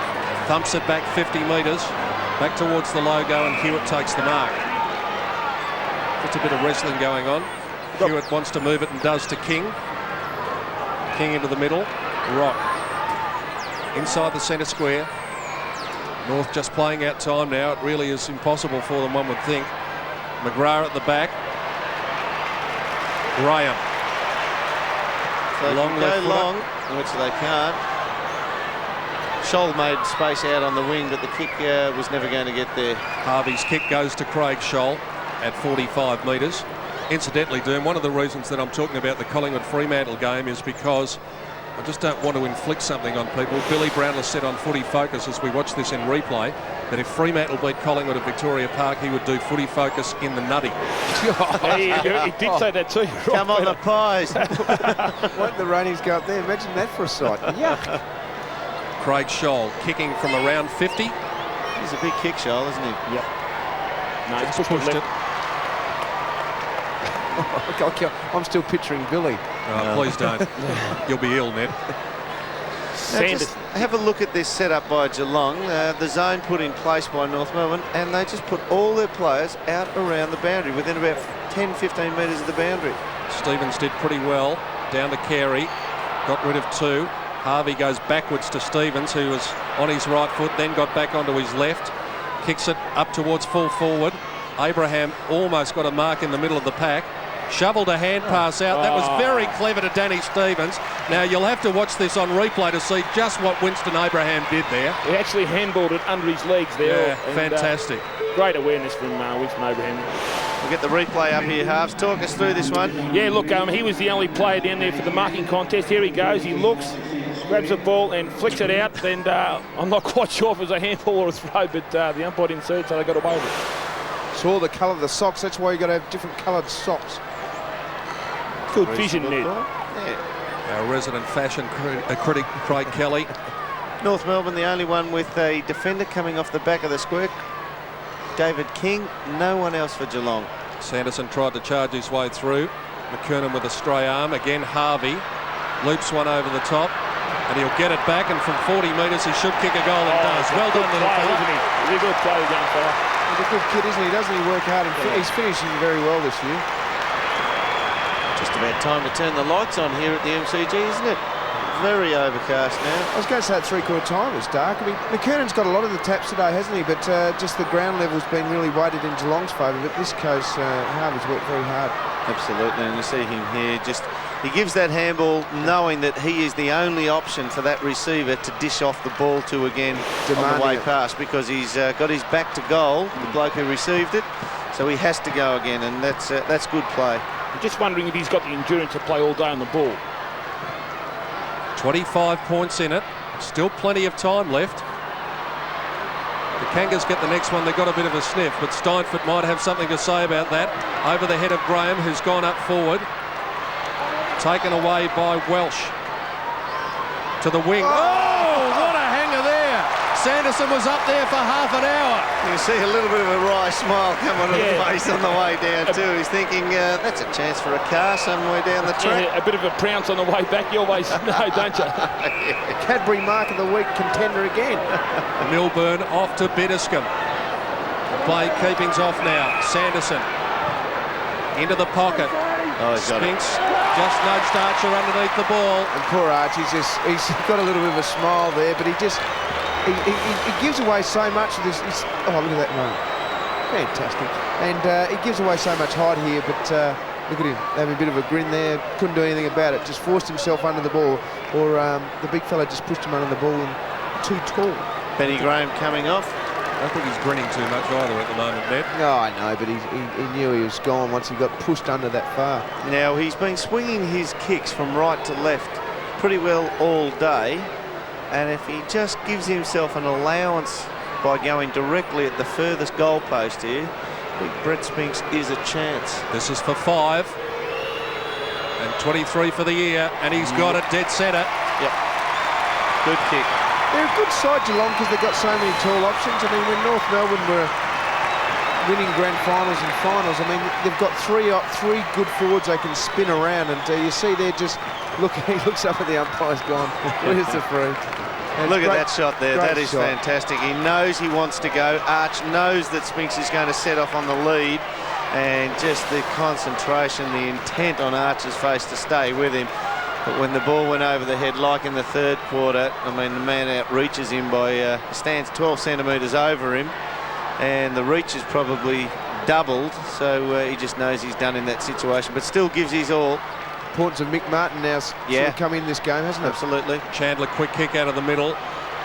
Thumps it back 50 metres, back towards the logo, and Hewitt takes the mark. Just a bit of wrestling going on. Hewitt wants to move it and does to King. King into the middle. Rock. Inside the centre square. North just playing out time now. It really is impossible for them, one would think. McGrath at the back. Graham. So long, which they can't. Scholl made space out on the wing, but the kick was never going to get there. Harvey's kick goes to Craig Scholl at 45 metres. Incidentally, Doom, one of the reasons that I'm talking about the Collingwood-Fremantle game is because I just don't want to inflict something on people. Billy Brownell said on Footy Focus, as we watch this in replay, that if Fremantle beat Collingwood at Victoria Park, he would do Footy Focus in the nutty. Yeah, he did say that too. Come on, the Pies. Won't the ratings go up there? Imagine that for a sight. Yuck. Craig Scholl kicking from around 50. He's a big kick, Shoal, isn't he? Yep. No, he's Just pushed pushed it. I'm still picturing Billy. Oh, please don't. You'll be ill, Ned. Now Sanders. just have a look at this setup by Geelong. The zone put in place by North Melbourne, and they just put all their players out around the boundary, within about 10-15 metres of the boundary. Stevens did pretty well. Down to Carey. Got rid of 2. Harvey goes backwards to Stevens, who was on his right foot, then got back onto his left. Kicks it up towards full forward. Abraham almost got a mark in the middle of the pack. Shoveled a hand pass out. That was very clever to Danny Stevens. Now, you'll have to watch this on replay to see just what Winston Abraham did there. He actually handballed it under his legs there. Yeah, and, fantastic. Great awareness from Winston Abraham. We'll get the replay up here, Halves. Talk us through this one. Yeah, look, he was the only player down there for the marking contest. Here he goes. He looks, grabs the ball and flicks it out. And I'm not quite sure if it was a handball or a throw, but the umpire didn't see it, so they got away with it. Saw the colour of the socks. That's why you got to have different coloured socks. Good vision, Ned. Yeah. Our resident fashion critic, Craig Kelly. North Melbourne, the only one with a defender coming off the back of the square. David King, no one else for Geelong. Sanderson tried to charge his way through. McKernan with a stray arm. Again, Harvey loops one over the top, and he'll get it back, and from 40 metres he should kick a goal and does. Well done, little fella. Isn't he? He's a good player, young fella. He's a good kid, isn't he? Doesn't he work hard? And he's finishing very well this year. Just about time to turn the lights on here at the MCG, isn't it? Very overcast now. I was going to say at three-quarter time it's dark. I mean, McKernan's got a lot of the taps today, hasn't he? But just the ground level's been really weighted in Geelong's favour. But this coast, Harvey's worked very hard. Absolutely, and you see him here. Just he gives that handball knowing that he is the only option for that receiver to dish off the ball to again on the way past, because he's got his back to goal, the bloke who received it. So he has to go again, and that's good play. I'm just wondering if he's got the endurance to play all day on the ball. 25 points in it. Still plenty of time left. The Kangas get the next one. They've got a bit of a sniff, but Steinfort might have something to say about that. Over the head of Graham, who's gone up forward. Taken away by Welsh. To the wing. Oh, what a hanger there. Sanderson was up there for half an hour. You see a little bit of a wry smile come onto the face on the way down too. He's thinking, that's a chance for a car somewhere down the track. Yeah, a bit of a prounce on the way back. You always know, don't you? Cadbury Mark of the Week contender again. Milburn off to Biddiscombe. The play keeping's off now. Sanderson into the pocket. Oh, he's got Spinks just nudged Archer underneath the ball. And poor Arch, he's got a little bit of a smile there, but he gives away so much of this. Oh, look at that moment. Fantastic. And he gives away so much height here, but look at him having a bit of a grin there. Couldn't do anything about it. Just forced himself under the ball, or the big fella just pushed him under the ball and too tall. Benny Graham coming off. I don't think he's grinning too much either at the moment, Ned. No, I know, but he knew he was gone once he got pushed under that far. Now, he's been swinging his kicks from right to left pretty well all day, and if he just gives himself an allowance by going directly at the furthest goalpost here, I think Brett Spinks is a chance. This is for 5 and 23 for the year, and he's got it dead centre. Yep. Good kick. They're a good side, Geelong, because they've got so many tall options. I mean, when North Melbourne were winning grand finals and finals, I mean, they've got three good forwards they can spin around, and you see they're just he looks up at the umpire's gone, where's the free? And look at that shot there. That is fantastic. He knows he wants to go. Arch knows that Spinks is going to set off on the lead, and just the concentration, the intent on Arch's face to stay with him. But when the ball went over the head, like in the third quarter, I mean, the man outreaches him by, stands 12 centimetres over him, and the reach is probably doubled, so he just knows he's done in that situation, but still gives his all. Importance of Mick Martin now sort of come in this game, hasn't it? Absolutely. Chandler, quick kick out of the middle.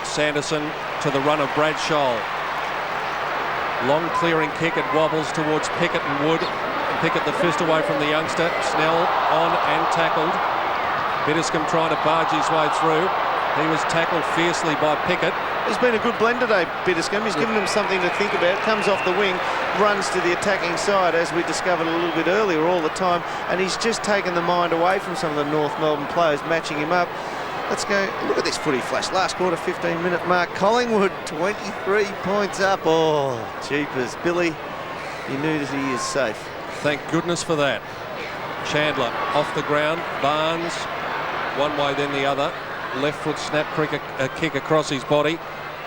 Sanderson to the run of Brad Scholl. Long clearing kick, it wobbles towards Pickett and Wood. Pickett the fist away from the youngster. Snell on and tackled. Biddiscombe trying to barge his way through. He was tackled fiercely by Pickett. He's been a good blend today, Biddiscombe. He's given them something to think about. Comes off the wing, runs to the attacking side, as we discovered a little bit earlier all the time, and he's just taken the mind away from some of the North Melbourne players, matching him up. Let's go. Look at this footy flash. Last quarter, 15-minute mark. Collingwood, 23 points up. Oh, jeepers. Billy, you knew that he is safe. Thank goodness for that. Chandler off the ground. Barnes, one way then the other. Left foot snap kick across his body,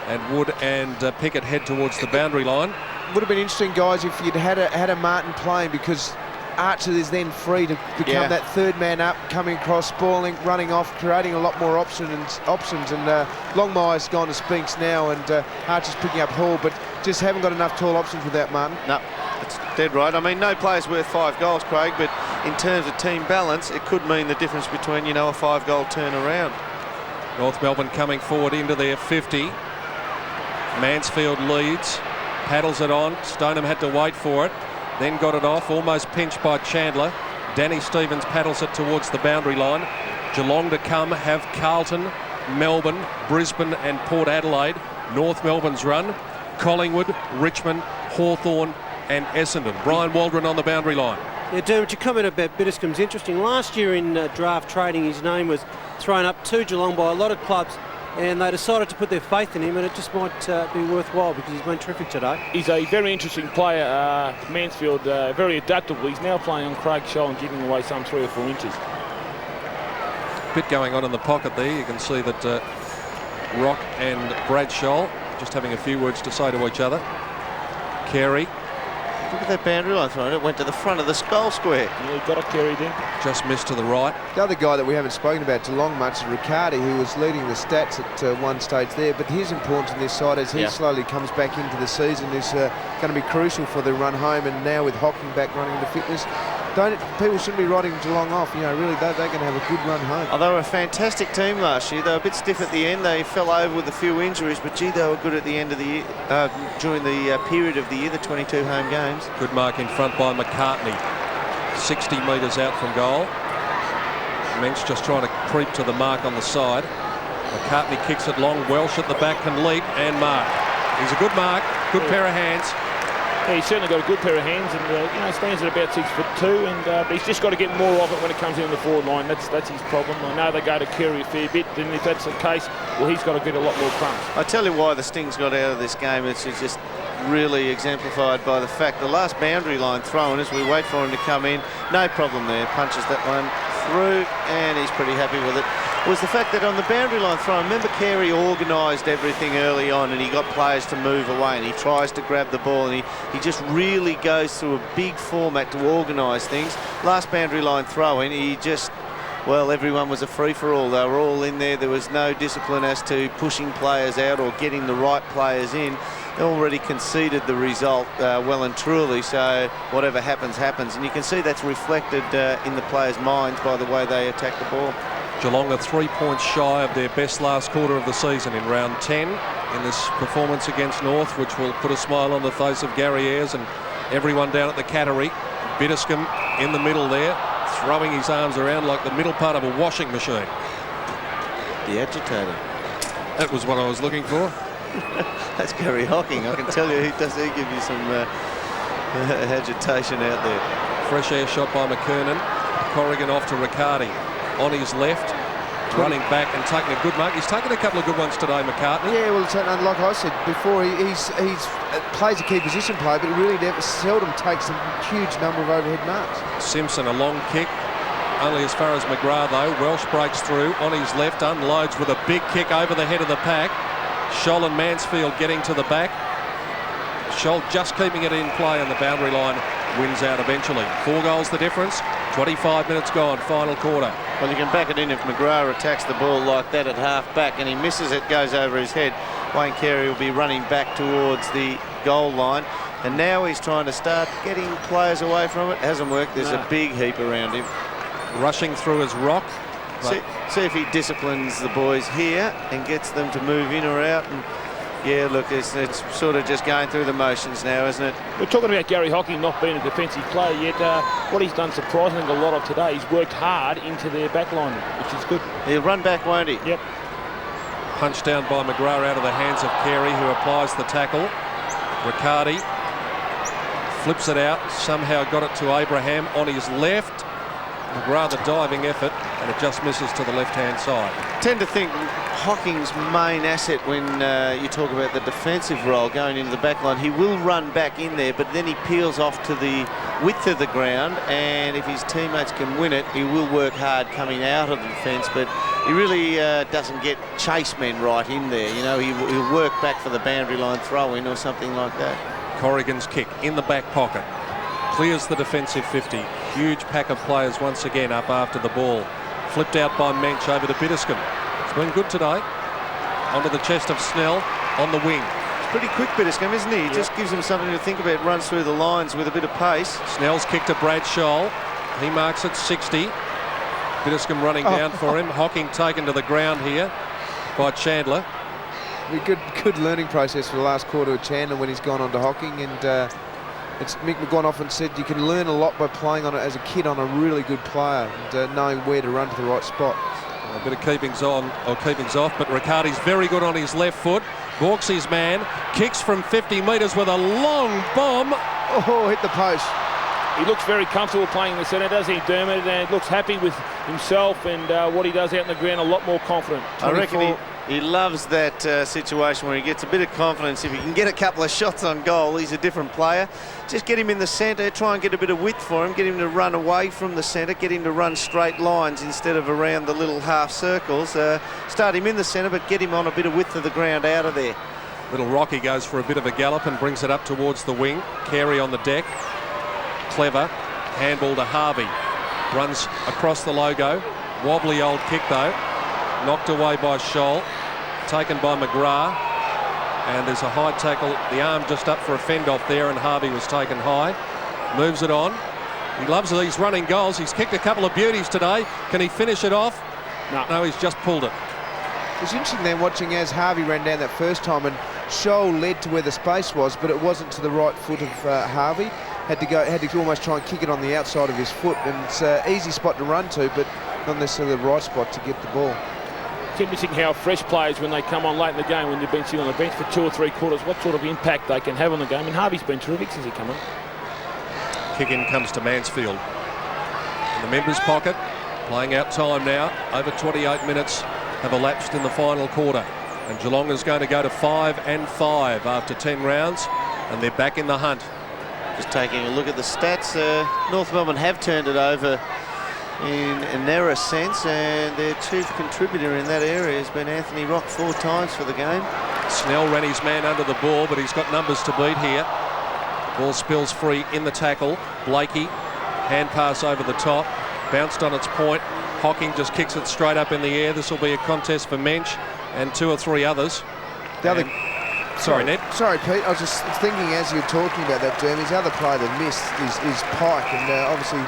and Wood and Pickett head towards the boundary line. Would have been interesting, guys, if you'd had a Martin playing, because Archer is then free to become that third man up, coming across, spalling, running off, creating a lot more options. And Longmire's gone to Spinks now, and Archer's picking up Hall, but just haven't got enough tall options without Martin. No, that's dead right. I mean, no player's worth 5 goals, Craig, but in terms of team balance, it could mean the difference between, you know, a 5-goal turnaround. North Melbourne coming forward into their 50. Mansfield leads, paddles it on. Stoneham had to wait for it, then got it off, almost pinched by Chandler. Danny Stevens paddles it towards the boundary line. Geelong to come have Carlton, Melbourne, Brisbane and Port Adelaide. North Melbourne's run, Collingwood, Richmond, Hawthorn and Essendon. Brian Waldron on the boundary line. Yeah, Dermot, your comment about Biddiscombe's interesting. Last year in draft trading, his name was thrown up to Geelong by a lot of clubs, and they decided to put their faith in him, and it just might be worthwhile because he's been terrific today. He's a very interesting player, Mansfield, very adaptable. He's now playing on Craig Shoal and giving away some 3 or 4 inches. Bit going on in the pocket there. You can see that Rock and Brad Shoal just having a few words to say to each other. Carey. Look at that boundary line thrown. It went to the front of the goal square. Yeah, got it carried in. Just missed to the right. The other guy that we haven't spoken about Geelong much is Riccardi, who was leading the stats at one stage there, but his importance in this side as he slowly comes back into the season is going to be crucial for the run home, and now with Hocking back running into fitness, people shouldn't be writing Geelong off. You know, really, they're going to have a good run home. Oh, they were a fantastic team last year. They were a bit stiff at the end. They fell over with a few injuries, but gee, they were good at the end of the year, during the period of the year, the 22 home games. Good mark in front by McCartney. 60 metres out from goal. Mensch just trying to creep to the mark on the side. McCartney kicks it long. Welsh at the back can leap and mark. He's a good mark, good pair of hands. Yeah, he's certainly got a good pair of hands, and you know, stands at about 6'2", and but he's just got to get more of it when it comes in on the forward line. That's his problem. I know they go to Carey a fair bit, and if that's the case, well, he's got to get a lot more crumbs. I tell you why the Stings got out of this game. It's just really exemplified by the fact the last boundary line thrown, as we wait for him to come in, no problem there, punches that one through, and he's pretty happy with it, was the fact that on the boundary line throw, remember Carey organised everything early on, and he got players to move away, and he tries to grab the ball, and he just really goes through a big format to organise things. Last boundary line throw in, he just, well, everyone was a free-for-all. They were all in there. There was no discipline as to pushing players out or getting the right players in. They already conceded the result well and truly, so whatever happens, happens. And you can see that's reflected in the players' minds by the way they attack the ball. Geelong are 3 points shy of their best last quarter of the season in round 10 in this performance against North, which will put a smile on the face of Gary Ayres and everyone down at the Cattery. Biddiscombe in the middle there, throwing his arms around like the middle part of a washing machine. The agitator. That was what I was looking for. That's Gary Hocking. I can tell you, he give you some agitation out there. Fresh air shot by McKernan. Corrigan off to Riccardi. On his left, running back and taking a good mark. He's taken a couple of good ones today, McCartney. Yeah, well, like I said before, he's plays a key position player, but he really seldom takes a huge number of overhead marks. Simpson, a long kick, only as far as McGrath though. Welsh breaks through on his left, unloads with a big kick over the head of the pack. Scholl and Mansfield getting to the back. Scholl just keeping it in play on the boundary line, wins out eventually. 4 goals the difference, 25 minutes gone, final quarter. Well, you can back it in if McGrath attacks the ball like that at half back and he misses it, goes over his head. Wayne Carey will be running back towards the goal line, and now he's trying to start getting players away from it. Hasn't worked. There's a big heap around him. Rushing through his Rock. See if he disciplines the boys here and gets them to move in or out, and Yeah, look, it's sort of just going through the motions now, isn't it? We're talking about Gary Hocking not being a defensive player yet. What he's done surprisingly a lot of today, he's worked hard into their back line, which is good. He'll run back, won't he? Yep. Punched down by McGrath out of the hands of Carey, who applies the tackle. Riccardi flips it out, somehow got it to Abraham on his left. McGrath a diving effort, and it just misses to the left-hand side. Tend to think Hocking's main asset when you talk about the defensive role going into the back line, he will run back in there, but then he peels off to the width of the ground, and if his teammates can win it, he will work hard coming out of the defence, but he really doesn't get chase men right in there. You know, he'll work back for the boundary line throw-in or something like that. Corrigan's kick in the back pocket. Clears the defensive 50. Huge pack of players once again up after the ball. Flipped out by Mensch over to Biddiscombe. It's been good today. Onto the chest of Snell on the wing. It's pretty quick, Biddiscombe, isn't he? He just gives him something to think about, runs through the lines with a bit of pace. Snell's kick to Brad Scholl. He marks it 60. Biddiscombe running down for him. Hocking taken to the ground here by Chandler. A good learning process for the last quarter of Chandler when he's gone on to Hocking, and it's Mick McGowan often said you can learn a lot by playing on it as a kid on a really good player and knowing where to run to the right spot. A bit of keepings on or keepings off, but Riccardi's very good on his left foot. Walks his man, kicks from 50 metres with a long bomb. Oh, hit the post. He looks very comfortable playing in the centre, doesn't he, Dermot? And looks happy with himself and what he does out in the ground, a lot more confident. I reckon he loves that situation where he gets a bit of confidence. If he can get a couple of shots on goal, he's a different player. Just get him in the centre, try and get a bit of width for him, get him to run away from the centre, get him to run straight lines instead of around the little half circles. Start him in the centre, but get him on a bit of width of the ground out of there. Little Rocky goes for a bit of a gallop and brings it up towards the wing. Carey on the deck. Clever. Handball to Harvey. Runs across the logo. Wobbly old kick though. Knocked away by Scholl. Taken by McGrath. And there's a high tackle. The arm just up for a fend off there, and Harvey was taken high. Moves it on. He loves these running goals. He's kicked a couple of beauties today. Can he finish it off? No, he's just pulled it. It was interesting then watching as Harvey ran down that first time, and Scholl led to where the space was, but it wasn't to the right foot of Harvey. Had to almost try and kick it on the outside of his foot, and it's an easy spot to run to, but not necessarily the right spot to get the ball. It's interesting how fresh players, when they come on late in the game, when they've been sitting on the bench for 2 or 3 quarters, what sort of impact they can have on the game. And Harvey's been terrific since he come on. Kick in comes to Mansfield. In the members' pocket, playing out time now. Over 28 minutes have elapsed in the final quarter. And Geelong is going to go to 5-5 after 10 rounds, and they're back in the hunt. Just taking a look at the stats, North Melbourne have turned it over in a narrow sense, and their chief contributor in that area has been Anthony Rock 4 times for the game. Snell ran his man under the ball, but he's got numbers to beat here. Ball spills free in the tackle. Blakey, hand pass over the top, bounced on its point. Hocking just kicks it straight up in the air. This will be a contest for Mensch and 2 or 3 others. Sorry, Ned. Sorry, Pete. I was just thinking as you were talking about that, Jeremy, his other player that missed is Pike, and obviously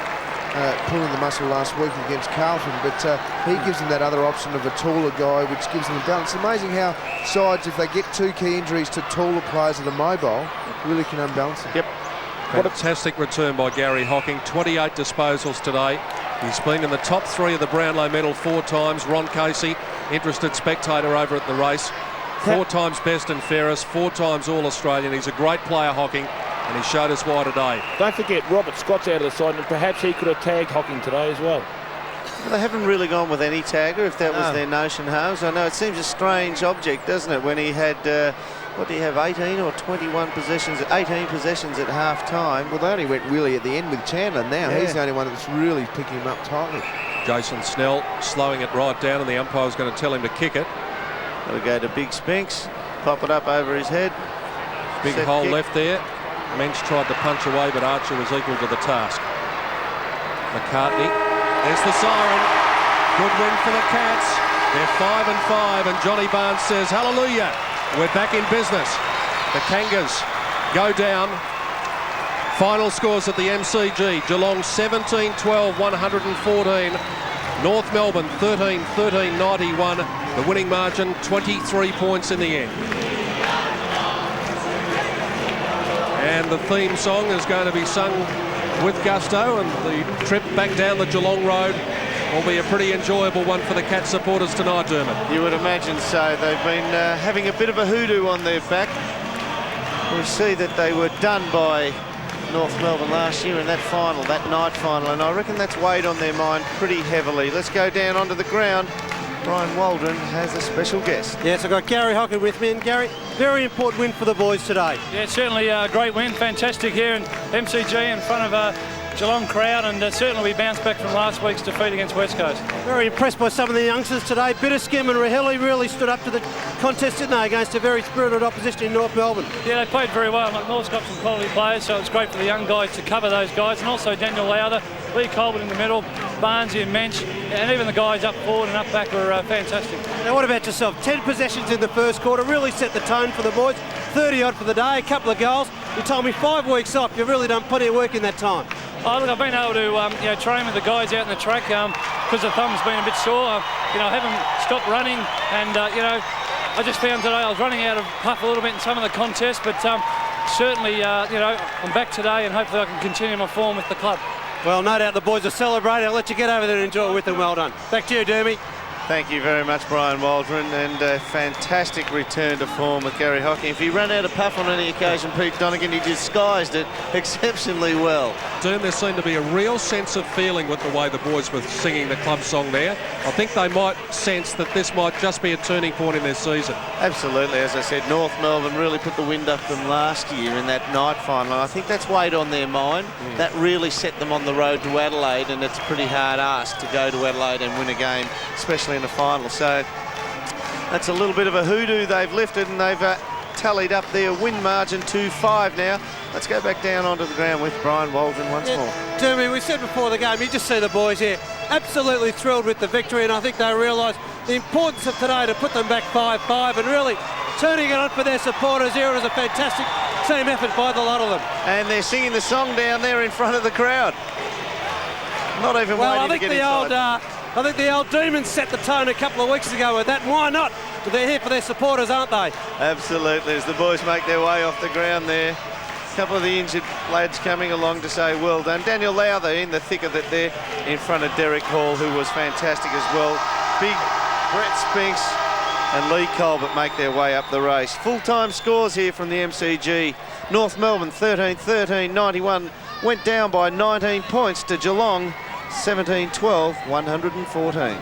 pulling the muscle last week against Carlton, but he gives them that other option of a taller guy, which gives them the balance. It's amazing how sides, if they get 2 key injuries to taller players that are mobile, really can unbalance them. Yep. Fantastic return by Gary Hocking. 28 disposals today. He's been in the top 3 of the Brownlow medal 4 times. Ron Casey, interested spectator over at the race. 4 times best and fairest, 4 times All-Australian. He's a great player, Hocking, and he showed us why today. Don't forget, Robert Scott's out of the side, and perhaps he could have tagged Hocking today as well. Well, they haven't really gone with any tagger, if that was their notion, Harves. I know it seems a strange object, doesn't it, when he had, what do you have, 18 or 21 possessions, 18 possessions at half-time. Well, they only went really at the end with Chandler now. Yeah. He's the only one that's really picking him up tightly. Jason Snell slowing it right down, and the umpire's going to tell him to kick it. Got to go to Big Spinks, pop it up over his head. Big hole kick left there. Mensch tried to punch away, but Archer was equal to the task. McCartney, there's the siren. Good win for the Cats. They're 5-5, and Johnny Barnes says, hallelujah, we're back in business. The Kangas go down. Final scores at the MCG. Geelong 17-12, 114. North Melbourne 13-91. The winning margin 23 points in the end. And the theme song is going to be sung with gusto, and the trip back down the Geelong Road will be a pretty enjoyable one for the Cats supporters tonight, Dermot. You would imagine so. They've been having a bit of a hoodoo on their back. We see that they were done by North Melbourne last year in that final, that night final, and I reckon that's weighed on their mind pretty heavily. Let's go down onto the ground. Brian Waldron has a special guest. Yes, I've got Gary Hocken with me, and Gary, very important win for the boys today. Yeah, certainly a great win, fantastic here in MCG in front of a Geelong crowd, and certainly we bounced back from last week's defeat against West Coast. Very impressed by some of the youngsters today. Bitterskim and Rahilly really stood up to the contest, didn't they, against a very spirited opposition in North Melbourne. Yeah, they played very well. North's got some quality players, so it's great for the young guys to cover those guys, and also Daniel Lowther, Lee Colbert in the middle, Barnesy and Mensch, and even the guys up forward and up back were fantastic. Now, what about yourself? 10 possessions in the first quarter, really set the tone for the boys. 30-odd for the day, a couple of goals. You told me 5 weeks off. You've really done plenty of work in that time. Oh, look, I've been able to train with the guys out in the track because the thumb's been a bit sore. I haven't stopped running, and I just found today I was running out of puff a little bit in some of the contests, but certainly I'm back today, and hopefully I can continue my form with the club. Well, no doubt the boys are celebrating. I'll let you get over there and enjoy it with them. Well done. Back to you, Dermy. Thank you very much, Brian Waldron, and a fantastic return to form with Gary Hockey. If he ran out of puff on any occasion, Pete Donegan, he disguised it exceptionally well. Derm, there seemed to be a real sense of feeling with the way the boys were singing the club song there. I think they might sense that this might just be a turning point in their season. Absolutely. As I said, North Melbourne really put the wind up them last year in that night final, and I think that's weighed on their mind. That really set them on the road to Adelaide, and it's a pretty hard ask to go to Adelaide and win a game, especially in the final. So that's a little bit of a hoodoo they've lifted, and they've tallied up their win margin to 5 now. Let's go back down onto the ground with Brian Waldron once more. Jeremy, we said before the game, you just see the boys here absolutely thrilled with the victory, and I think they realise the importance of today to put them back 5-5 and really turning it on for their supporters here. It was a fantastic team effort by the lot of them. And they're singing the song down there in front of the crowd. Not even waiting to get inside. I think the old Demons set the tone a couple of weeks ago with that, and why not? But they're here for their supporters, aren't they? Absolutely, as the boys make their way off the ground there. A couple of the injured lads coming along to say well done. Daniel Lowther in the thick of it there in front of Derek Hall, who was fantastic as well. Big Brett Spinks and Lee Colbert make their way up the race. Full-time scores here from the MCG. North Melbourne 13-13, 91. Went down by 19 points to Geelong 17-12, 114.